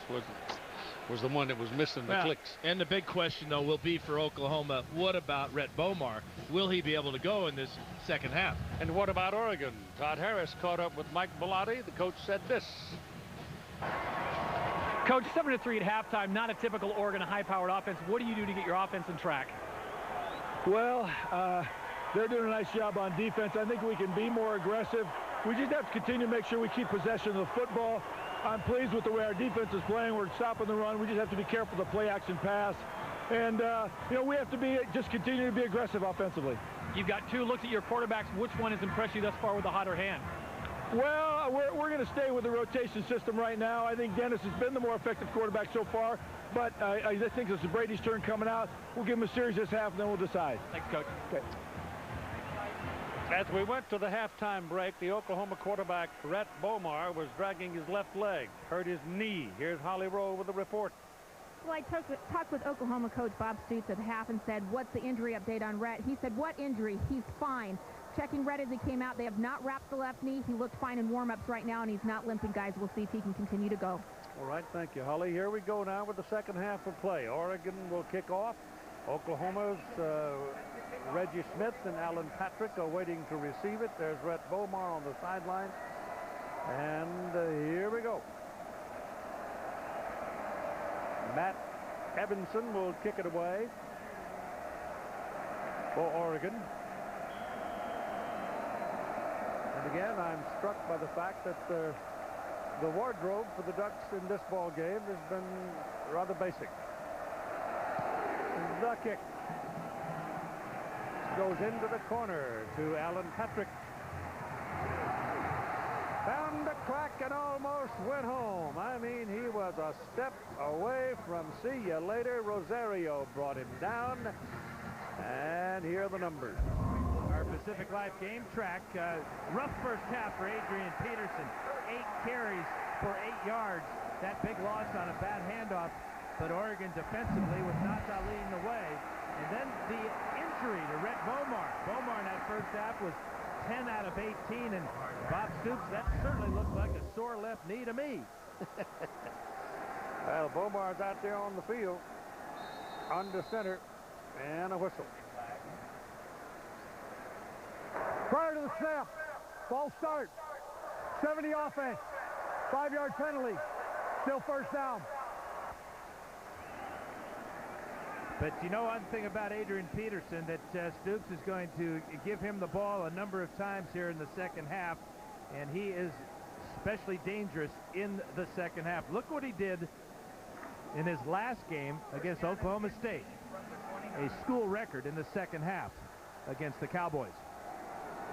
was the one that was missing the clicks. And the big question, though, will be for Oklahoma, what about Rhett Bomar? Will he be able to go in this second half? And what about Oregon? Todd Harris caught up with Mike Bellotti. The coach said this. Coach, 7-3 at halftime, not a typical Oregon high-powered offense. What do you do to get your offense on track? Well, they're doing a nice job on defense. I think we can be more aggressive. We just have to continue to make sure we keep possession of the football. I'm pleased with the way our defense is playing. We're stopping the run. We just have to be careful to play action pass. And, you know, we have to just continue to be aggressive offensively. You've got 2 looks at your quarterbacks. Which one has impressed you thus far with a hotter hand? Well, we're going to stay with the rotation system right now. I think Dennis has been the more effective quarterback so far, but I think this is Brady's turn coming out. We'll give him a series this half, and then we'll decide. Thanks, Coach. Okay. As we went to the halftime break, the Oklahoma quarterback, Rhett Bomar, was dragging his left leg, hurt his knee. Here's Holly Rowe with the report. Well, I talked with Oklahoma coach Bob Stoops at half and said, what's the injury update on Rhett? He said, what injury? He's fine. Checking Rhett as he came out. They have not wrapped the left knee. He looked fine in warm-ups right now, and he's not limping, guys. We'll see if he can continue to go. All right, thank you, Holly. Here we go now with the second half of play. Oregon will kick off. Oklahoma's Reggie Smith and Alan Patrick are waiting to receive it. There's Rhett Bomar on the sideline. And here we go. Matt Evanson will kick it away for Oregon. And again, I'm struck by the fact that the wardrobe for the Ducks in this ball game has been rather basic. The kick goes into the corner to Alan Patrick. Found the crack and almost went home. I mean, he was a step away from see you later. Rosario brought him down. And here are the numbers. Our Pacific Life game track. Rough first half for Adrian Peterson. 8 carries for 8 yards. That big loss on a bad handoff. But Oregon defensively with Nata leading the way. And then the injury to Rhett Bomar. Bomar in that first half was 10 out of 18, and Bob Stoops, that certainly looked like a sore left knee to me. Well, Bomar's out there on the field, under center, and a whistle. Prior to the snap, ball start, 70 offense, 5-yard penalty, still first down. But you know one thing about Adrian Peterson, that Stoops is going to give him the ball a number of times here in the second half, and he is especially dangerous in the second half. Look what he did in his last game against Oklahoma State. A school record in the second half against the Cowboys.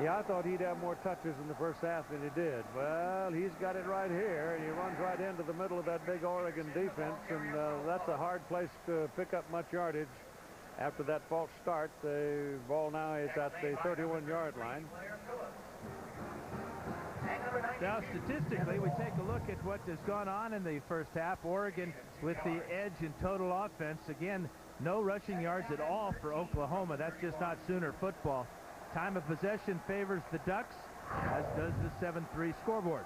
Yeah, I thought he'd have more touches in the first half than he did. Well, he's got it right here, and he runs right into the middle of that big Oregon defense, and that's a hard place to pick up much yardage after that false start. The ball now is at the 31-yard line. Now, statistically, we take a look at what has gone on in the first half. Oregon with the edge in total offense. Again, no rushing yards at all for Oklahoma. That's just not Sooner football. Time of possession favors the Ducks, as does the 7-3 scoreboard.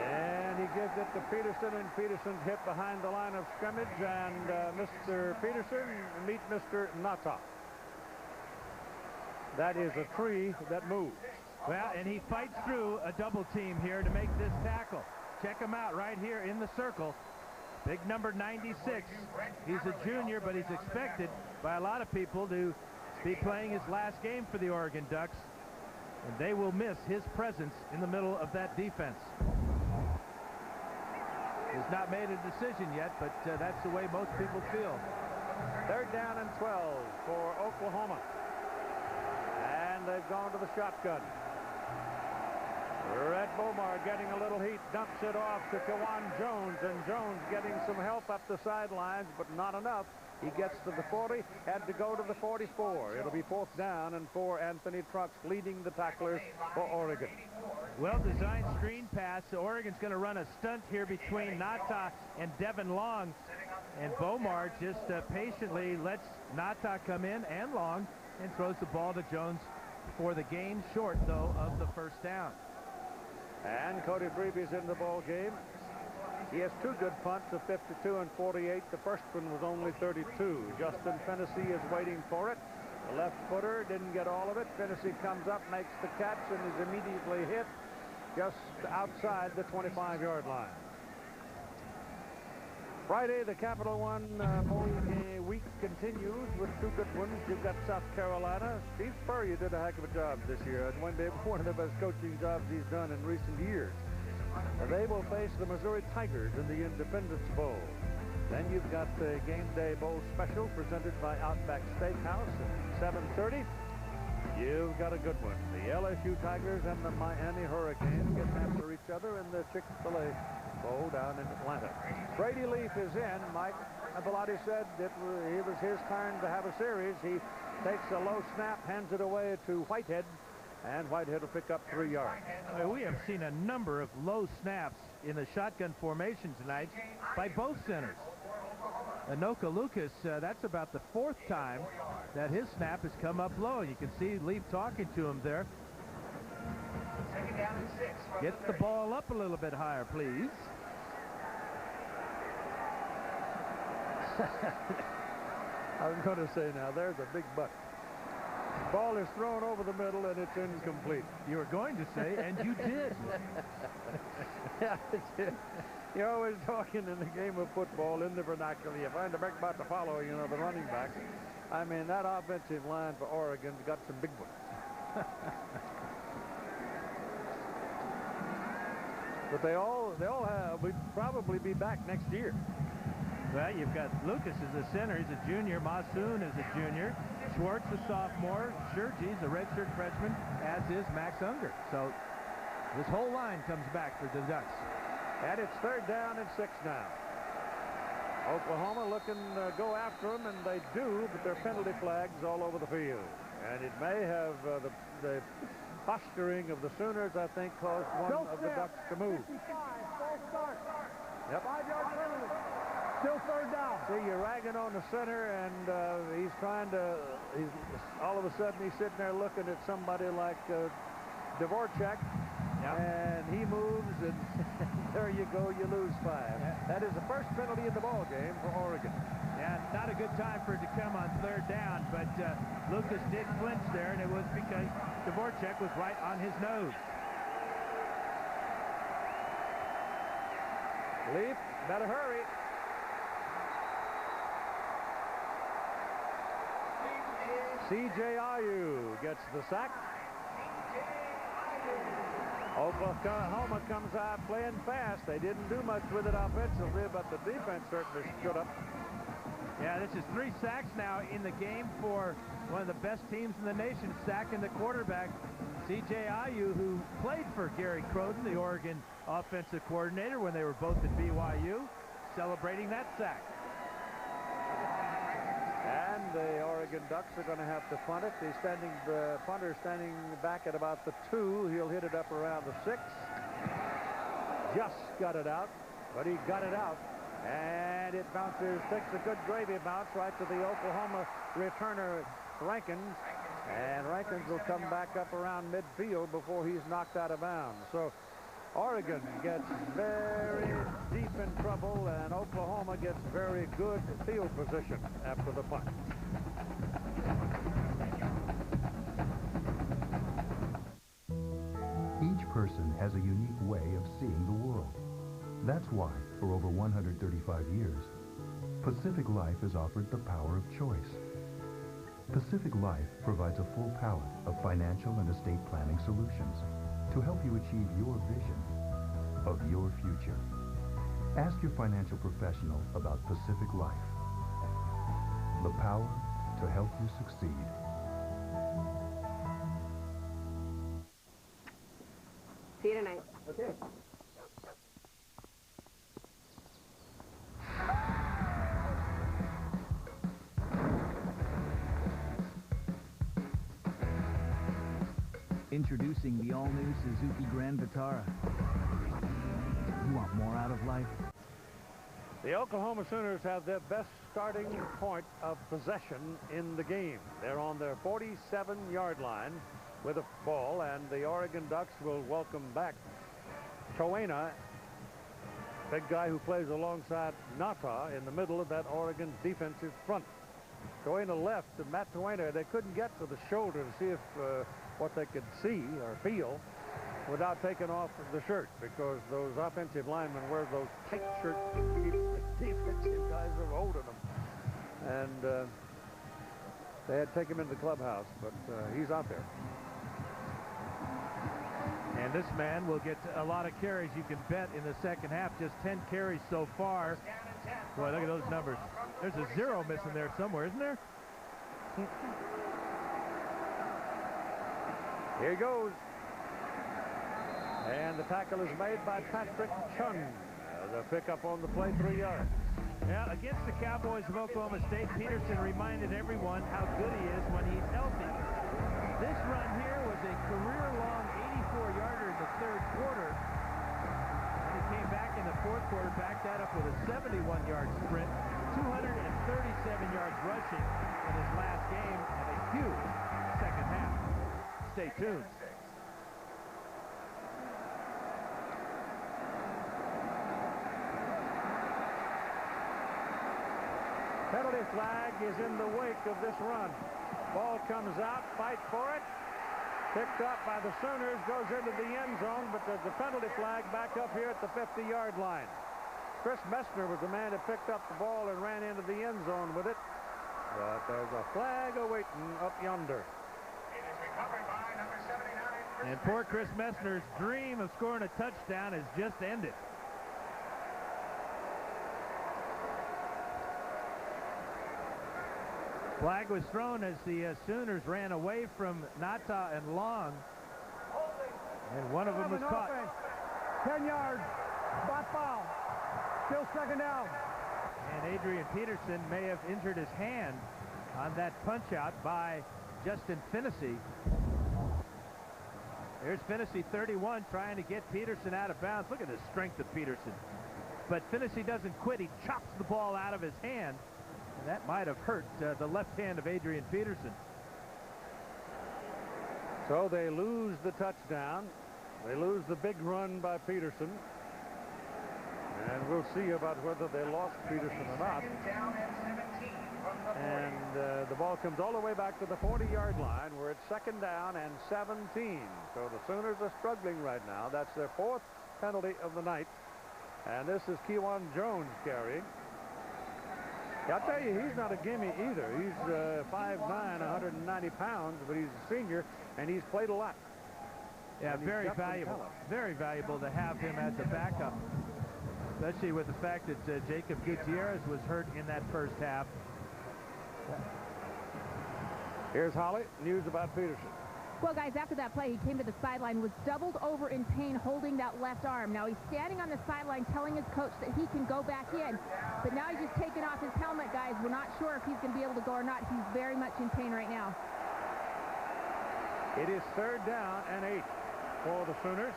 And he gives it to Peterson, and Peterson's hit behind the line of scrimmage, and Mr. Peterson meet Mr. Nata. That is a tree that moves. Well, and he fights through a double team here to make this tackle. Check him out right here in the circle. Big number 96. He's a junior, but he's expected by a lot of people to be playing his last game for the Oregon Ducks. And they will miss his presence in the middle of that defense. He's not made a decision yet, but that's the way most people feel. 3rd down and 12 for Oklahoma. And they've gone to the shotgun. Rhett Bomar getting a little heat, dumps it off to Kawan Jones, and Jones getting some help up the sidelines, but not enough. He gets to the 40, had to go to the 44. It'll be 4th down and 4. Anthony Trucks leading the tacklers for Oregon. Well-designed screen pass. So Oregon's going to run a stunt here between Nata and Devin Long, and Bomar just patiently lets Nata come in and Long and throws the ball to Jones for the gain, short, though, of the first down. And Cody Freeby's in the ball game. He has two good punts of 52 and 48. The first one was only 32. Justin Fennessy is waiting for it. The left footer didn't get all of it. Fennessy comes up, makes the catch, and is immediately hit just outside the 25-yard line. Friday, the Capital One bowl week continues with two good ones. You've got South Carolina. Steve Spurrier did a heck of a job this year, and maybe one of the best coaching jobs he's done in recent years. They will face the Missouri Tigers in the Independence Bowl. Then you've got the Game Day Bowl special presented by Outback Steakhouse at 7:30. You've got a good one. The LSU Tigers and the Miami Hurricanes get after each other in the Chick-fil-A Bowl down in Atlanta. Brady Leaf is in. Mike Bellotti said it was his turn to have a series. He takes a low snap, hands it away to Whitehead, and Whitehead will pick up 3 yards. We have seen a number of low snaps in the shotgun formation tonight by both centers. Anoka Lucas, that's about the 4th time that his snap has come up low. You can see Leaf talking to him there. Get the ball up a little bit higher, please. I was going to say now, there's a big buck. Ball is thrown over the middle, and it's incomplete. You were going to say, and you did. Yeah, you're always talking in the game of football in the vernacular. You find the big butt to follow, you know, the running back. I mean, that offensive line for Oregon's got some big ones. But they all would probably be back next year. Well, you've got Lucas as a center. He's a junior. Masoon is a junior. Schwartz a sophomore. Shergie's a redshirt freshman, as is Max Unger. So this whole line comes back for the Ducks. And it's 3rd down and 6 now. Oklahoma looking to go after them, and they do, but there are penalty flags all over the field. And it may have the posturing of the Sooners, I think, caused one of the Ducks to move. 55, false start. Yep. 5-yard penalty. Still 3rd down. See, you're ragging on the center, and he's trying to, all of a sudden he's sitting there looking at somebody like Dvorak, and he moves, and there you go, you lose 5. That is the first penalty in the ball game for Oregon. Yeah, not a good time for it to come on 3rd down, but Lucas did flinch there, and it was because Dvorak was right on his nose. Leaf, better hurry. C.J. Ayu gets the sack. Oklahoma comes out playing fast. They didn't do much with it offensively, but the defense certainly stood up. Yeah, this is 3 sacks now in the game for one of the best teams in the nation, sacking the quarterback, C.J. Ayu, who played for Gary Croden, the Oregon offensive coordinator, when they were both at BYU, celebrating that sack. And the Oregon Ducks are going to have to punt it. The punter standing back at about the 2. He'll hit it up around the 6. Just got it out, but he got it out. And it bounces, takes a good gravy bounce right to the Oklahoma returner, Rankins. And Rankins will come back up around midfield before he's knocked out of bounds. So Oregon gets very deep in trouble, and Oklahoma gets very good field position after the punt. Each person has a unique way of seeing the world. That's why, for over 135 years, Pacific Life has offered the power of choice. Pacific Life provides a full palette of financial and estate planning solutions to help you achieve your vision of your future. Ask your financial professional about Pacific Life. The power to help you succeed. See you tonight. Okay. Introducing the all-new Suzuki Grand Vitara. You want more out of life? The Oklahoma Sooners have their best starting point of possession in the game. They're on their 47-yard line with a ball, and the Oregon Ducks will welcome back Choena, big guy who plays alongside Nata in the middle of that Oregon defensive front. Choena left, and Matt Choena, they couldn't get to the shoulder to see if what they could see or feel without taking off the shirt, because those offensive linemen wear those tight shirts to keep the defensive guys from holding them. And they had to take him into the clubhouse, but he's out there. And this man will get a lot of carries, you can bet, in the second half. Just 10 carries so far. Boy, look at those numbers. There's a 0 missing there somewhere, isn't there? Here he goes. And the tackle is made by Patrick Chung. The pickup on the play, 3 yards. Yeah, against the Cowboys of Oklahoma State, Peterson reminded everyone how good he is when he's healthy. This run here was a career-long 84-yarder in the third quarter. And he came back in the fourth quarter, backed that up with a 71-yard sprint, 237 yards rushing in his last game, and a huge second half. Stay tuned. Penalty flag is in the wake of this run. Ball comes out, fight for it. Picked up by the Sooners, goes into the end zone, but there's a penalty flag back up here at the 50-yard line. Chris Messner was the man that picked up the ball and ran into the end zone with it. But there's a flag awaiting up yonder. It is recovered by number 79. And poor Chris Messner's dream of scoring a touchdown has just ended. Flag was thrown as the Sooners ran away from Nata and Long. And one of them was caught. 10 yards. Spot foul. Still second down. And Adrian Peterson may have injured his hand on that punch out by Justin Finnessy. There's Finnessy, 31, trying to get Peterson out of bounds. Look at the strength of Peterson. But Finnessy doesn't quit. He chops the ball out of his hand. And that might have hurt the left hand of Adrian Peterson. So they lose the touchdown. They lose the big run by Peterson. And we'll see about whether they lost Peterson or not. And the ball comes all the way back to the 40-yard line, where it's second down and 17. So the Sooners are struggling right now. That's their 4th penalty of the night. And this is Kewan Jones carrying. I'll tell you, he's not a gimme either. He's 5'9", 190 pounds, but he's a senior, and he's played a lot. Yeah, very valuable. Very valuable to have him as a backup, especially with the fact that Jacob Gutierrez was hurt in that first half. Here's Holly. News about Peterson. Well, guys, after that play, he came to the sideline, was doubled over in pain, holding that left arm. Now, he's standing on the sideline telling his coach that he can go back in. But now he's just taking off his helmet, guys. We're not sure if he's going to be able to go or not. He's very much in pain right now. It is third down and 8 for the Sooners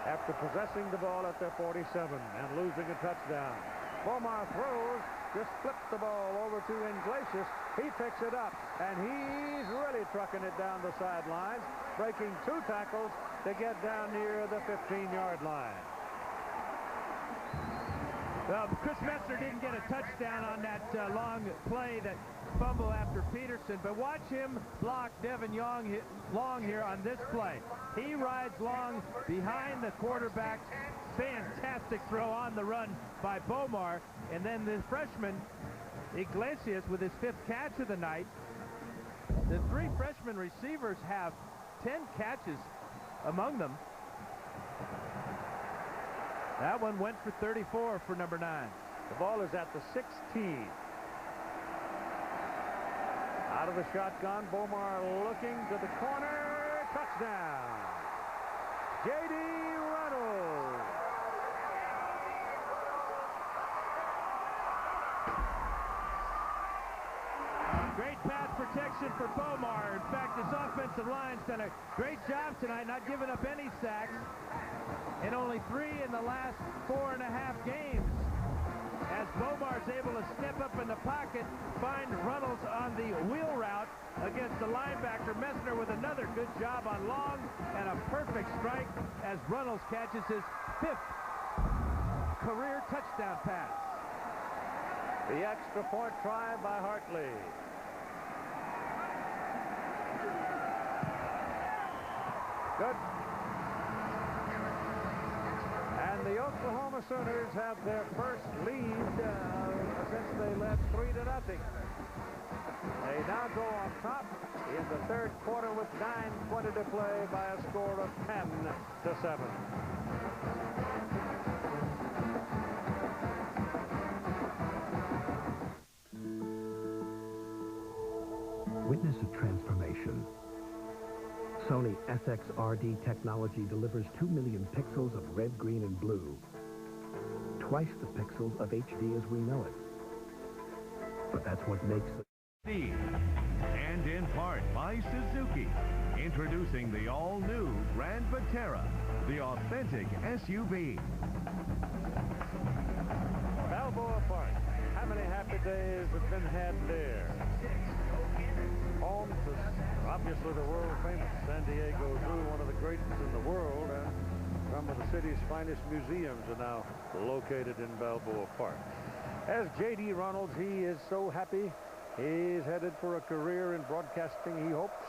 after possessing the ball at their 47 and losing a touchdown. Bomar throws, just flips the ball over to Iglesias. He picks it up, and he's really trucking it down the sidelines, breaking 2 tackles to get down near the 15-yard line. Well, Chris Messner didn't get a touchdown on that long play, that fumble after Peterson, but watch him block Devin Long here on this play. He rides Long behind the quarterback. Fantastic throw on the run by Bomar, and then the freshman Iglesias with his 5th catch of the night. The 3 freshman receivers have 10 catches among them. That one went for 34 for number 9. The ball is at the 16. Out of the shotgun, Bomar looking to the corner. Touchdown. J.D. Reynolds. Great pass protection for Bomar. In fact, his offensive line's done a great job tonight, not giving up any sacks. And only 3 in the last 4.5 games. As Bomar's able to step up in the pocket, find Runnels on the wheel route against the linebacker. Messner with another good job on long and a perfect strike as Runnels catches his 5th career touchdown pass. The extra point try by Hartley. Good. And the Oklahoma Sooners have their first lead since they led 3-0. They now go on top in the third quarter with 9:20 to play by a score of 10-7. Witness a transformation. Sony SXRD technology delivers 2 million pixels of red, green, and blue. Twice the pixels of HD as we know it. But that's what makes the... And in part by Suzuki. Introducing the all-new Grand Vitara, the authentic SUV. Balboa Park. How many happy days have been had there? Home to, obviously, the world-famous San Diego Zoo, one of the greatest in the world, and some of the city's finest museums are now located in Balboa Park. As J.D. Runnels, he is so happy. He's headed for a career in broadcasting, he hopes.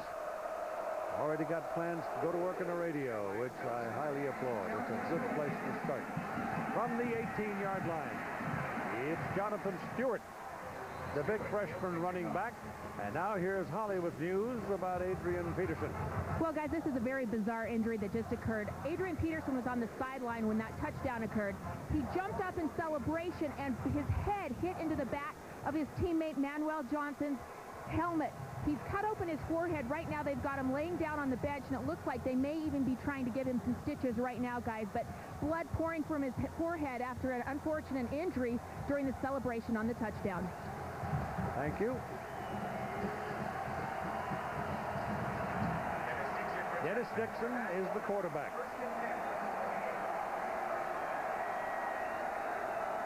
Already got plans to go to work in the radio, which I highly applaud. It's a good place to start. From the 18-yard line, it's Jonathan Stewart, the big freshman running back. And now here's Holly with news about Adrian Peterson. Well, guys, this is a very bizarre injury that just occurred. Adrian Peterson was on the sideline when that touchdown occurred. He jumped up in celebration, and his head hit into the back of his teammate Manuel Johnson's helmet. He's cut open his forehead. Right now, they've got him laying down on the bench, and it looks like they may even be trying to give him some stitches right now, guys. But blood pouring from his forehead after an unfortunate injury during the celebration on the touchdown. Thank you. Dennis Dixon is the quarterback.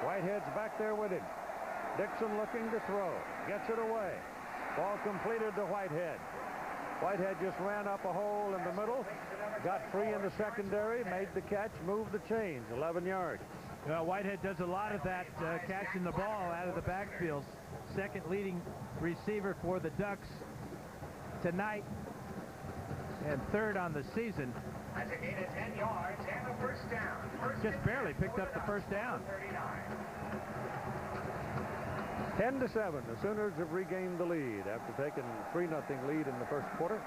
Whitehead's back there with him. Dixon looking to throw. Gets it away. Ball completed to Whitehead. Whitehead just ran up a hole in the middle. Got free in the secondary. Made the catch. Moved the chains. 11 yards. Whitehead does a lot of that, catching the ball out of the backfield. Second leading receiver for the Ducks tonight, and third on the season. As a gain of 10 yards and a first down. Just barely picked up the first down. 10-7. The Sooners have regained the lead after taking a 3-0 lead in the first quarter.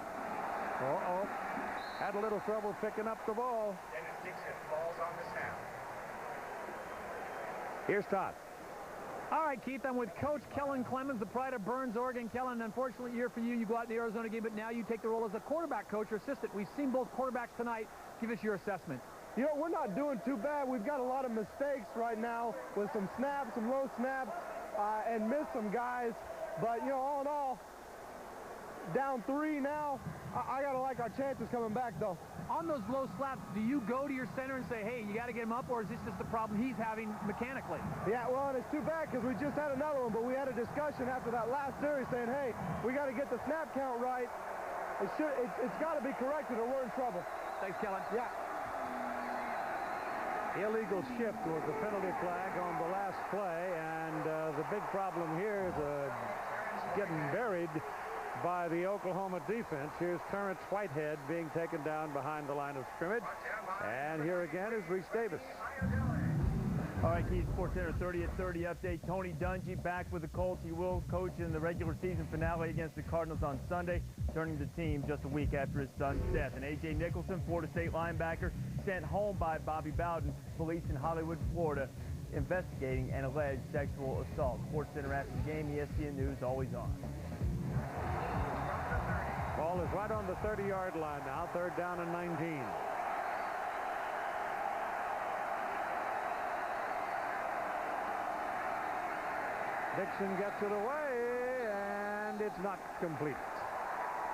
Had a little trouble picking up the ball. Dennis Dixon falls on the snap. Here's Todd. All right, Keith, I'm with Coach Kellen Clemens, the pride of Burns, Oregon. Kellen, unfortunate year for you. You go out in the Arizona game, but now you take the role as a quarterback coach or assistant. We've seen both quarterbacks tonight. Give us your assessment. You know, we're not doing too bad. We've got a lot of mistakes right now with some snaps, some low snaps, and missed some guys. But, you know, all in all, down 3 now. I got to like our chances coming back, though. On those low slaps, do you go to your center and say, hey, you got to get him up, or is this just the problem he's having mechanically? Yeah, well, and it's too bad because we just had another one, but we had a discussion after that last series saying, hey, we got to get the snap count right. It's got to be corrected or we're in trouble. Thanks, Kellen. Yeah. Illegal shift was the penalty flag on the last play, and the big problem here is getting buried by the Oklahoma defense. Here's Terrence Whitehead being taken down behind the line of scrimmage. And here again is Reese Davis. All right, Keith, SportsCenter 30-30 update. Tony Dungy back with the Colts. He will coach in the regular season finale against the Cardinals on Sunday, turning the team just a week after his son's death. And A.J. Nicholson, Florida State linebacker, sent home by Bobby Bowden. Police in Hollywood, Florida, investigating an alleged sexual assault. SportsCenter after the game, ESPN News, always on. Ball is right on the 30-yard line now, 3rd down and 19. Dixon gets it away, and it's not complete.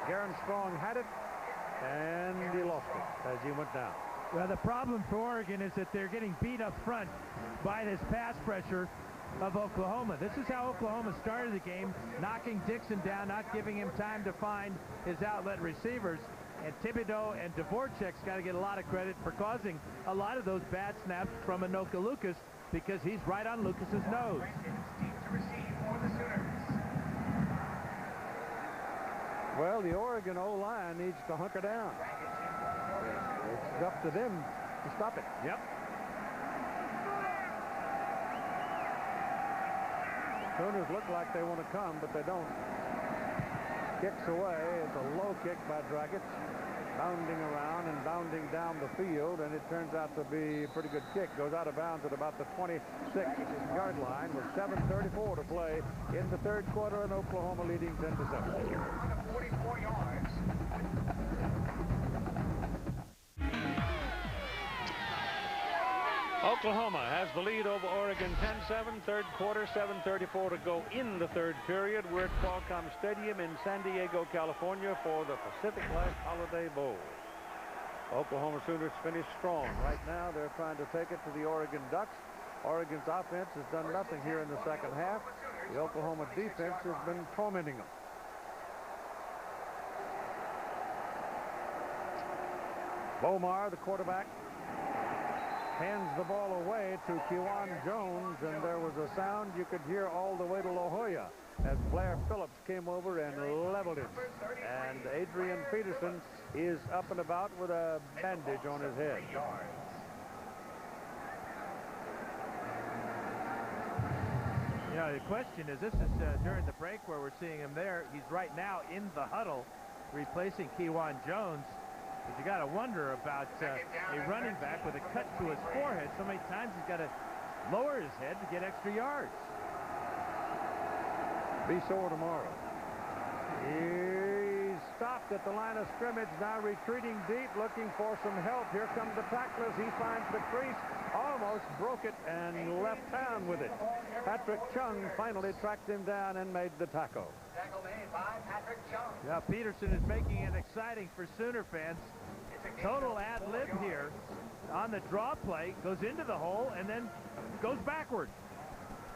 Garen Strong had it, and he lost it as he went down. Well, the problem for Oregon is that they're getting beat up front by this pass pressure. of Oklahoma. This is how Oklahoma started the game, knocking Dixon down, not giving him time to find his outlet receivers. And Thibodeau and Dvorak's got to get a lot of credit for causing a lot of those bad snaps from Anoka Lucas, because he's right on Lucas's nose. Well, the Oregon O-line needs to hunker down. It's up to them to stop it. Yep. Sooners look like they want to come, but they don't. Kicks away. It's a low kick by Dragic. Bounding around and bounding down the field, and it turns out to be a pretty good kick. Goes out of bounds at about the 26-yard line with 7:34 to play in the third quarter, and Oklahoma leading 10-7. 44 yards. Oklahoma has the lead over Oregon 10-7, third quarter, 7:34 to go in the third period. We're at Qualcomm Stadium in San Diego, California for the Pacific Life Holiday Bowl. Oklahoma Sooners finished strong. Right now they're trying to take it to the Oregon Ducks. Oregon's offense has done nothing here in the second half. The Oklahoma defense has been tormenting them. Bomar, the quarterback, hands the ball away to Kewan Jones, and there was a sound you could hear all the way to La Jolla as Blair Phillips came over and leveled him. And Adrian Peterson is up and about with a bandage on his head. You know, the question is, this is during the break where we're seeing him there. He's right now in the huddle replacing Kewan Jones. But you got to wonder about a running back with a cut to his forehead. So many times he's got to lower his head to get extra yards. Be sore tomorrow. He's stopped at the line of scrimmage, now retreating deep, looking for some help. Here come the tacklers. He finds the crease, almost broke it, and left town with it. Patrick Chung finally tracked him down and made the tackle. Tackle made by Patrick Chung. Yeah, Peterson is making it exciting for Sooner fans. Total ad lib here on the draw play, goes into the hole and then goes backward.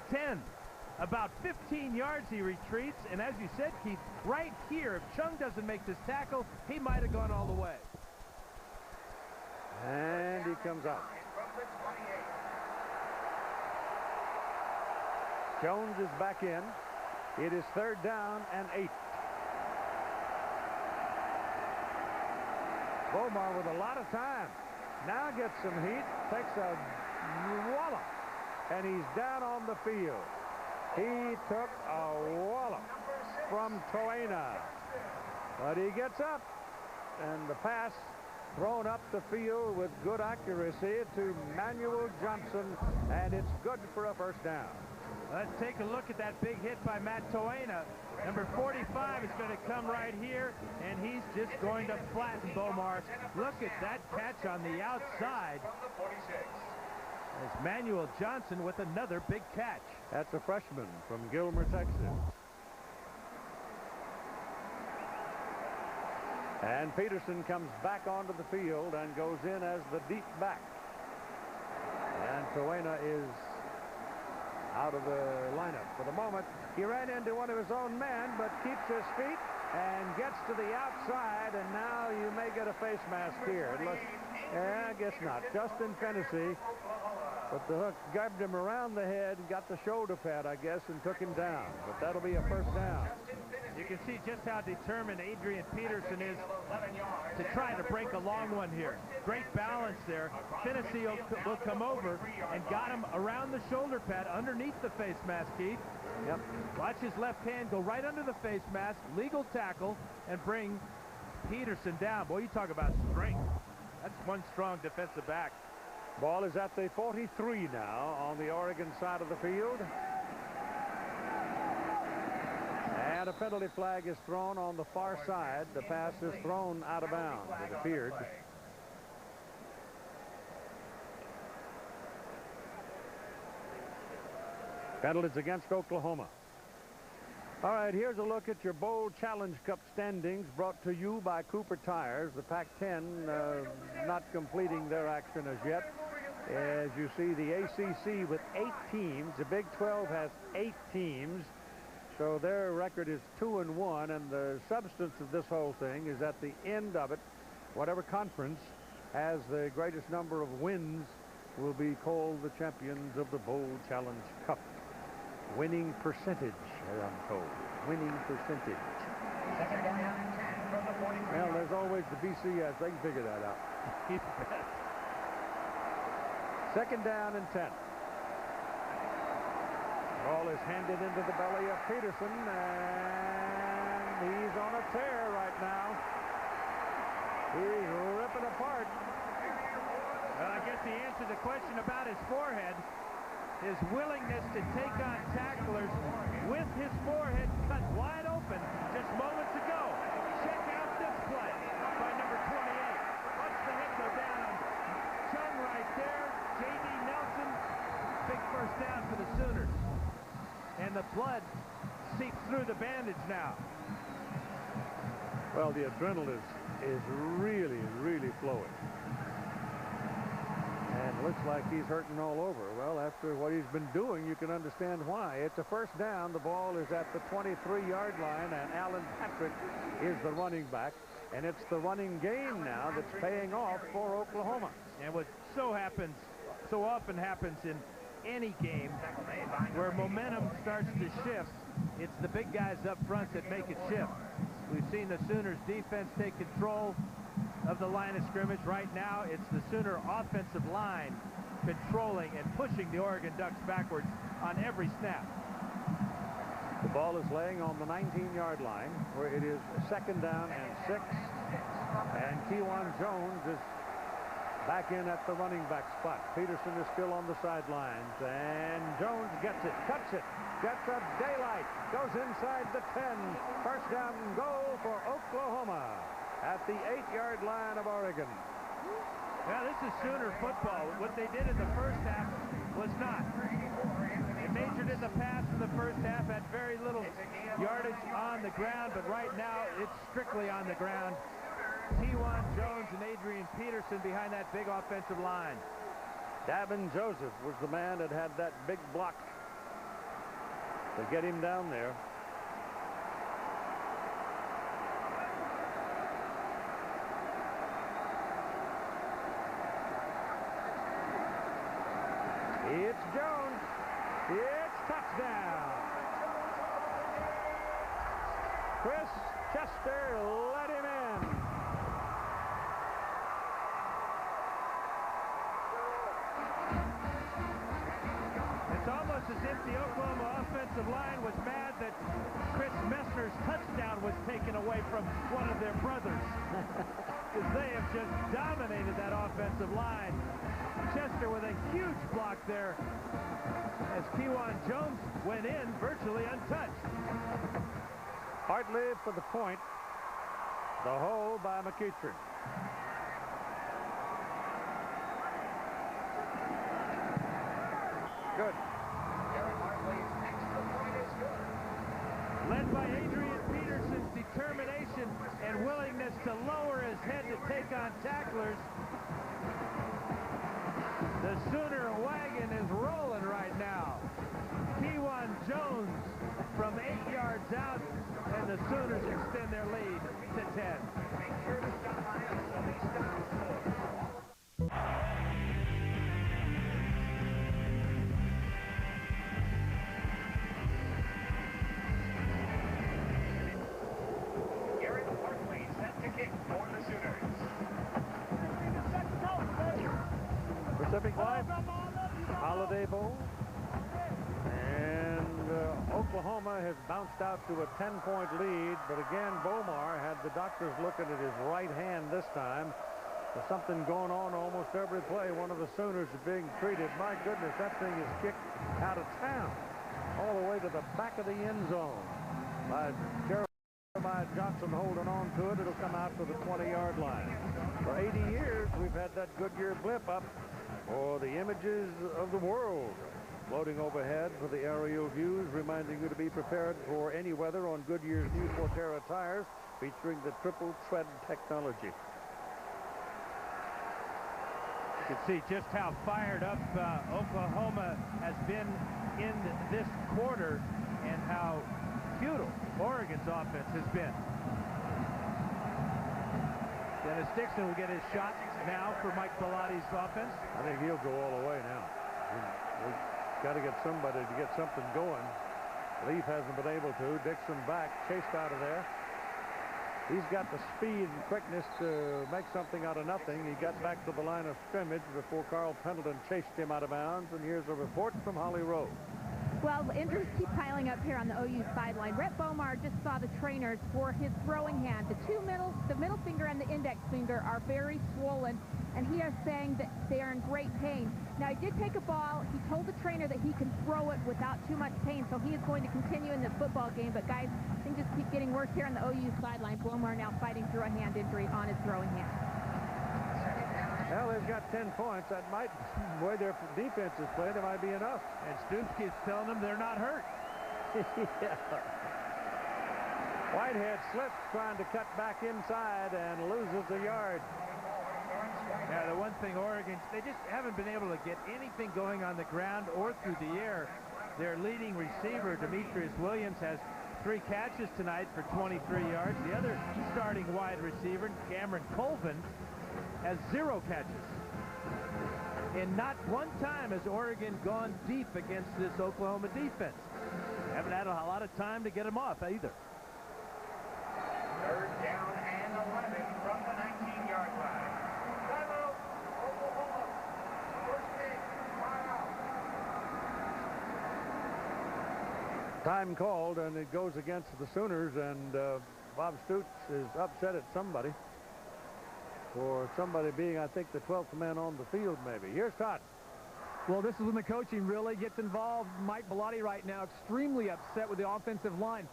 10, about 15 yards he retreats, and as you said, Keith, right here, if Chung doesn't make this tackle, he might have gone all the way. And he comes out. Jones is back in. It is third down and 8. Bomar with a lot of time. Now gets some heat, takes a wallop, and he's down on the field. He took a wallop from Toena, but he gets up, and the pass thrown up the field with good accuracy to Manuel Johnson, and it's good for a first down. Let's take a look at that big hit by Matt Toena. Number 45 is going to come right here, and he's just going to flatten Bomar. Look at that catch on the outside. It's Manuel Johnson with another big catch. That's a freshman from Gilmer, Texas. And Peterson comes back onto the field and goes in as the deep back. And Toena is out of the lineup for the moment. He ran into one of his own men, but keeps his feet and gets to the outside, and now you may get a face mask here. I guess not. Justin Fennessy, but the hook grabbed him around the head and got the shoulder pad, I guess, and took him down. But that'll be a first down. You can see just how determined Adrian Peterson is to try to break a long one here. Great balance there. Fennessy will come over and got him around the shoulder pad underneath the face mask, Keith. Yep. Watch his left hand go right under the face mask, legal tackle, and bring Peterson down. Boy, you talk about strength. That's one strong defensive back. Ball is at the 43 now on the Oregon side of the field. And a penalty flag is thrown on the far side. The pass is thrown out of bounds, it appeared. Penalties against Oklahoma. All right, here's a look at your Bowl Challenge Cup standings brought to you by Cooper Tires. The Pac-10 not completing their action as yet. As you see, the ACC with 8 teams. The Big 12 has 8 teams. So their record is 2-1, and the substance of this whole thing is at the end of it, whatever conference has the greatest number of wins will be called the champions of the Bowl Challenge Cup. Winning percentage, as I'm told. Winning percentage. Well, there's always the BCS. They can figure that out. Second down and 10. Ball is handed into the belly of Peterson, and he's on a tear right now. He's ripping apart. Well, I guess he answered the question about his forehead. His willingness to take on tacklers with his forehead cut wide open just moments ago. Check out this play by number 28. Watch the hit go down on Chung right there. J.D. Nelson, big first down for the Sooners. And the blood seeps through the bandage now. Well, the adrenaline is really, really flowing. And it looks like he's hurting all over. Well, after what he's been doing, you can understand why. It's a first down. The ball is at the 23-yard line, and Alan Patrick is the running back. And it's the running game now that's paying off for Oklahoma. And what so often happens in any game where momentum starts to shift, it's the big guys up front that make it shift. We've seen the Sooners defense take control of the line of scrimmage. Right now, it's the Sooner offensive line controlling and pushing the Oregon Ducks backwards on every snap. The ball is laying on the 19-yard line, where it is second down and 6. And Kewan Jones is back in at the running back spot. Peterson is still on the sidelines, and Jones gets it, cuts it, gets a daylight, goes inside the 10. First down and goal for Oklahoma at the 8-yard line of Oregon. Well, this is Sooner football. What they did in the first half was not. They majored in the pass in the first half, had very little yardage on the ground, but right now it's strictly on the ground. Kewan Jones and Adrian Peterson behind that big offensive line. Davin Joseph was the man that had that big block to get him down there. It's Jones. It's touchdown. Chris Chester let him in. It's almost as if the Oklahoma offensive line was mad that Chris Messer's touchdown was taken away from one of their brothers. Because they have just dominated that offensive line. Chester with a huge block there as Kewan Jones went in virtually untouched. Hartley for the point. The hole by McEachern. Good. Led by Adrian Peterson's determination and willingness to lower his head to take on tacklers, the Sooner wagon is rolling right now. Kewan Jones from 8 yards out, and the Sooners extend their lead to 10. Pacific Life Holiday Bowl, and Oklahoma has bounced out to a 10-point lead, but again Bomar had the doctors looking at his right hand this time. There's something going on almost every play. One of the Sooners is being treated. My goodness, that thing is kicked out of town all the way to the back of the end zone by Jeremiah Johnson holding on to it. It'll come out to the 20-yard line. For 80 years we've had that Goodyear blimp up for the images of the world floating overhead for the aerial views, reminding you to be prepared for any weather on Goodyear's new Forterra tires featuring the triple tread technology. You can see just how fired up Oklahoma has been in this quarter and how futile Oregon's offense has been. Dennis Dixon will get his shot now for Mike Bellatti's offense. I think he'll go all the way now. We've got to get somebody to get something going. Leaf hasn't been able to. Dixon back, chased out of there. He's got the speed and quickness to make something out of nothing. He got back to the line of scrimmage before Carl Pendleton chased him out of bounds. And here's a report from Holly Rowe. Well, injuries keep piling up here on the OU sideline. Rhett Bomar just saw the trainers for his throwing hand. The middle finger and the index finger are very swollen, and he is saying that they are in great pain. Now, he did take a ball. He told the trainer that he can throw it without too much pain, so he is going to continue in this football game. But, guys, things just keep getting worse here on the OU sideline. Bomar now fighting through a hand injury on his throwing hand. Well, they've got 10 points. That might, the way their defense is playing, it might be enough. And Stupski is telling them they're not hurt. Yeah. Whitehead slips trying to cut back inside and loses a yard. Yeah, the one thing Oregon, they just haven't been able to get anything going on the ground or through the air. Their leading receiver, Demetrius Williams, has 3 catches tonight for 23 yards. The other starting wide receiver, Cameron Colvin, has 0 catches. And not one time has Oregon gone deep against this Oklahoma defense. Haven't had a lot of time to get them off either. 3rd down and 11 from the 19-yard line. Timeout, Oklahoma. First kick, timeout. Time called, and it goes against the Sooners, and Bob Stoops is upset at somebody. For somebody being, I think, the 12th man on the field, maybe. Here's Todd. Well, this is when the coaching really gets involved. Mike Bellotti right now extremely upset with the offensive line.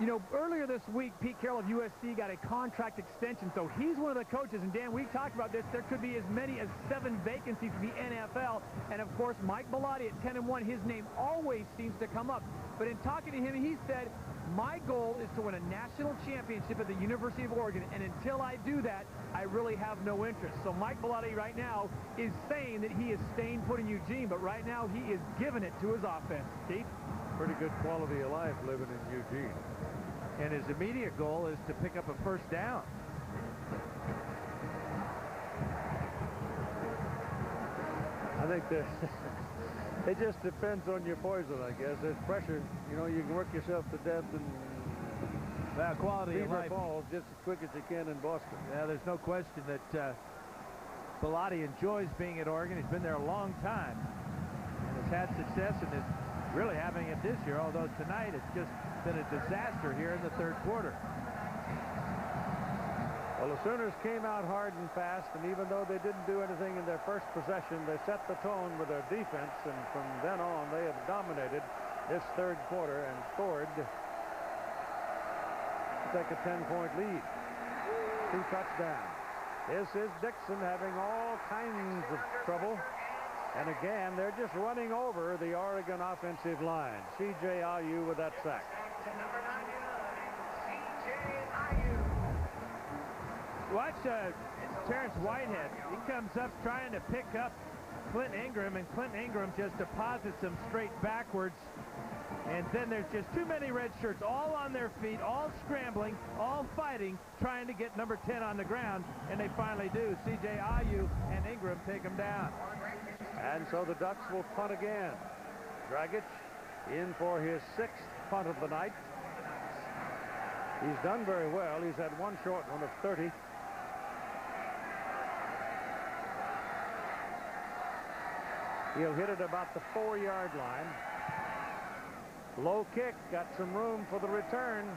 You know, earlier this week, Pete Carroll of USC got a contract extension, so he's one of the coaches. And, Dan, we talked about this. There could be as many as 7 vacancies in the NFL. And, of course, Mike Bellotti at 10-1, his name always seems to come up. But in talking to him, he said, my goal is to win a national championship at the University of Oregon, and until I do that, I really have no interest. So Mike Bellotti right now is saying that he is staying put in Eugene, but right now he is giving it to his offense. Keith? Pretty good quality of life living in Eugene. And his immediate goal is to pick up a first down. I think that it just depends on your poison, I guess. There's pressure. You know, you can work yourself to death and quality of life falls just as quick as you can in Boston. Yeah, there's no question that Bellotti enjoys being at Oregon. He's been there a long time and has had success and is really having it this year, although tonight it's just been a disaster here in the 3rd quarter. Well, the Sooners came out hard and fast, and even though they didn't do anything in their first possession, they set the tone with their defense, and from then on they have dominated this 3rd quarter and scored to take a 10-point lead. 2 touchdowns. This is Dixon having all kinds of trouble. And again, they're just running over the Oregon offensive line. C.J. Ayu with that sack. Watch Terrence Whitehead. He comes up trying to pick up Clint Ingram, and Clint Ingram just deposits him straight backwards. And then there's just too many red shirts all on their feet, all scrambling, all fighting, trying to get number 10 on the ground, and they finally do. C.J. Ayu and Ingram take him down. And so the Ducks will punt again. Dragic in for his 6th punt of the night. He's done very well. He's had 1 short one of 30. He'll hit it about the 4-yard line. Low kick, got some room for the return.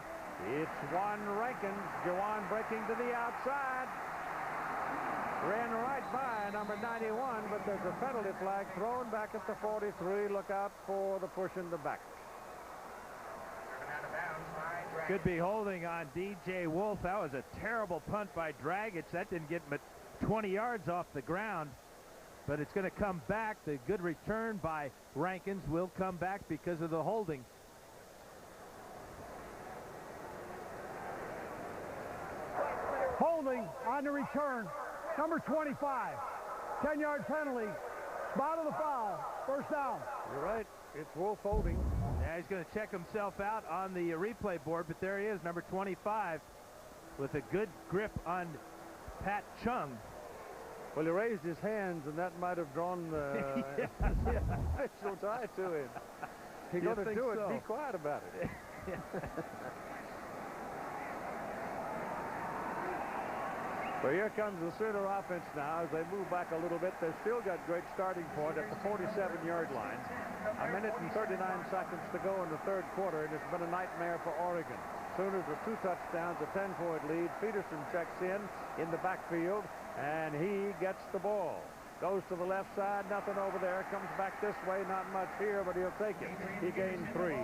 It's Juan Rankins. Juwan breaking to the outside. Ran right by number 91, but there's a penalty flag thrown back at the 43. Look out for the push in the back. Could be holding on DJ Wolf. That was a terrible punt by Dragic. That didn't get him at 20 yards off the ground. But it's going to come back. The good return by Rankins will come back because of the holding. Holding on the return. Number 25. 10-yard penalty. Spot of the foul. First down. You're right. It's Wolf holding. Yeah, he's going to check himself out on the replay board, but there he is, number 25, with a good grip on Pat Chung. Well, he raised his hands, and that might have drawn the official tie to him. He's going to do it. Be quiet about it. Well, here comes the Sooner offense now as they move back a little bit. They've still got great starting point at the 47-yard line. 1 minute and 39 seconds to go in the third quarter, and it's been a nightmare for Oregon. Sooners with 2 touchdowns, a 10-point lead. Peterson checks in the backfield, and he gets the ball. Goes to the left side, nothing over there. Comes back this way, not much here, but he'll take it. He gained 3.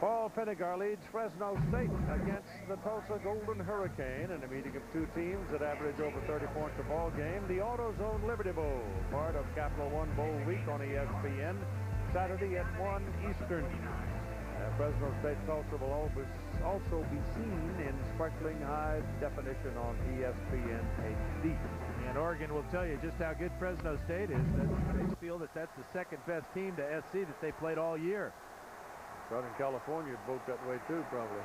Paul Pennegar leads Fresno State against the Tulsa Golden Hurricane in a meeting of 2 teams that average over 30 points a ball game. The AutoZone Liberty Bowl, part of Capital One Bowl Week on ESPN, Saturday at 1 Eastern. Fresno State Tulsa will also be seen in sparkling high definition on ESPN HD. And Oregon will tell you just how good Fresno State is. They feel that that's the second best team to SC that they played all year. Southern California vote that way too, probably.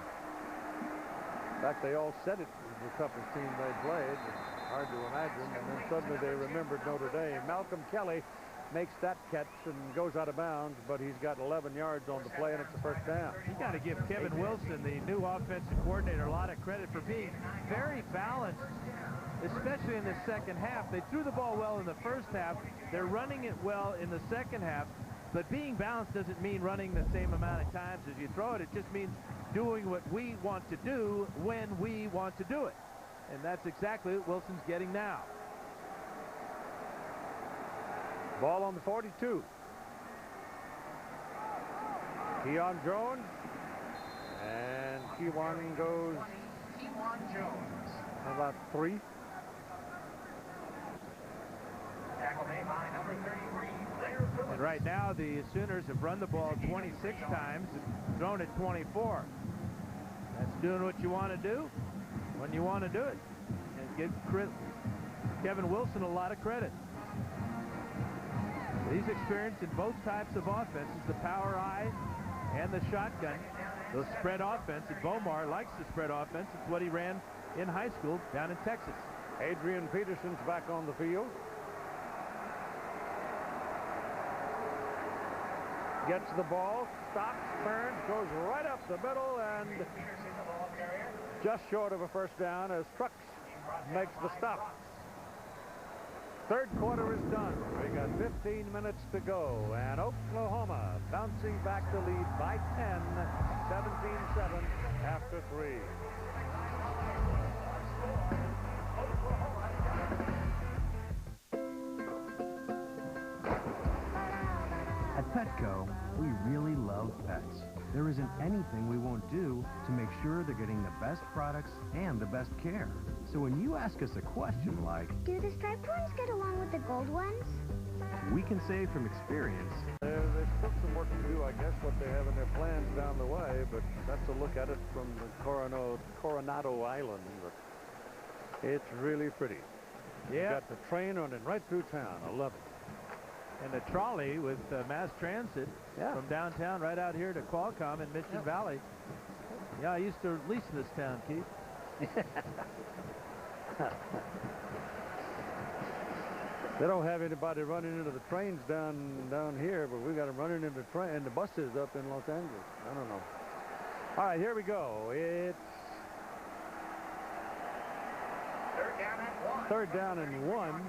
In fact, they all said it was the toughest team they played. It's hard to imagine. And then suddenly they remembered Notre Dame. Malcolm Kelly makes that catch and goes out of bounds, but he's got 11 yards on the play, and it's a first down. You got to give Kevin Wilson, the new offensive coordinator, a lot of credit for being very balanced, especially in the second half. They threw the ball well in the first half. They're running it well in the second half. But being balanced doesn't mean running the same amount of times as you throw it. It just means doing what we want to do when we want to do it. And that's exactly what Wilson's getting now. Ball on the 42. Keon Jones. And Keon goes about 3. And right now, the Sooners have run the ball 26 times and thrown it 24. That's doing what you want to do when you want to do it. And give Kevin Wilson a lot of credit. He's experienced in both types of offenses, the power I and the shotgun. The spread offense, and Bomar likes the spread offense. It's what he ran in high school down in Texas. Adrian Peterson's back on the field. Gets the ball, stops, turns, goes right up the middle, and just short of a first down as Trucks makes the stop. Third quarter is done. We got 15 minutes to go, and Oklahoma bouncing back to lead by 10, 17-7 after 3. At Petco, we really love pets. There isn't anything we won't do to make sure they're getting the best products and the best care. So when you ask us a question like, do the striped ones get along with the gold ones? We can say from experience, there's still some work to do, I guess, what they have in their plans down the way, but that's a look at it from the Coronado Island. But it's really pretty. Yeah. Got the train running right through town. I love it. And the trolley with mass transit from downtown right out here to Qualcomm in Mission Valley. Yeah, I used to lease this town, Keith. They don't have anybody running into the trains down here, but we got them running into the buses up in Los Angeles. I don't know. All right, here we go. It's third down and 1.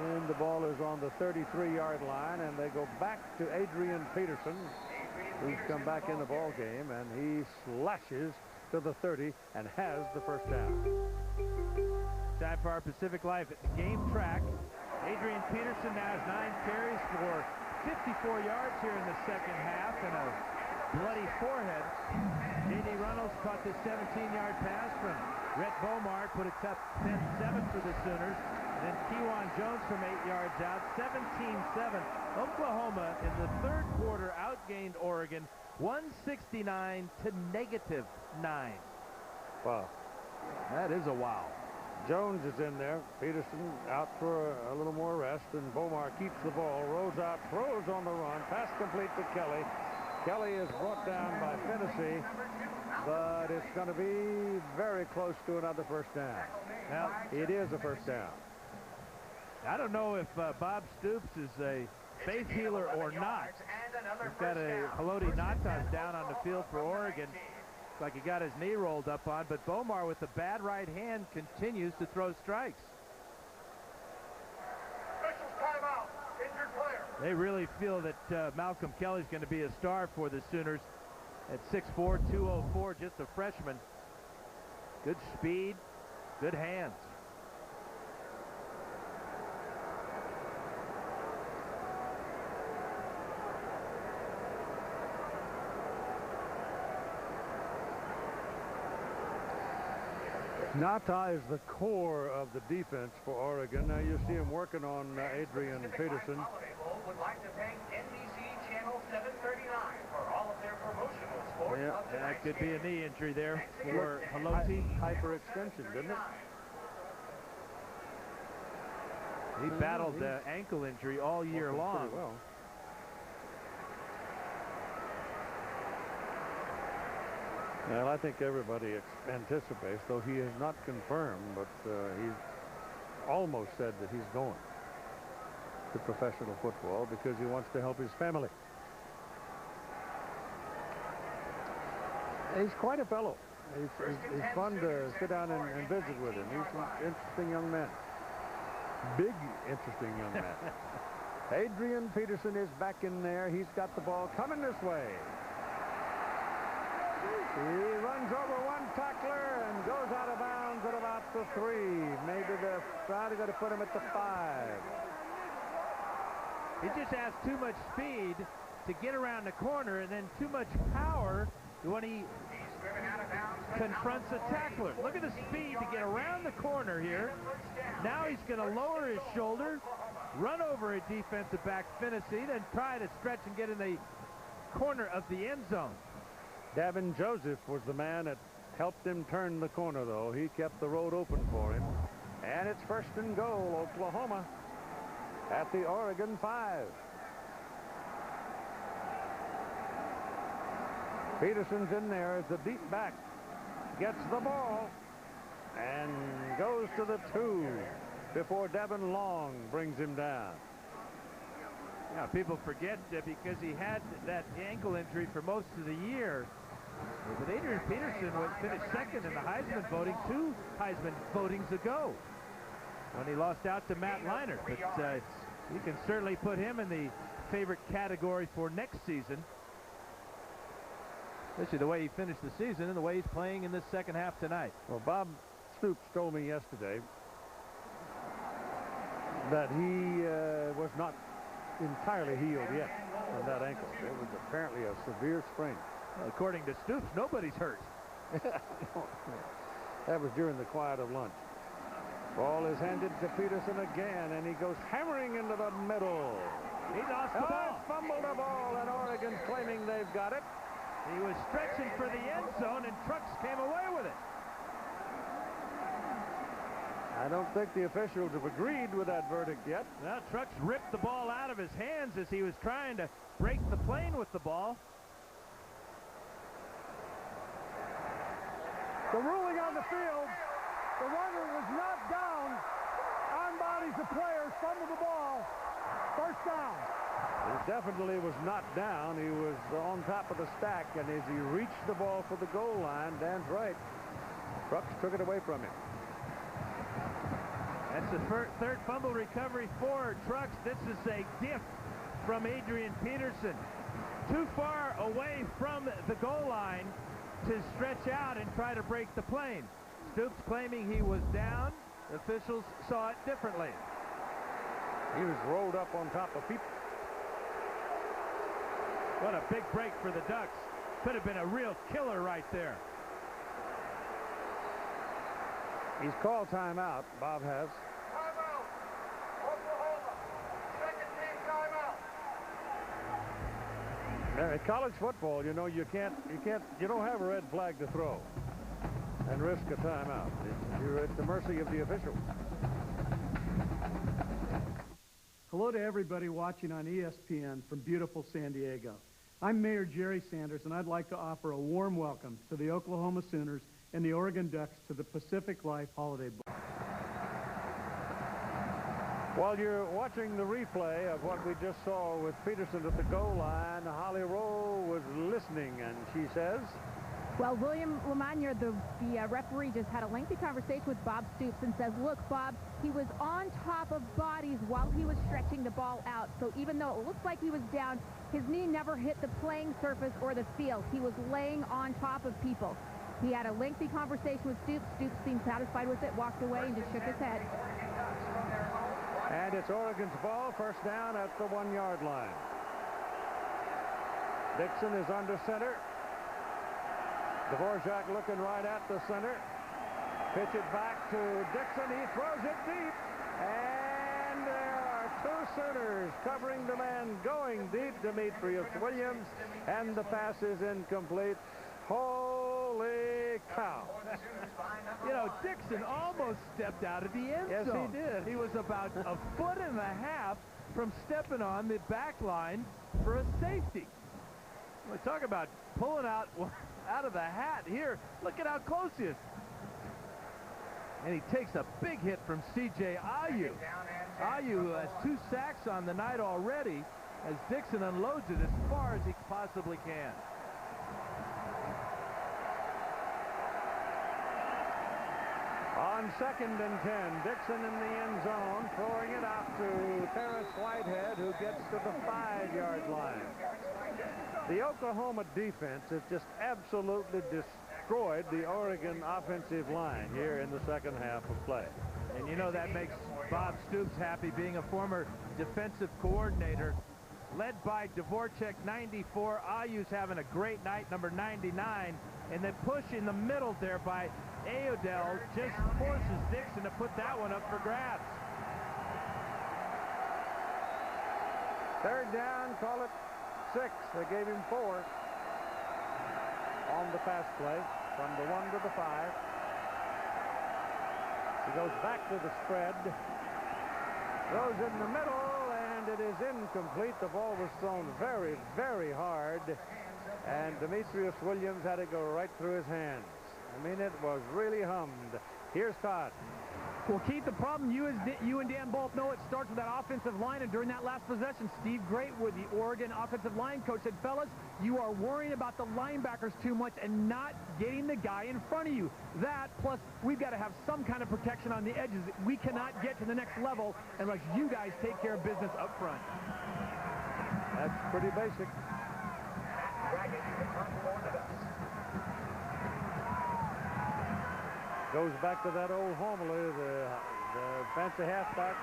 And the ball is on the 33-yard line, and they go back to Adrian Peterson, who's come back in the ball game, and he slashes to the 30 and has the first down. Time for our Pacific Life game track. Adrian Peterson now has 9 carries for 54 yards here in the second half and a bloody forehead. J.D. Runnels caught this 17-yard pass from Rhett Bomar, put it up 10-7 for the Sooners. And then Keon Jones from 8 yards out, 17-7. Oklahoma in the third quarter outgained Oregon 169 to -9. Wow. That is a wow. Jones is in there. Peterson out for a little more rest, and Bomar keeps the ball, rolls out, throws on the run, pass complete to Kelly. Kelly is brought down by Finney, but it's going to be very close to another first down. Now, it is a first down. I don't know if Bob Stoops is a faith healer or not. He's got a Haloti Natas down on the field for Oregon. Looks like he got his knee rolled up on, but Bomar with the bad right hand continues to throw strikes. They really feel that Malcolm Kelly's going to be a star for the Sooners at 6'4", 204, just a freshman. Good speed, good hands. Nata is the core of the defense for Oregon. Now you see him working on Adrian Peterson. Would like to thank NBC Channel 739 for all of their promotional sports. Yeah, that could be a knee injury there for Haloti. Hyperextension, didn't it? He battled ankle injury all year long. Well. Well, I think everybody anticipates, though he is not confirmed, but he's almost said that he's going to professional football because he wants to help his family. He's quite a fellow. He's fun to sit down and visit with him. He's an interesting young man. Big, interesting young man. Adrian Peterson is back in there. He's got the ball coming this way. He runs over one tackler and goes out of bounds at about the 3. Maybe they're trying to put him at the 5. He just has too much speed to get around the corner and then too much power when he confronts a tackler. Look at the speed to get around the corner here. Now he's going to lower his shoulder, run over a defensive back, Finney, then try to stretch and get in the corner of the end zone. Davin Joseph was the man that helped him turn the corner, though. He kept the road open for him. And it's 1st and goal, Oklahoma at the Oregon 5. Peterson's in there as the deep back. Gets the ball and goes to the 2 before Devin Long brings him down. Yeah, people forget because he had that ankle injury for most of the year. But Adrian Peterson finished 2nd in the Heisman voting 2 Heisman votings ago when he lost out to Matt Leinart. But you can certainly put him in the favorite category for next season, especially the way he finished the season and the way he's playing in this second half tonight. Well, Bob Stoops told me yesterday that he was not entirely healed yet on that ankle. It was apparently a severe sprain. Well, according to Stoops, nobody's hurt. That was during the quiet of lunch. Ball is handed to Peterson again, and he goes hammering into the middle. He lost the ball. Fumbled the ball, and Oregon's claiming they've got it. He was stretching for the end zone, and Trucks came away with it. I don't think the officials have agreed with that verdict yet. Well, Trucks ripped the ball out of his hands as he was trying to break the plane with the ball. The ruling on the field, the runner was knocked down, on bodies of players, fumbled the ball, first down. He definitely was not down. He was on top of the stack, and as he reached the ball for the goal line, Dan's right, Trucks took it away from him. That's the third fumble recovery for Trucks. This is a gift from Adrian Peterson. Too far away from the goal line to stretch out and try to break the plane. Stoops claiming he was down. Officials saw it differently. He was rolled up on top of people. What a big break for the Ducks. Could have been a real killer right there. He's called timeout. Bob has. Timeout. Oklahoma. Second team timeout. At college football, you know, you don't have a red flag to throw. And and risk a timeout. You're at the mercy of the official. Hello to everybody watching on ESPN from beautiful San Diego. I'm Mayor Jerry Sanders, and I'd like to offer a warm welcome to the Oklahoma Sooners and the Oregon Ducks to the Pacific Life Holiday Bowl. While you're watching the replay of what we just saw with Peterson at the goal line, Holly Rowe was listening, and she says, well, William Lamagna, the referee, just had a lengthy conversation with Bob Stoops and says, look, Bob, he was on top of bodies while he was stretching the ball out. So even though it looks like he was down, his knee never hit the playing surface or the field. He was laying on top of people. He had a lengthy conversation with Stoops. Stoops seemed satisfied with it, walked away, and just shook his head. And it's Oregon's ball, first down at the 1-yard line. Dixon is under center. Dvorak looking right at the center. Pitch it back to Dixon. He throws it deep. And there are two Sooners covering the man going deep. Demetrius Williams. And the pass is incomplete. Holy cow. You know, Dixon almost stepped out of the end zone. Yes, he did. He was about a foot and a half from stepping on the back line for a safety. We talk about pulling out of the hat here. Look at how close he is. And he takes a big hit from C.J. Ayu. Ayu, who has 2 sacks on the night already, as Dixon unloads it as far as he possibly can. On 2nd and 10, Dixon in the end zone, throwing it out to Terrence Whitehead, who gets to the 5-yard line. The Oklahoma defense has just absolutely destroyed the Oregon offensive line here in the second half of play. And you know that makes Bob Stoops happy, being a former defensive coordinator. Led by Dvorak, 94. Ayu's having a great night, number 99. And the push in the middle there by Aodell just forces Dixon to put that one up for grabs. Third down, call it 6. They gave him 4 on the pass play from the 1 to the 5. He goes back to the spread. Throws in the middle, and it is incomplete. The ball was thrown very, very hard, and Demetrius Williams had to go right through his hands. I mean, it was really hummed. Here's Todd. Well, Keith, the problem, you and Dan both know, it starts with that offensive line, and during that last possession, Steve Greatwood, the Oregon offensive line coach, said, fellas, you are worrying about the linebackers too much and not getting the guy in front of you. That, plus, we've got to have some kind of protection on the edges. We cannot get to the next level unless you guys take care of business up front. That's pretty basic. Goes back to that old homily, the fancy halfback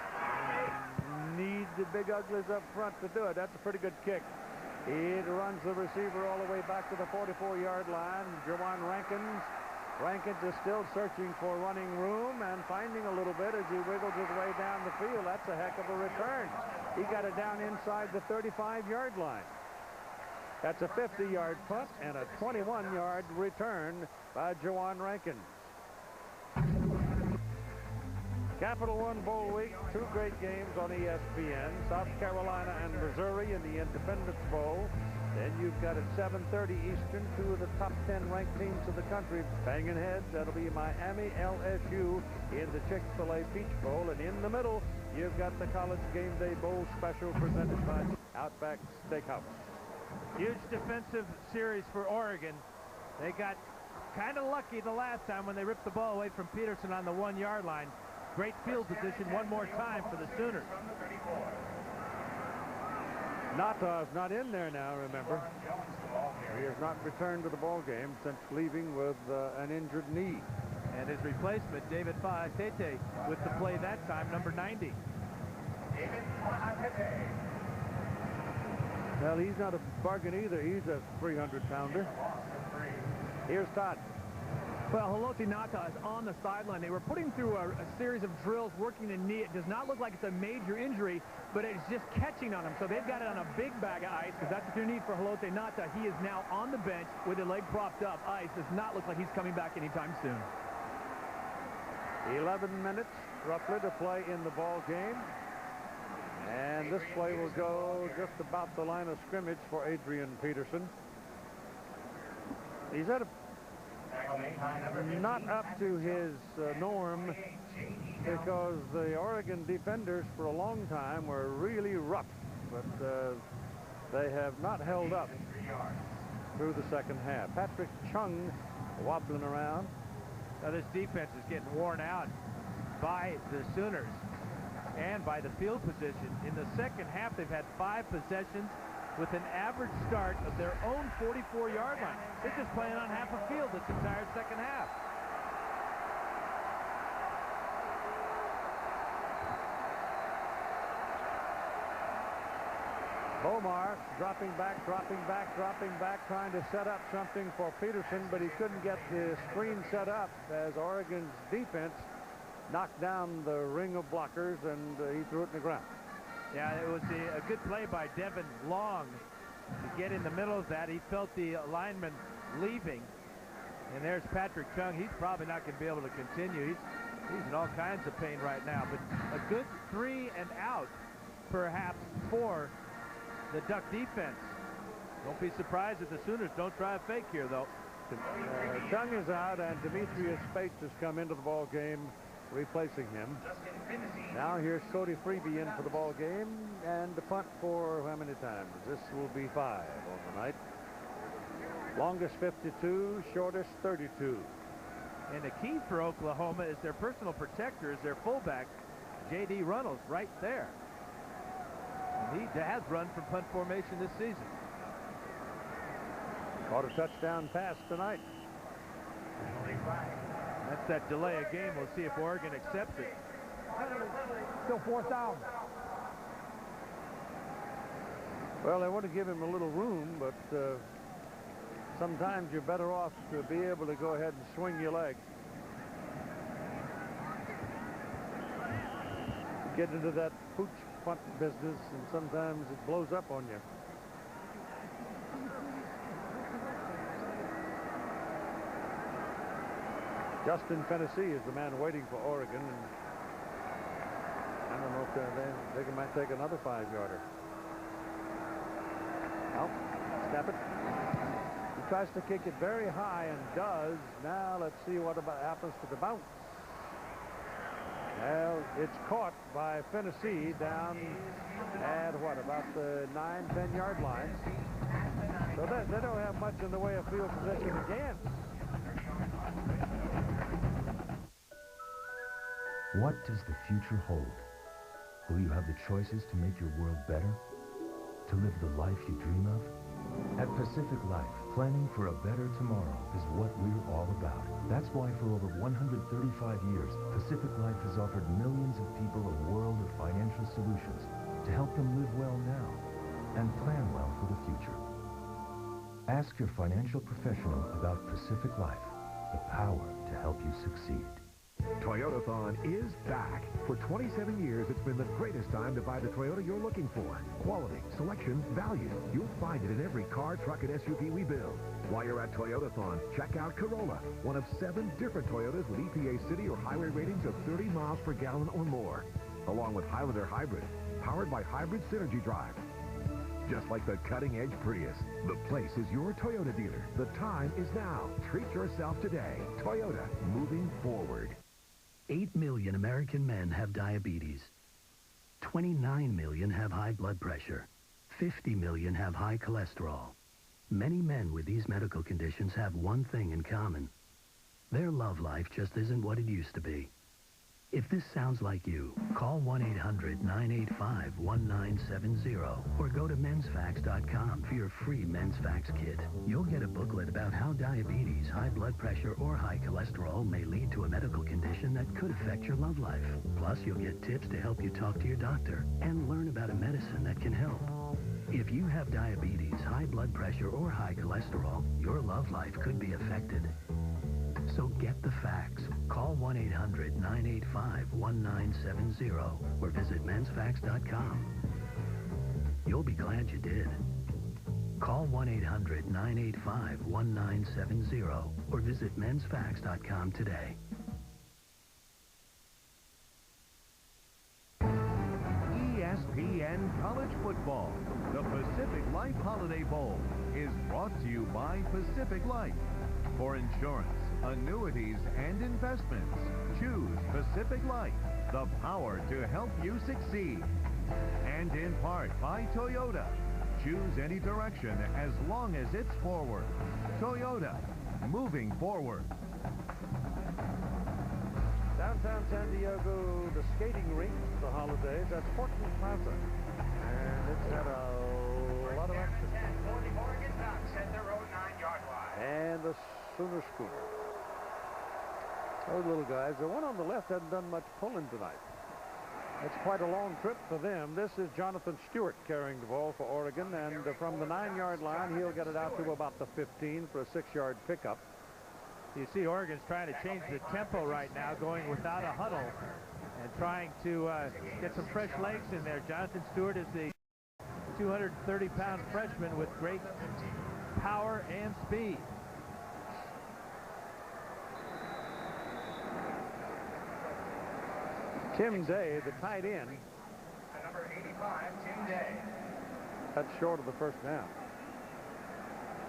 need the big uglies up front to do it. That's a pretty good kick. It runs the receiver all the way back to the 44-yard line. Jawan Rankins. Rankins is still searching for running room and finding a little bit as he wiggles his way down the field. That's a heck of a return. He got it down inside the 35-yard line. That's a 50-yard punt and a 21-yard return by Jawan Rankins. Capital One Bowl Week, 2 great games on ESPN. South Carolina and Missouri in the Independence Bowl. Then you've got at 7:30 Eastern, 2 of the top 10 ranked teams of the country banging heads. That'll be Miami, LSU in the Chick-fil-A Peach Bowl. And in the middle, you've got the College Game Day Bowl special presented by Outback Steakhouse. Huge defensive series for Oregon. They got kind of lucky the last time when they ripped the ball away from Peterson on the 1-yard line. Great field position one more time for the Sooners. Nata's not in there now, remember. He has not returned to the ball game since leaving with an injured knee. And his replacement, David Fa'atete, with the play that time, number 90. Well, he's not a bargain either. He's a 300-pounder. Here's Todd. Well, Haloti Ngata is on the sideline. They were putting through a series of drills, working the knee. It does not look like it's a major injury, but it's just catching on him. So they've got it on a big bag of ice, because that's what you need for Haloti Ngata. He is now on the bench with a leg propped up. Ice does not look like he's coming back anytime soon. 11 minutes roughly to play in the ball game. And this play will go just about the line of scrimmage for Adrian Peterson. He's at a not up to his norm, because the Oregon defenders for a long time were really rough, but they have not held up through the second half. Patrick Chung wobbling around. Now this defense is getting worn out by the Sooners and by the field position. In the second half, they've had 5 possessions with an average start of their own 44-yard line. They're just playing on half a field this entire second half. Bomar dropping back, trying to set up something for Peterson, but he couldn't get the screen set up as Oregon's defense knocked down the ring of blockers, and he threw it in the ground. Yeah, it was a good play by Devin Long to get in the middle of that. He felt the lineman leaving, and there's Patrick Chung. He's probably not going to be able to continue. He's in all kinds of pain right now, but a good 3 and out perhaps for the Duck defense. Don't be surprised if the Sooners don't try a fake here, though. Chung is out, and Demetrius Spates has come into the ball game, replacing him. Now here's Cody Freeby in for the ball game, and the punt for how many times? This will be 5 on the night. Longest 52, shortest 32. And the key for Oklahoma is their personal protector, is their fullback, J.D. Runnels, right there. And he has run from punt formation this season. Caught a touchdown pass tonight. That's that delay of game. We'll see if Oregon accepts it. Still 4th down. Well, they want to give him a little room, but sometimes you're better off to be able to go ahead and swing your leg. Get into that pooch punt business, and sometimes it blows up on you. Justin Tennessee is the man waiting for Oregon, and I don't know if they might take another 5-yarder. Well, snap it. He tries to kick it very high and does. Now let's see what happens to the bounce. Well, it's caught by Tennessee down at what, about the 9-10 yard line. So they don't have much in the way of field position again. What does the future hold? Will you have the choices to make your world better? To live the life you dream of? At Pacific Life, planning for a better tomorrow is what we're all about. That's why for over 135 years, Pacific Life has offered millions of people a world of financial solutions to help them live well now and plan well for the future. Ask your financial professional about Pacific Life, the power to help you succeed. Toyotathon is back. For 27 years, it's been the greatest time to buy the Toyota you're looking for. Quality, selection, value. You'll find it in every car, truck, and SUV we build. While you're at Toyotathon, check out Corolla, one of 7 different Toyotas with EPA city or highway ratings of 30 miles per gallon or more, along with Highlander Hybrid, powered by Hybrid Synergy Drive. Just like the cutting-edge Prius, the place is your Toyota dealer. The time is now. Treat yourself today. Toyota, moving forward. 8 million American men have diabetes. 29 million have high blood pressure. 50 million have high cholesterol. Many men with these medical conditions have one thing in common. Their love life just isn't what it used to be. If this sounds like you, call 1-800-985-1970 or go to mensfacts.com for your free Men's Facts Kit. You'll get a booklet about how diabetes, high blood pressure, or high cholesterol may lead to a medical condition that could affect your love life. Plus, you'll get tips to help you talk to your doctor and learn about a medicine that can help. If you have diabetes, high blood pressure, or high cholesterol, your love life could be affected. So get the facts. Call 1-800-985-1970 or visit mensfacts.com. You'll be glad you did. Call 1-800-985-1970 or visit mensfacts.com today. and college football. The Pacific Life Holiday Bowl is brought to you by Pacific Life. For insurance, annuities, and investments, choose Pacific Life, the power to help you succeed. And in part by Toyota. Choose any direction as long as it's forward. Toyota, moving forward. Downtown San Diego, the skating rink for the holidays, that's Portland Plaza. And it's had a lot of action. For the Oregon Ducks at their own 9-yard line. And the Sooner Schooner. Those little guys, the one on the left hasn't done much pulling tonight. It's quite a long trip for them. This is Jonathan Stewart carrying the ball for Oregon, and from the 9-yard line, he'll get it out to about the 15 for a 6-yard pickup. You see Oregon's trying to change the tempo right now, going without a huddle and trying to get some fresh legs in there. Jonathan Stewart is the 230-pound freshman with great power and speed. Tim Day, the tight end. Number 85, Tim Day. That's short of the first down.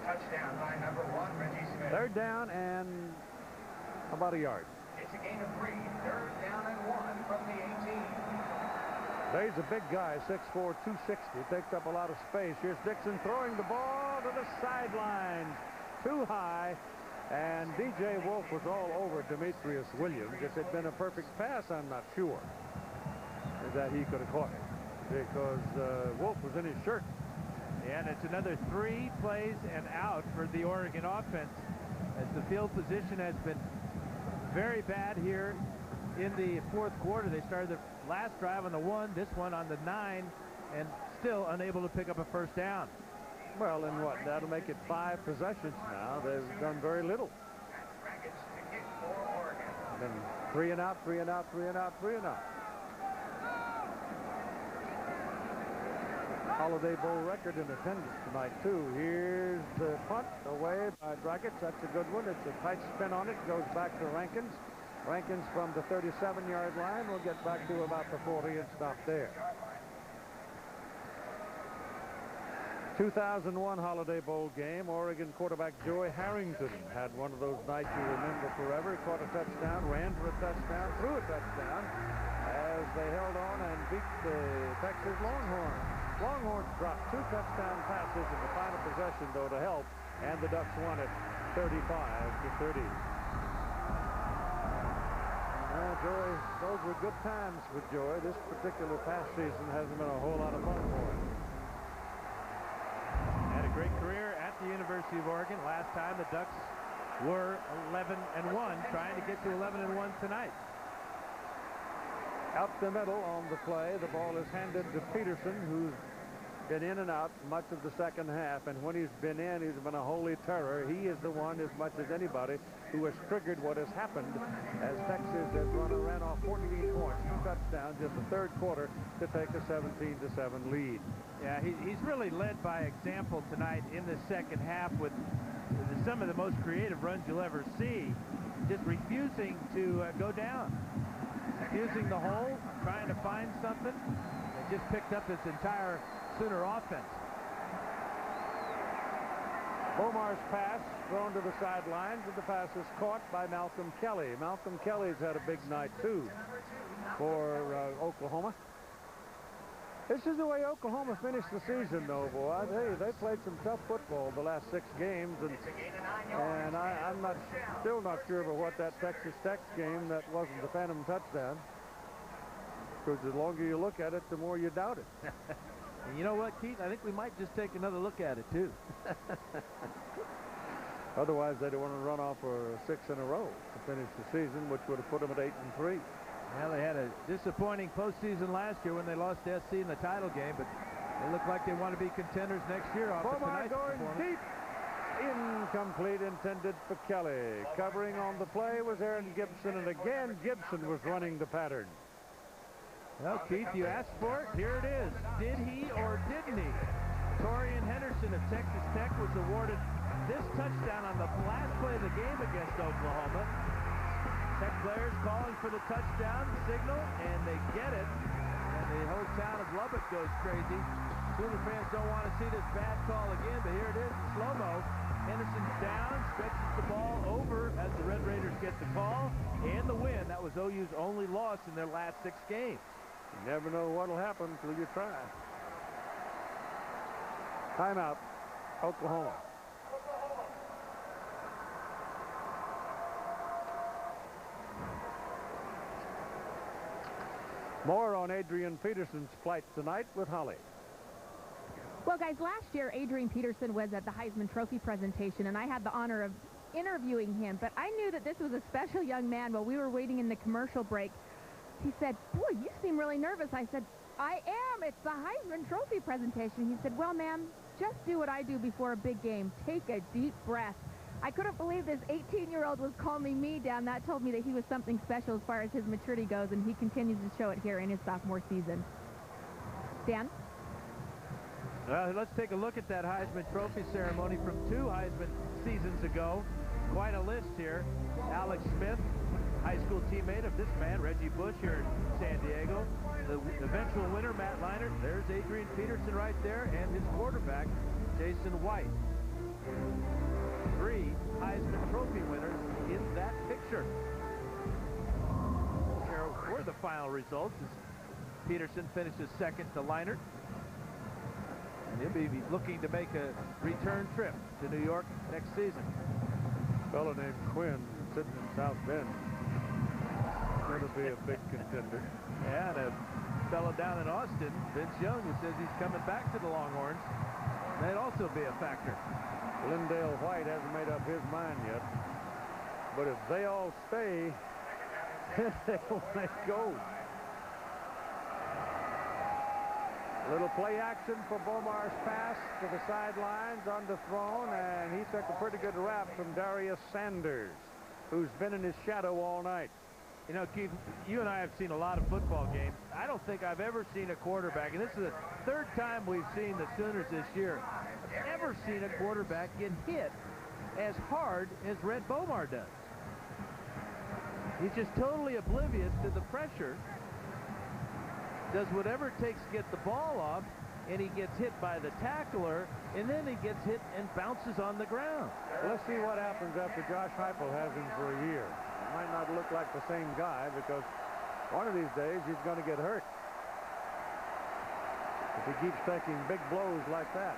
Touchdown by number 1, Reggie Smith. Third down and about a yard. It's a gain of 3. Third down and 1 from the 18. Day's a big guy, 6'4", 260. Takes up a lot of space. Here's Dixon throwing the ball to the sidelines. Too high. And D.J. Wolf was all over Demetrius Williams. If it had been a perfect pass, I'm not sure that he could have caught it, because Wolf was in his shirt. And it's another 3 plays and out for the Oregon offense, as the field position has been very bad here in the fourth quarter. They started the last drive on the 1, this one on the 9, and still unable to pick up a first down. Well, and what? That'll make it 5 possessions now. They've done very little. And then 3 and out, 3 and out, 3 and out, 3 and out. Holiday Bowl record in attendance tonight, too. Here's the punt away by Dragic. That's a good one. It's a tight spin on it. Goes back to Rankins. Rankins from the 37-yard line will get back to about the 40 and stop there. 2001 Holiday Bowl game. Oregon quarterback Joey Harrington had one of those nights you remember forever. He caught a touchdown, ran for a touchdown, threw a touchdown as they held on and beat the Texas Longhorns. Longhorns dropped 2 touchdown passes in the final possession, though, to help, and the Ducks won it 35-30. Joey, those were good times with Joey. This particular past season hasn't been a whole lot of fun for him. Had a great career at the University of Oregon. Last time the Ducks were 11-1, trying to get to 11-1 tonight. Out the middle on the play, the ball is handed to Peterson, who's been in and out much of the second half, and when he's been in, he's been a holy terror. He is the one, as much as anybody, who has triggered what has happened as Texas has ran off 14 points, 2 touchdowns in the third quarter to take a 17-7 lead. Yeah, he's really led by example tonight in the second half with some of the most creative runs you'll ever see, just refusing to go down, refusing the hole, trying to find something, and just picked up this entire Sooner offense. Bomar's pass thrown to the sidelines, and the pass is caught by Malcolm Kelly. Malcolm Kelly's had a big night, too, for Oklahoma. This is the way Oklahoma finished the season, though, boy. They played some tough football the last 6 games, and I'm still not sure about what that Texas Tech game that wasn't the phantom touchdown, because the longer you look at it, the more you doubt it. And you know what, Keith? I think we might just take another look at it, too. Otherwise, they'd want to run off for 6 in a row to finish the season, which would have put them at 8-3. Well, they had a disappointing postseason last year when they lost to SC in the title game, but they look like they want to be contenders next year off of tonight's performance. Deep. Incomplete, intended for Kelly. Covering on the play was Aaron Gibson, and again, Gibson was running the pattern. Well, Keith, you asked for it. Here it is. Did he or didn't he? Torian Henderson of Texas Tech was awarded this touchdown on the last play of the game against Oklahoma. Tech players calling for the touchdown signal, and they get it. And the whole town of Lubbock goes crazy. Sooner fans don't want to see this bad call again, but here it is in slow-mo. Henderson's down, stretches the ball over as the Red Raiders get the call and the win. That was OU's only loss in their last 6 games. You never know what'll happen until you try. Timeout, Oklahoma. More on Adrian Peterson's flight tonight with Holly. Well, guys, last year Adrian Peterson was at the Heisman Trophy presentation, and I had the honor of interviewing him. But I knew that this was a special young man. While we were waiting in the commercial break, he said, "Boy, you seem really nervous." I said, "I am. It's the Heisman Trophy presentation." He said, "Well, ma'am, just do what I do before a big game. Take a deep breath." I couldn't believe this 18-year-old was calming me down. That told me that he was something special as far as his maturity goes, and he continues to show it here in his sophomore season. Dan? Well, let's take a look at that Heisman Trophy ceremony from 2 Heisman seasons ago. Quite a list here. Alex Smith, high school teammate of this man, Reggie Bush, here in San Diego. The eventual winner, Matt Leinart. There's Adrian Peterson right there, and his quarterback, Jason White. 3 Heisman Trophy winners in that picture. Here were the final results as Peterson finishes second to Leinart. And he'll be looking to make a return trip to New York next season. A fellow named Quinn sitting in South Bend. Going to be a big contender. Yeah, and a fellow down in Austin, Vince Young, who says he's coming back to the Longhorns. That'd also be a factor. Lindale White hasn't made up his mind yet. But if they all stay, they'll let go. Little play action for Bomar's pass to the sidelines, underthrown, and he took a pretty good rap from Darius Sanders, who's been in his shadow all night. You know, Keith, you and I have seen a lot of football games. I don't think I've ever seen a quarterback, and this is the 3rd time we've seen the Sooners this year. I've never seen a quarterback get hit as hard as Rhett Bomar does. He's just totally oblivious to the pressure. Does whatever it takes to get the ball off, and he gets hit by the tackler, and then he gets hit and bounces on the ground. Let's see what happens after Josh Heupel has him for a year. He might not look like the same guy because one of these days he's going to get hurt if he keeps taking big blows like that.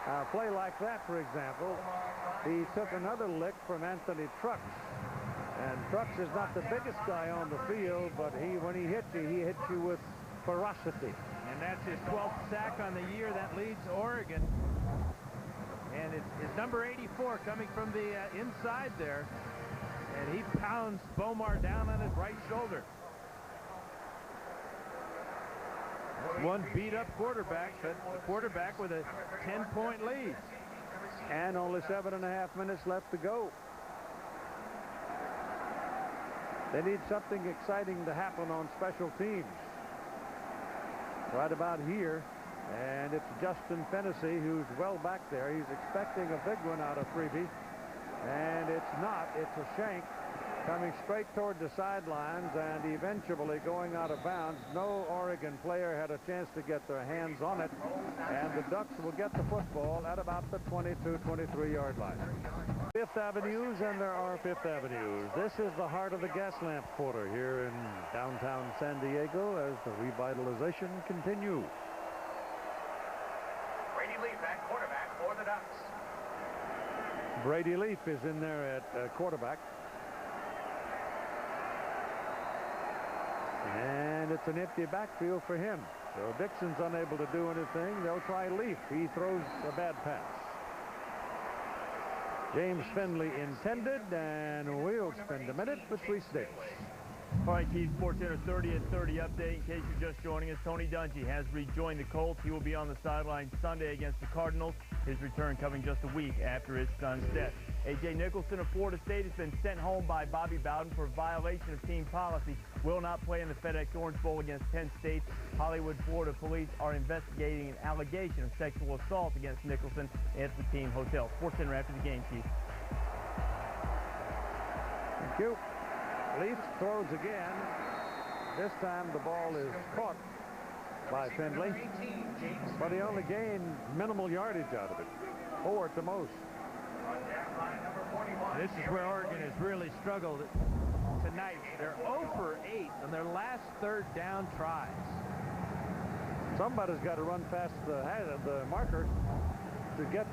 A play like that, for example, he took another lick from Anthony Trucks. And Trucks is not the biggest guy on the field, but when he hits you with ferocity. And that's his 12th sack on the year. That leads Oregon. And it's number 84 coming from the inside there. And he pounds Bomar down on his right shoulder. One beat-up quarterback, but a quarterback with a 10-point lead. And only 7.5 minutes left to go. They need something exciting to happen on special teams. Right about here. And it's Justin Fennessy who's well back there. He's expecting a big one out of Freebie. And it's not. It's a shank coming straight toward the sidelines and eventually going out of bounds. No Oregon player had a chance to get their hands on it. And the Ducks will get the football at about the 22-23-yard line. Fifth Avenues, and there are Fifth Avenues. This is the heart of the Gaslamp Quarter here in downtown San Diego as the revitalization continues. Brady Leaf at quarterback for the Ducks. Brady Leaf is in there at quarterback. And it's an empty backfield for him. So Dixon's unable to do anything. They'll try Leaf. He throws a bad pass. James Finley intended, and we'll spend a minute with Reese Davis. All right, Keith, SportsCenter 30 at 30 update. In case you're just joining us, Tony Dungy has rejoined the Colts. He will be on the sideline Sunday against the Cardinals. His return coming just a week after his son's death. A.J. Nicholson of Florida State has been sent home by Bobby Bowden for violation of team policy. Will not play in the FedEx Orange Bowl against Penn State. Hollywood, Florida police are investigating an allegation of sexual assault against Nicholson at the team hotel. SportsCenter after the game, Keith. Thank you. Leaf throws again. This time the ball is caught by Findlay, but he only gained minimal yardage out of it, 4 at the most. This is where Oregon has really struggled tonight. They're 0 for 8 on their last third down tries. Somebody's got to run past the marker to get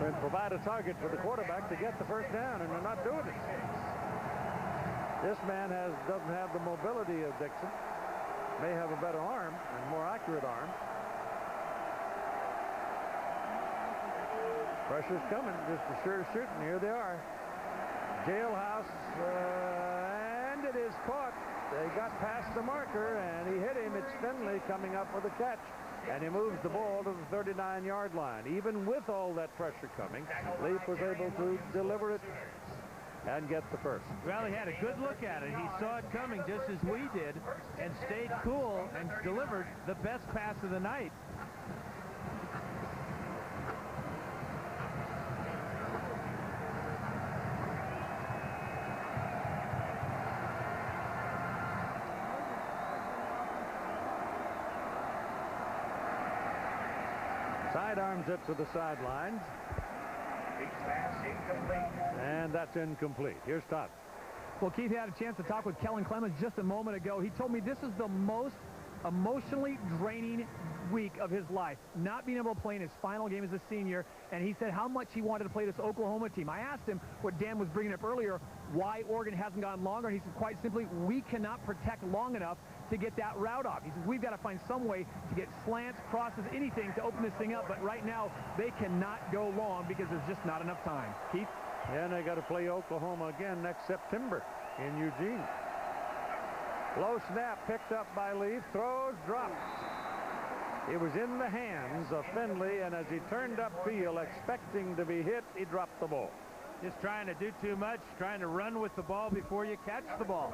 and provide a target for the quarterback to get the first down, and they're not doing it. This man doesn't have the mobility of Dixon. May have a better arm and more accurate arm. Pressure's coming, just a sure shooting. Here they are. Jailhouse, and it is caught. They got past the marker, and he hit him. It's Findlay coming up with a catch, and he moves the ball to the 39-yard line. Even with all that pressure coming, Leaf was able to deliver it and get the first. Well, he had a good look at it. He saw it coming just as we did and stayed cool and delivered the best pass of the night. Sidearms it to the sidelines. And that's incomplete. Here's Todd. Well, Keith had a chance to talk with Kellen Clemens just a moment ago. He told me this is the most emotionally draining week of his life, not being able to play in his final game as a senior, and he said how much he wanted to play this Oklahoma team. I asked him what Dan was bringing up earlier, why Oregon hasn't gone longer, and he said quite simply, we cannot protect long enough to get that route off. He says we've got to find some way to get slants, crosses, anything to open this thing up, but right now they cannot go long because there's just not enough time. Keith? And they got to play Oklahoma again next September in Eugene. Low snap picked up by Leaf, throws, drops. It was in the hands of Findlay, and as he turned upfield expecting to be hit, he dropped the ball. Just trying to do too much, trying to run with the ball before you catch the ball.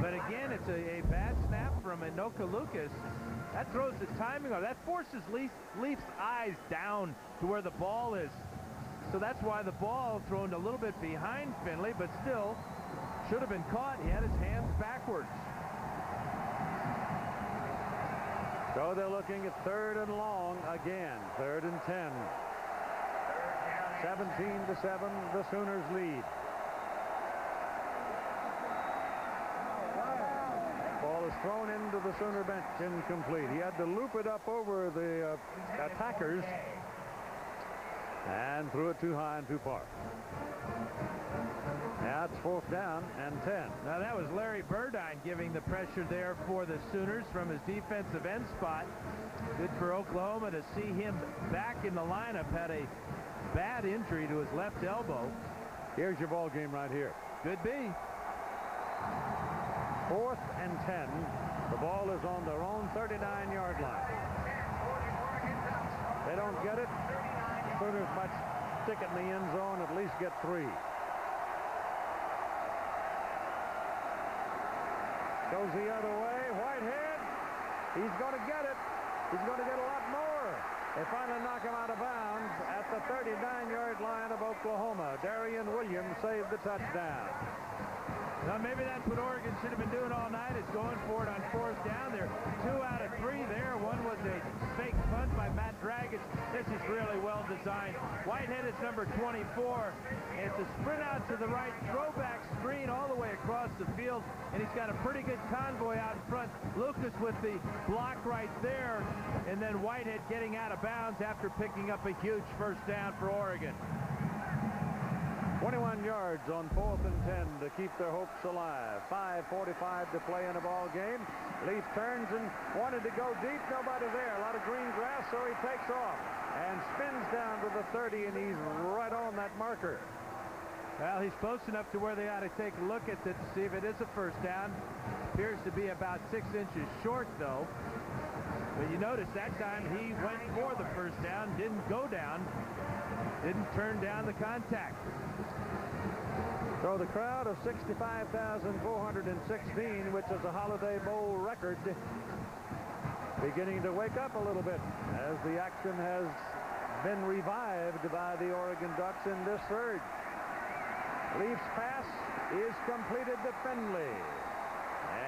But again, it's a bad snap from Anoka Lucas. That throws the timing off. That forces Leaf's eyes down to where the ball is. So that's why the ball thrown a little bit behind Findlay, but still should have been caught. He had his hands backwards. So they're looking at 3rd and long again. 3rd and 10. 17-7, the Sooners lead. Ball is thrown into the Sooner bench, incomplete. He had to loop it up over the attackers and threw it too high and too far. Now it's 4th down and 10. Now that was Larry Burdine giving the pressure there for the Sooners from his defensive end spot. Good for Oklahoma to see him back in the lineup. Had a bad injury to his left elbow. Here's your ball game right here. Could be. 4th and 10. The ball is on their own 39-yard line. They don't get it. Sooners might stick it in the end zone, at least get 3. Goes the other way. Whitehead. He's going to get it. He's going to get a lot more. They finally knock him out of bounds at the 39-yard line of Oklahoma. Darian Williams saved the touchdown. Now maybe that's what Oregon should have been doing all night, is going for it on 4th down. They're 2 out of 3 there. One was a fake punt by Matt Dragic. This is really well designed. Whitehead is number 24. And it's a sprint out to the right, throwback screen all the way across the field. And he's got a pretty good convoy out in front. Lucas with the block right there. And then Whitehead getting out of bounds after picking up a huge first down for Oregon. 21 yards on 4th and 10 to keep their hopes alive. 5:45 to play in a ball game. Leaf turns and wanted to go deep. Nobody there. A lot of green grass, so he takes off and spins down to the 30, and he's right on that marker. Well, he's close enough to where they ought to take a look at it to see if it is a first down. Appears to be about 6 inches short, though. But you notice that time he went for the first down, didn't go down, didn't turn down the contact. So the crowd of 65,416, which is a Holiday Bowl record, beginning to wake up a little bit as the action has been revived by the Oregon Ducks in this surge. Leafs pass is completed to Finley.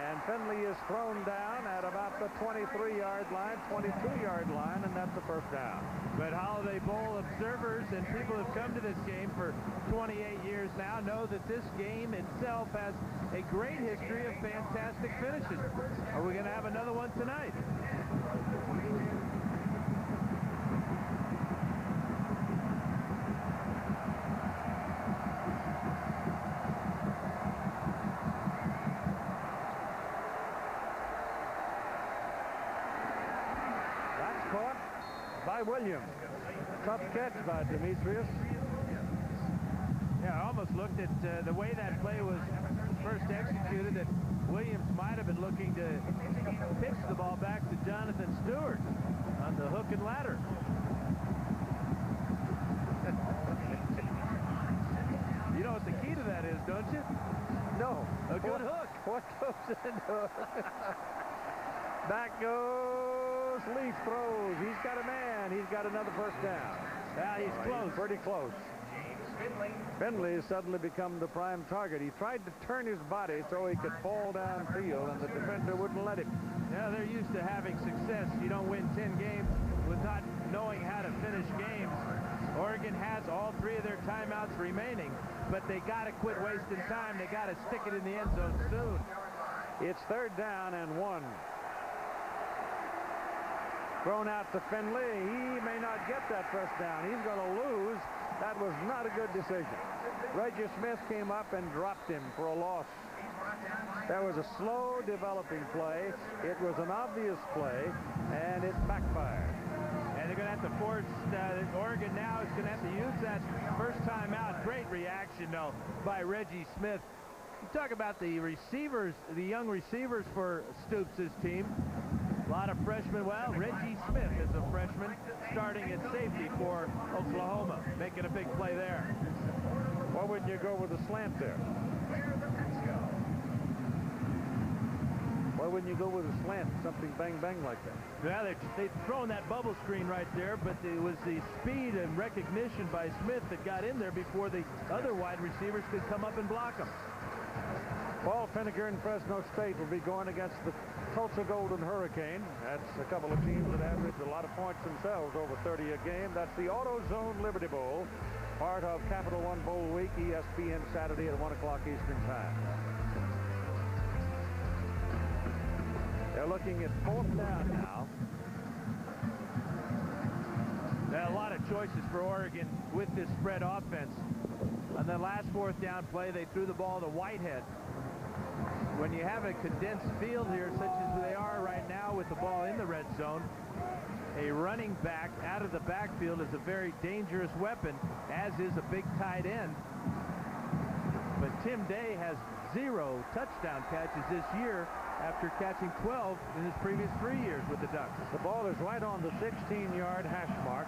And Finley is thrown down at about the 23-yard line, 22-yard line, and that's the first down. But Holiday Bowl observers and people who have come to this game for 28 years now know that this game itself has a great history of fantastic finishes. Are we going to have another one tonight? Williams. Tough catch by Demetrius. Yeah, I almost looked at the way that play was first executed that Williams might have been looking to pitch the ball back to Jonathan Stewart on the hook and ladder. You know what the key to that is, don't you? No. A good hook. What goes into it? Back goes Leaf, throws. He's got a man. He's got another first down. Yeah, he's close. Pretty close. Finley has suddenly become the prime target. He tried to turn his body so he could fall downfield, and the defender wouldn't let him. Yeah, they're used to having success. You don't win 10 games with not knowing how to finish games. Oregon has all 3 of their timeouts remaining, but they got to quit wasting time. They got to stick it in the end zone soon. It's 3rd down and 1. Thrown out to Finley. He may not get that first down. He's going to lose. That was not a good decision. Reggie Smith came up and dropped him for a loss. That was a slow developing play. It was an obvious play, and it backfired. And they're going to have to force Oregon now is going to have to use that first time out. Great reaction, though, by Reggie Smith. You talk about the receivers, the young receivers for Stoops' team. A lot of freshmen. Well, Reggie Smith is a freshman starting at safety for Oklahoma, making a big play there. Why wouldn't you go with a slant there? Why wouldn't you go with a slant, something bang-bang like that? Yeah, they've thrown that bubble screen right there, but it was the speed and recognition by Smith that got in there before the other wide receivers could come up and block him. Paul Finnegar and Fresno State will be going against the Tulsa Golden Hurricane. That's a couple of teams that average a lot of points themselves, over 30 a game. That's the AutoZone Liberty Bowl, part of Capital One Bowl Week, ESPN Saturday at 1 o'clock Eastern Time. They're looking at 4th down now. There are a lot of choices for Oregon with this spread offense. On the last 4th down play, they threw the ball to Whitehead. When you have a condensed field here, such as they are right now with the ball in the red zone, a running back out of the backfield is a very dangerous weapon, as is a big tight end. But Tim Day has 0 touchdown catches this year after catching 12 in his previous 3 years with the Ducks. The ball is right on the 16-yard hash mark.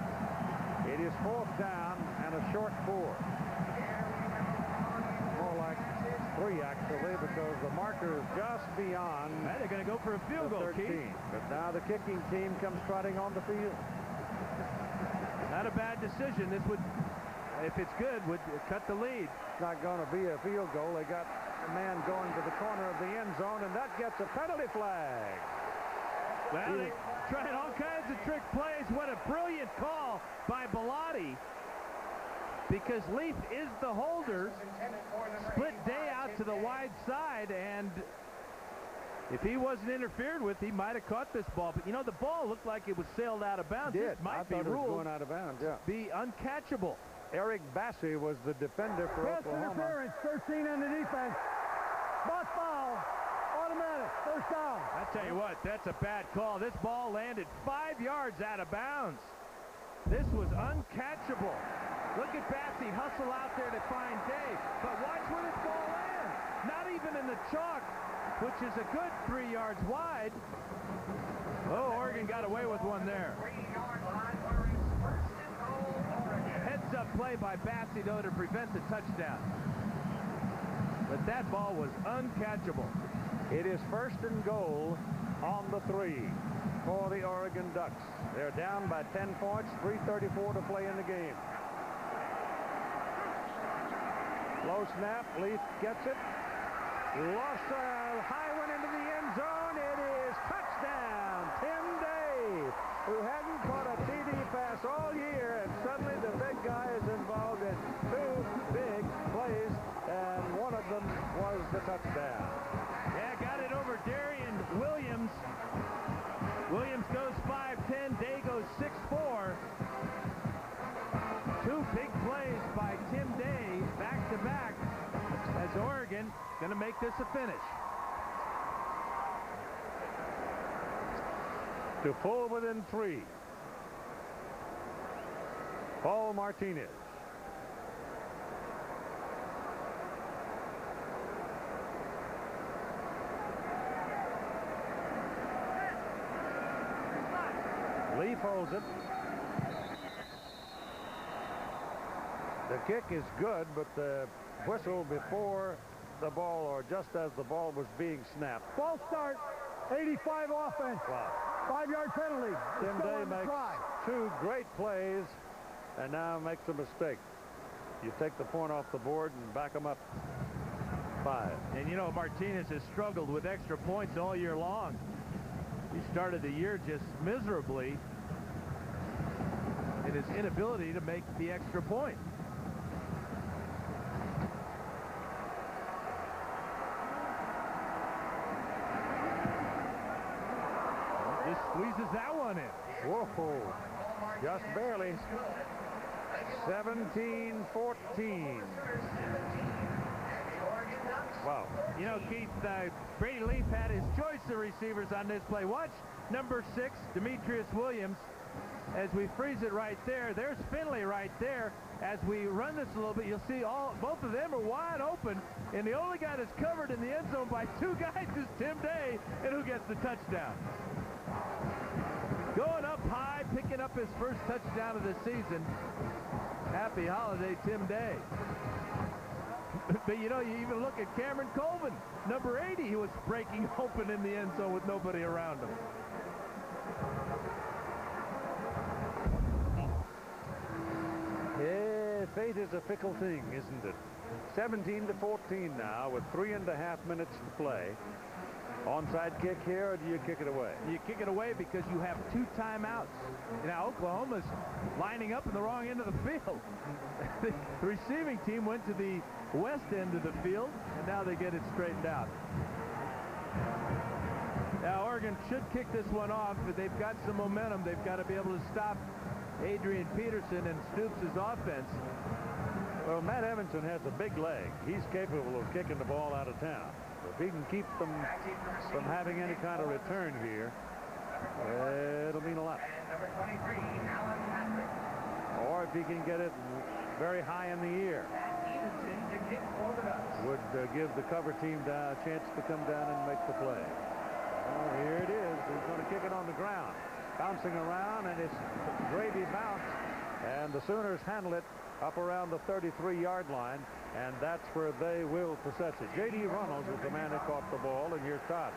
It is 4th down and a short 4. More like 3, actually, because the marker is just beyond. Well, they're going to go for a field goal, 13. Keith. But now the kicking team comes trotting on the field. Not a bad decision. This would, if it's good, would cut the lead. It's not going to be a field goal. They got a man going to the corner of the end zone, and that gets a penalty flag. Well, they're trying all kinds of trick plays. What a brilliant call by Bellotti, because Leaf is the holder. Split Day out to the wide side, and if he wasn't interfered with, he might have caught this ball. But, you know, the ball looked like it was sailed out of bounds. It might I be thought it was ruled going out of bounds, yeah. be uncatchable. Eric Bassey was the defender for Pass Oklahoma. interference, 13 on the defense. Boss foul. Automatic. First down. I tell you what, that's a bad call. This ball landed 5 yards out of bounds. This was uncatchable. Look at Bassey hustle out there to find Day. But watch where this ball lands. Not even in the chalk, which is a good 3 yards wide. Oh, Oregon got away with one there. Heads-up play by Bassey, though, to prevent the touchdown. But that ball was uncatchable. It is 1st and goal on the 3 for the Oregon Ducks. They're down by 10 points, 3:34 to play in the game. Low snap. Leaf gets it. Lost a high one into the end zone. It is touchdown. Tim Day, who hadn't caught a TD pass all year, and suddenly the big guy is involved in 2 big plays, and one of them was the touchdown. Yeah, got it over Darian Williams. Williams goes 5'10", Day goes 6'4". 2 big plays by Tim Day, back-to-back, as Oregon going to make this a finish. To pull within 3. Paul Martinez. Leaf holds it. The kick is good, but the whistle before the ball, or just as the ball was being snapped. False start, 85 offense. Wow. 5-yard penalty. Tim Day makes 2 great plays and now makes a mistake. You take the point off the board and back them up 5. And you know, Martinez has struggled with extra points all year long. He started the year just miserably in his inability to make the extra point. Just squeezes that one in. Whoa, just barely. 17-14. Wow. You know, Keith, Brady Leaf had his choice of receivers on this play. Watch number 6, Demetrius Williams, as we freeze it right there. There's Finley right there. As we run this a little bit, you'll see both of them are wide open, and the only guy that's covered in the end zone by 2 guys is Tim Day, and who gets the touchdown? Going up high, picking up his first touchdown of the season. Happy holiday, Tim Day. But you know, you even look at Cameron Colvin, number 80, he was breaking open in the end zone with nobody around him. Yeah, fate is a fickle thing, isn't it? 17-14 now with 3.5 minutes to play. Onside kick here, or do you kick it away? You kick it away because you have 2 timeouts. Now, Oklahoma's lining up in the wrong end of the field. The receiving team went to the west end of the field, and now they get it straightened out. Now, Oregon should kick this one off, but they've got some momentum. They've got to be able to stop Adrian Peterson and Stoops' offense. Well, Matt Evanson has a big leg. He's capable of kicking the ball out of town. If he can keep them from having any kind of return here, it'll mean a lot. Or if he can get it very high in the air, would give the cover team a chance to come down and make the play. Well, here it is. He's going to kick it on the ground, bouncing around, and it's gravy bounce, and the Sooners handle it up around the 33-yard line, and that's where they will possess it. J.D. Runnels is the man who caught the ball, and here's Todd.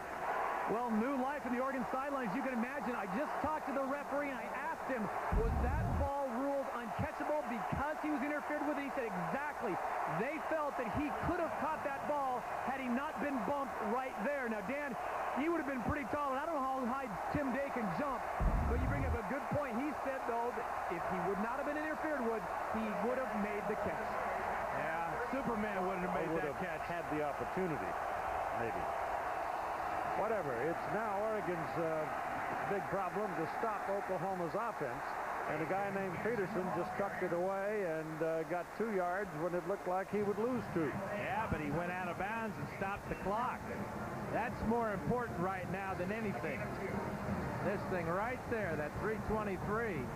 Well, new life in the Oregon sidelines. You can imagine, I just talked to the referee, and I asked him, was that ball ruled uncatchable because he was interfered with? And he said exactly. They felt that he could have caught that ball had he not been bumped right there. Now, Dan, he would have been pretty tall, and I don't know how high Tim Day can jump, but you bring up a good point. He said, though, that if he would not have been interfered with, he would have made the catch. Yeah, Superman wouldn't have made that catch. Had the opportunity, maybe. Whatever. It's now Oregon's big problem to stop Oklahoma's offense. And a guy named Peterson just tucked it away and got 2 yards when it looked like he would lose 2. Yeah, but he went out of bounds and stopped the clock. That's more important right now than anything. This thing right there, that 3:23.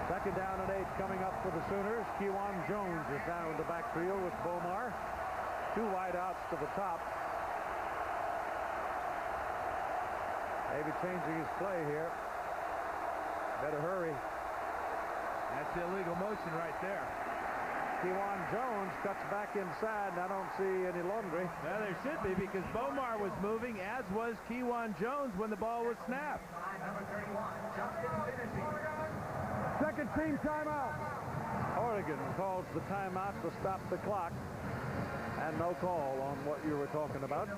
Second down and 8 coming up for the Sooners. Kewan Jones is down in the backfield with Bomar. 2 wideouts to the top. Maybe changing his play here. Better hurry. That's illegal motion right there. Kewan Jones cuts back inside, and I don't see any laundry. Well, there should be, because Bomar was moving, as was Kewan Jones when the ball was snapped. Second team timeout. Oregon calls the timeout to stop the clock, and no call on what you were talking about.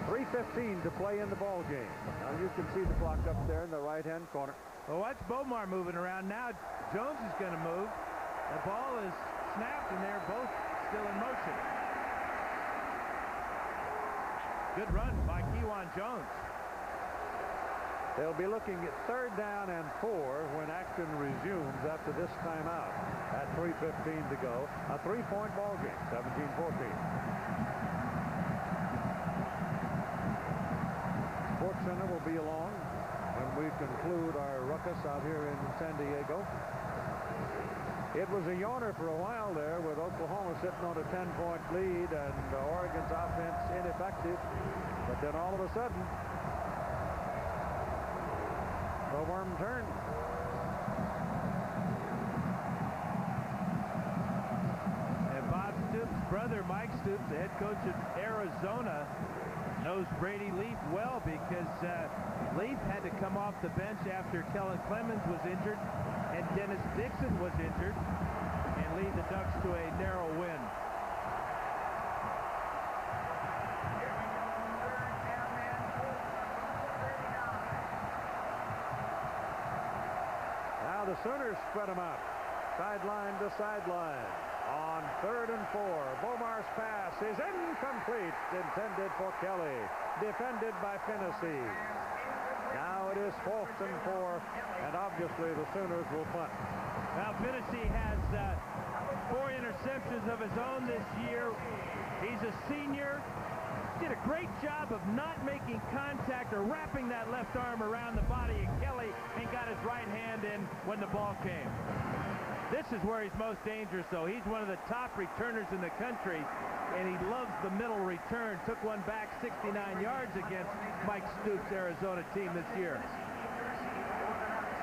3:15 to play in the ball game. Now you can see the clock up there in the right-hand corner. Well, watch Bomar moving around now. Jones is going to move. The ball is snapped, and they're both still in motion. Good run by Kewan Jones. They'll be looking at 3rd down and 4 when action resumes after this timeout. At 3:15 to go, a 3-point ball game, 17-14. Sports Center will be along when we conclude our ruckus out here in San Diego. It was a yawner for a while there, with Oklahoma sitting on a 10-point lead and Oregon's offense ineffective. But then all of a sudden, the worm turned. And Bob Stoops' brother, Mike Stoops, the head coach of Arizona, knows Brady Leaf well, because Leaf had to come off the bench after Kellen Clemens was injured and Dennis Dixon was injured, and lead the Ducks to a narrow win. Now the Sooners spread them out, sideline to sideline. On 3rd and 4, Bomar's pass is incomplete, intended for Kelly, defended by Finney. Now it is 4th and 4, and obviously the Sooners will punt. Now Finney has 4 interceptions of his own this year. He's a senior. Did a great job of not making contact or wrapping that left arm around the body of Kelly, and got his right hand in when the ball came. This is where he's most dangerous, though. He's one of the top returners in the country, and he loves the middle return. Took one back 69 yards against Mike Stoops' Arizona team this year.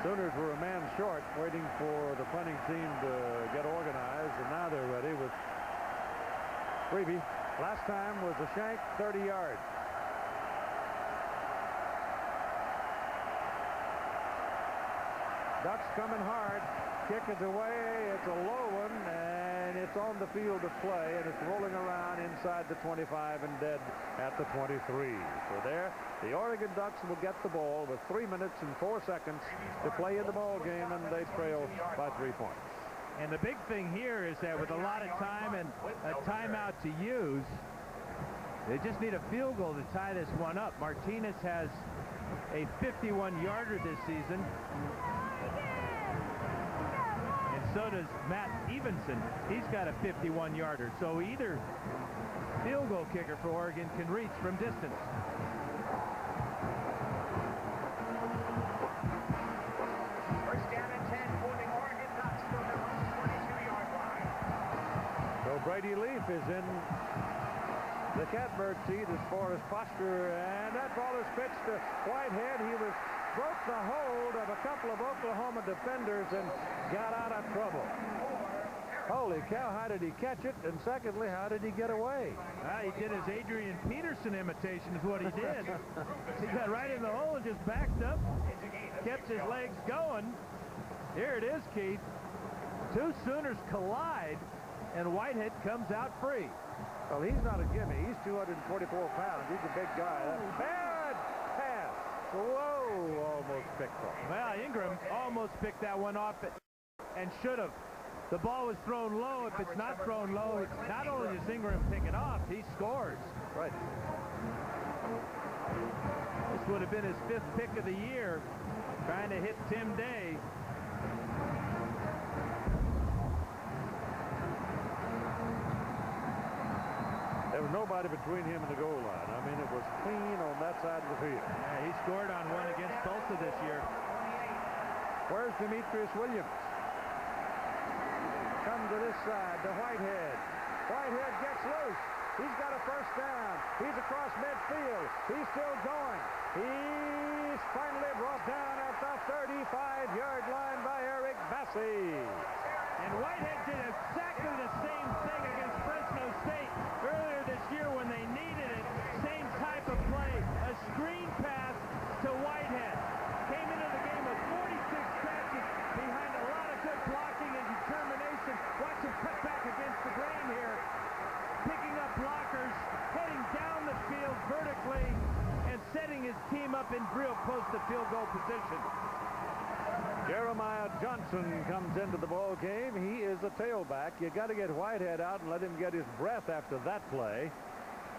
Sooners were a man short, waiting for the punting team to get organized, and now they're ready with Freebie. Last time was a shank, 30 yards. Ducks coming hard. Kick is away. It's a low one, and it's on the field of play, and it's rolling around inside the 25 and dead at the 23. So there, the Oregon Ducks will get the ball with 3 minutes and 4 seconds to play in the ball game, and they trail by 3 points. And the big thing here is that with a lot of time and a timeout to use, they just need a field goal to tie this one up. Martinez has a 51-yarder this season. And so does Matt Evenson. He's got a 51-yarder. So either field goal kicker for Oregon can reach from distance. First down and 10 for the Oregon Ducks from their own 22-yard line. So Brady Leaf is in the catbird seat as far as posture, and that ball is pitched to Whitehead. He broke the hold of a couple of Oklahoma defenders and got out of trouble. Holy cow, how did he catch it? And secondly, how did he get away? He did his Adrian Peterson imitation is what he did. He got right in the hole and just backed up, kept his legs going. Here it is, Keith. Two Sooners collide, and Whitehead comes out free. Well, he's not a gimme. He's 244 pounds. He's a big guy. That's bad pass. Whoa, almost picked off. Well, Ingram almost picked that one off and should have. The ball was thrown low. If it's not thrown low, not only does Ingram pick it off, he scores. Right. This would have been his 5th pick of the year, trying to hit Tim Day. There was nobody between him and the goal line. I mean, it was clean on that side of the field. Yeah, he scored on one against Tulsa this year. Where's Demetrius Williams? Come to this side to Whitehead. Whitehead gets loose. He's got a first down. He's across midfield. He's still going. He's finally brought down at the 35-yard line by Eric Bassey. And Whitehead did exactly the same thing against Fresno State earlier this year when they needed it. Same type of play, a screen pass to Whitehead. Came into the game with 46 catches behind a lot of good blocking and determination. Watch him cut back against the grain here. Picking up blockers, heading down the field vertically, and setting his team up in real close to field goal position. Jeremiah Johnson comes into the ball game. He is a tailback. You got to get Whitehead out and let him get his breath after that play.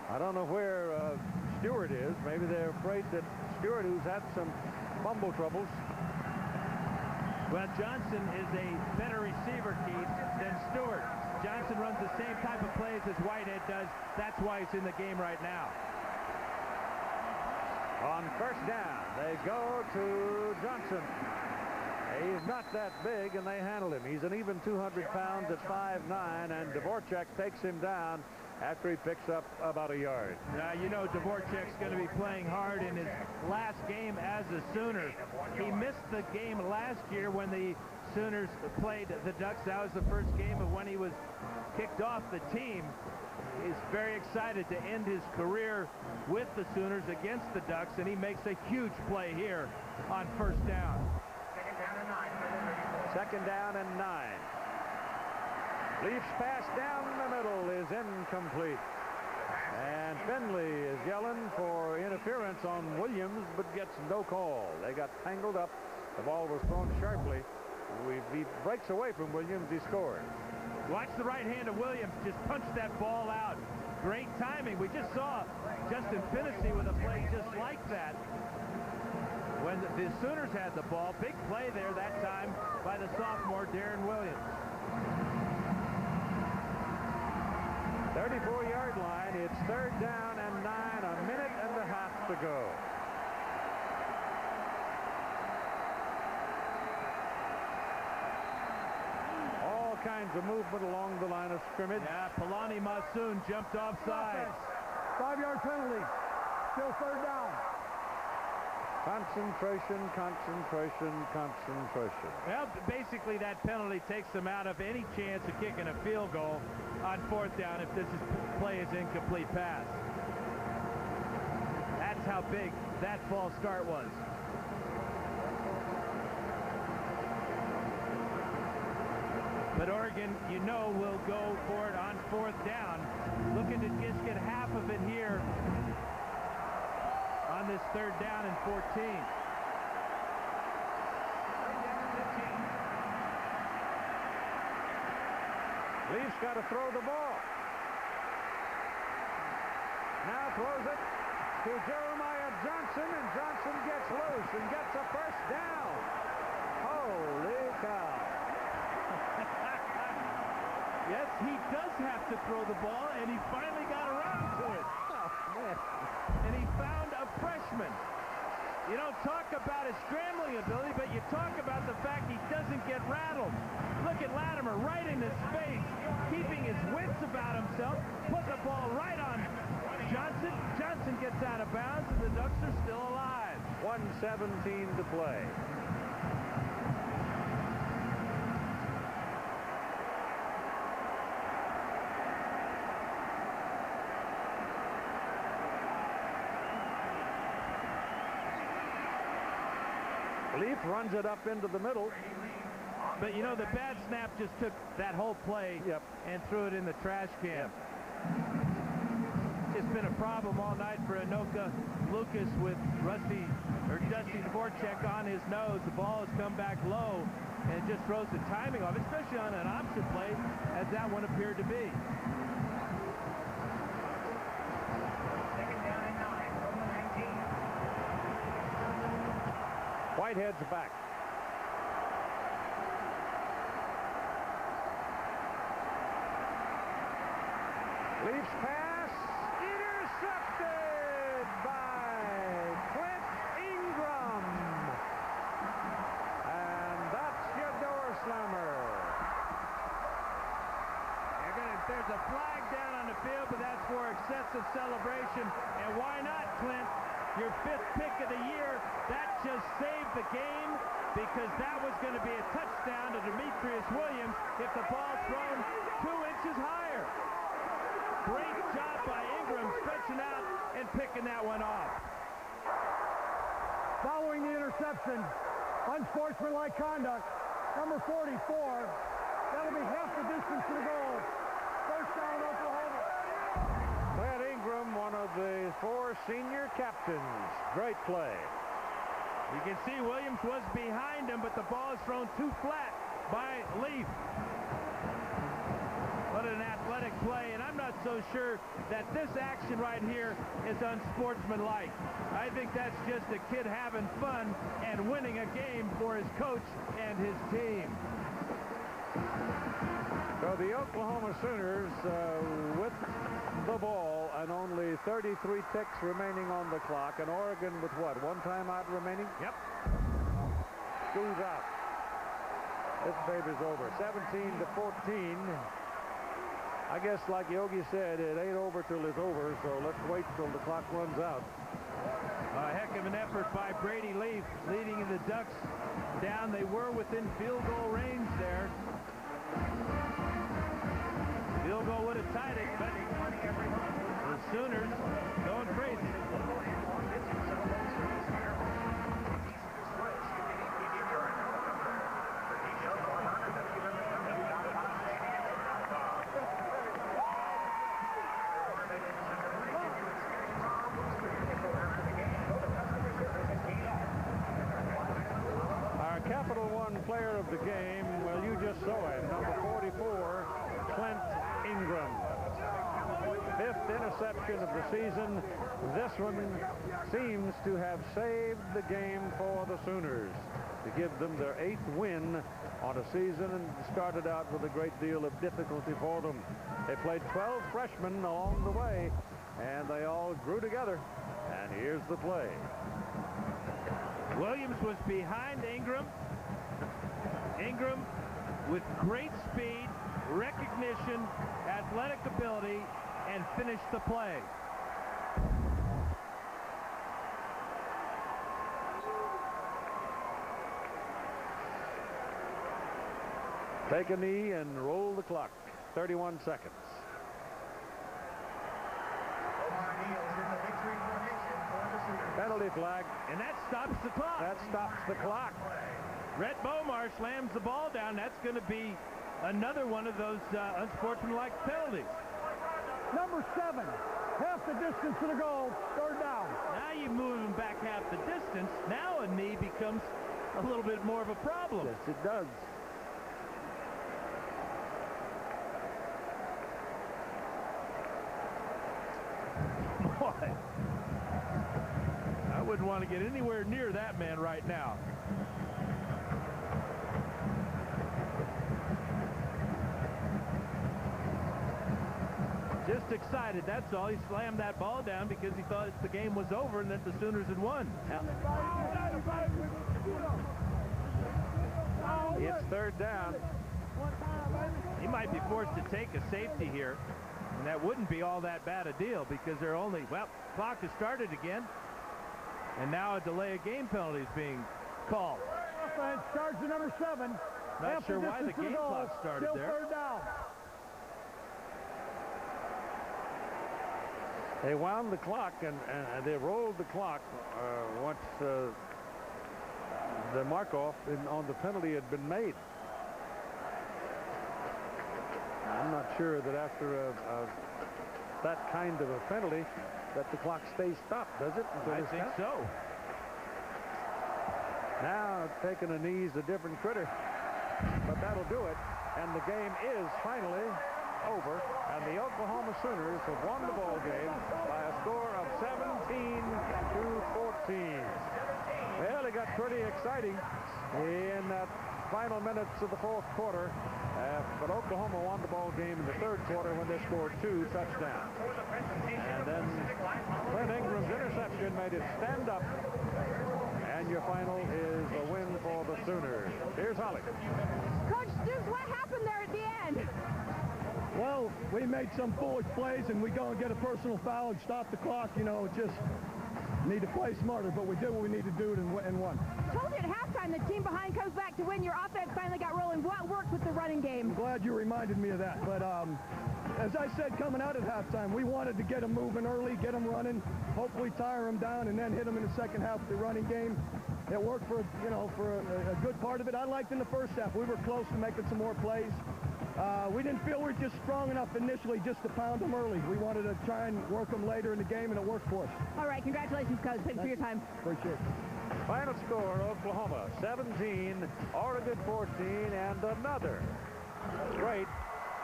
I don't know where Stewart is. Maybe they're afraid that Stewart, who's had some fumble troubles. Well, Johnson is a better receiver, Keith, than Stewart. Johnson runs the same type of plays as Whitehead does. That's why he's in the game right now. On first down, they go to Johnson. He's not that big, and they handle him. He's an even 200 pounds at 5'9", and Dvorak takes him down after he picks up about a yard. You know Dvorak's going to be playing hard in his last game as a Sooner. He missed the game last year when the Sooners played the Ducks. That was the first game of when he was kicked off the team. He's very excited to end his career with the Sooners against the Ducks, and he makes a huge play here on first down. Second down and 9. Leafs pass down the middle is incomplete. And Finley is yelling for interference on Williams, but gets no call. They got tangled up. The ball was thrown sharply. He breaks away from Williams. He scores. Watch the right hand of Williams just punch that ball out. Great timing. We just saw Justin Finney with a play just like that. When the Sooners had the ball, big play there that time by the sophomore Darren Williams. 34-yard line. It's third down and 9. A minute and a half to go. All kinds of movement along the line of scrimmage. Yeah, Palani Masoon jumped offside. 5-yard penalty. Still third down. Concentration, concentration, concentration. Well, basically that penalty takes them out of any chance of kicking a field goal on fourth down if this play is incomplete pass. That's how big that false start was. But Oregon, you know, will go for it on fourth down. Looking to just get half of it here on this third down and 14. Leafs got to throw the ball. Now throws it to Jeremiah Johnson, and Johnson gets loose and gets a first down. Holy cow. Yes, he does have to throw the ball, and he finally got around to it. Oh, man. And he found a freshman. You don't talk about his scrambling ability, but you talk about the fact he doesn't get rattled. Look at Latimer right in his face, keeping his wits about himself, put the ball right on Johnson. Johnson gets out of bounds, and the Ducks are still alive. 1:17 to play. Leaf runs it up into the middle. But, you know, the bad snap just took that whole play and threw it in the trash can. It's been a problem all night for Anoka Lucas with Dusty Dvorak on his nose. The ball has come back low and it just throws the timing off, especially on an option play, as that one appeared to be. Whitehead's back. Leafs pass intercepted by Clint Ingram. And that's your door slammer. There's a flag down on the field, but that's for excessive celebration. And why not, Clint? your 5th pick of the year. That just saved the game because that was going to be a touchdown to Demetrius Williams if the ball's thrown 2 inches higher. Great job by Ingram stretching out and picking that one off. Following the interception, unsportsmanlike conduct, number 44. That'll be half the distance to the goal. First down, Oklahoma. Clint Ingram, one of the 4 senior captains. Great play. You can see Williams was behind him, but the ball is thrown too flat by Leaf. What an athletic play, and I'm not so sure that this action right here is unsportsmanlike. I think that's just a kid having fun and winning a game for his coach and his team. So the Oklahoma Sooners with the ball and only 33 ticks remaining on the clock, and Oregon with what, 1 timeout remaining? Yep. School's out. This baby's over. 17-14. I guess, like Yogi said, it ain't over till it's over, so let's wait till the clock runs out. A heck of an effort by Brady Leaf, leading the Ducks down. They were within field goal range there. Field goal would have tied it, but the Sooners going crazy. Our Capital One player of the game, well, you just saw it, number 44, Clint Ingram. 5th interception of the season. This one seems to have saved the game for the Sooners to give them their 8th win on a season, and started out with a great deal of difficulty for them. They played 12 freshmen along the way, and they all grew together. And here's the play. Williams was behind Ingram. Ingram with great speed, recognition, athletic ability, and finished the play. Take a knee and roll the clock. 31 seconds. Penalty flag. And that stops the clock. That stops the clock. Rhett Bomar slams the ball down. That's going to be another one of those unsportsmanlike penalties. Number 7, half the distance to the goal, 3rd down. Now you move him back half the distance. Now a knee becomes a little bit more of a problem. Yes, it does. Boy, I wouldn't want to get anywhere near that man right now. Just excited, that's all. He slammed that ball down because he thought the game was over and that the Sooners had won. It's 3rd down. He might be forced to take a safety here, and that wouldn't be all that bad a deal because they're only, well, clock has started again, and now a delay of game penalty is being called. Offense, charge to number 7. Not sure why the game clock started there. Still 3rd down. They wound the clock and they rolled the clock once the mark-off on the penalty had been made. I'm not sure that after that kind of a penalty that the clock stays stopped, does it? I think so. Now taking a knee is a different critter, but that'll do it. And the game is finally over, and the Oklahoma Sooners have won the ball game by a score of 17-14. Well, it got pretty exciting in that final minutes of the 4th quarter, but Oklahoma won the ball game in the 3rd quarter when they scored 2 touchdowns. And then Clint Ingram's interception made it stand up, and your final is a win for the Sooners. Here's Holly. Coach Stoops, what happened there at the end? Well, we made some foolish plays, and we go and get a personal foul and stop the clock. You know, just Need to play smarter, but we did what we need to do and won. Told you at halftime the team behind goes back to win. Your offense finally got rolling. What worked with the running game? I'm glad you reminded me of that. But as I said coming out at halftime, we wanted to get them moving early, get them running, hopefully tire them down, and then hit them in the second half of the running game. It worked for a good part of it. I liked in the first half. We were close to making some more plays. We didn't feel we were just strong enough initially just to pound them early. We wanted to try and work them later in the game, and it worked for us. All right, congratulations, Coach. Thanks for your time. Appreciate it. Final score, Oklahoma 17, Oregon 14, and another great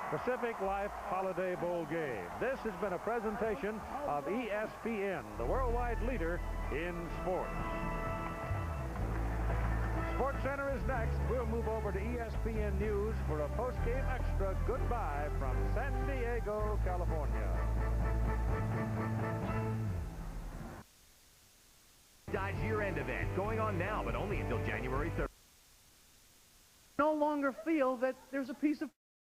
Pacific Life Holiday Bowl game. This has been a presentation of ESPN, the worldwide leader in sports. Sports Center is next. We'll move over to ESPN News for a post-game extra goodbye from San Diego, California. Dodge year-end event going on now, but only until January 3rd. No longer feel that there's a piece of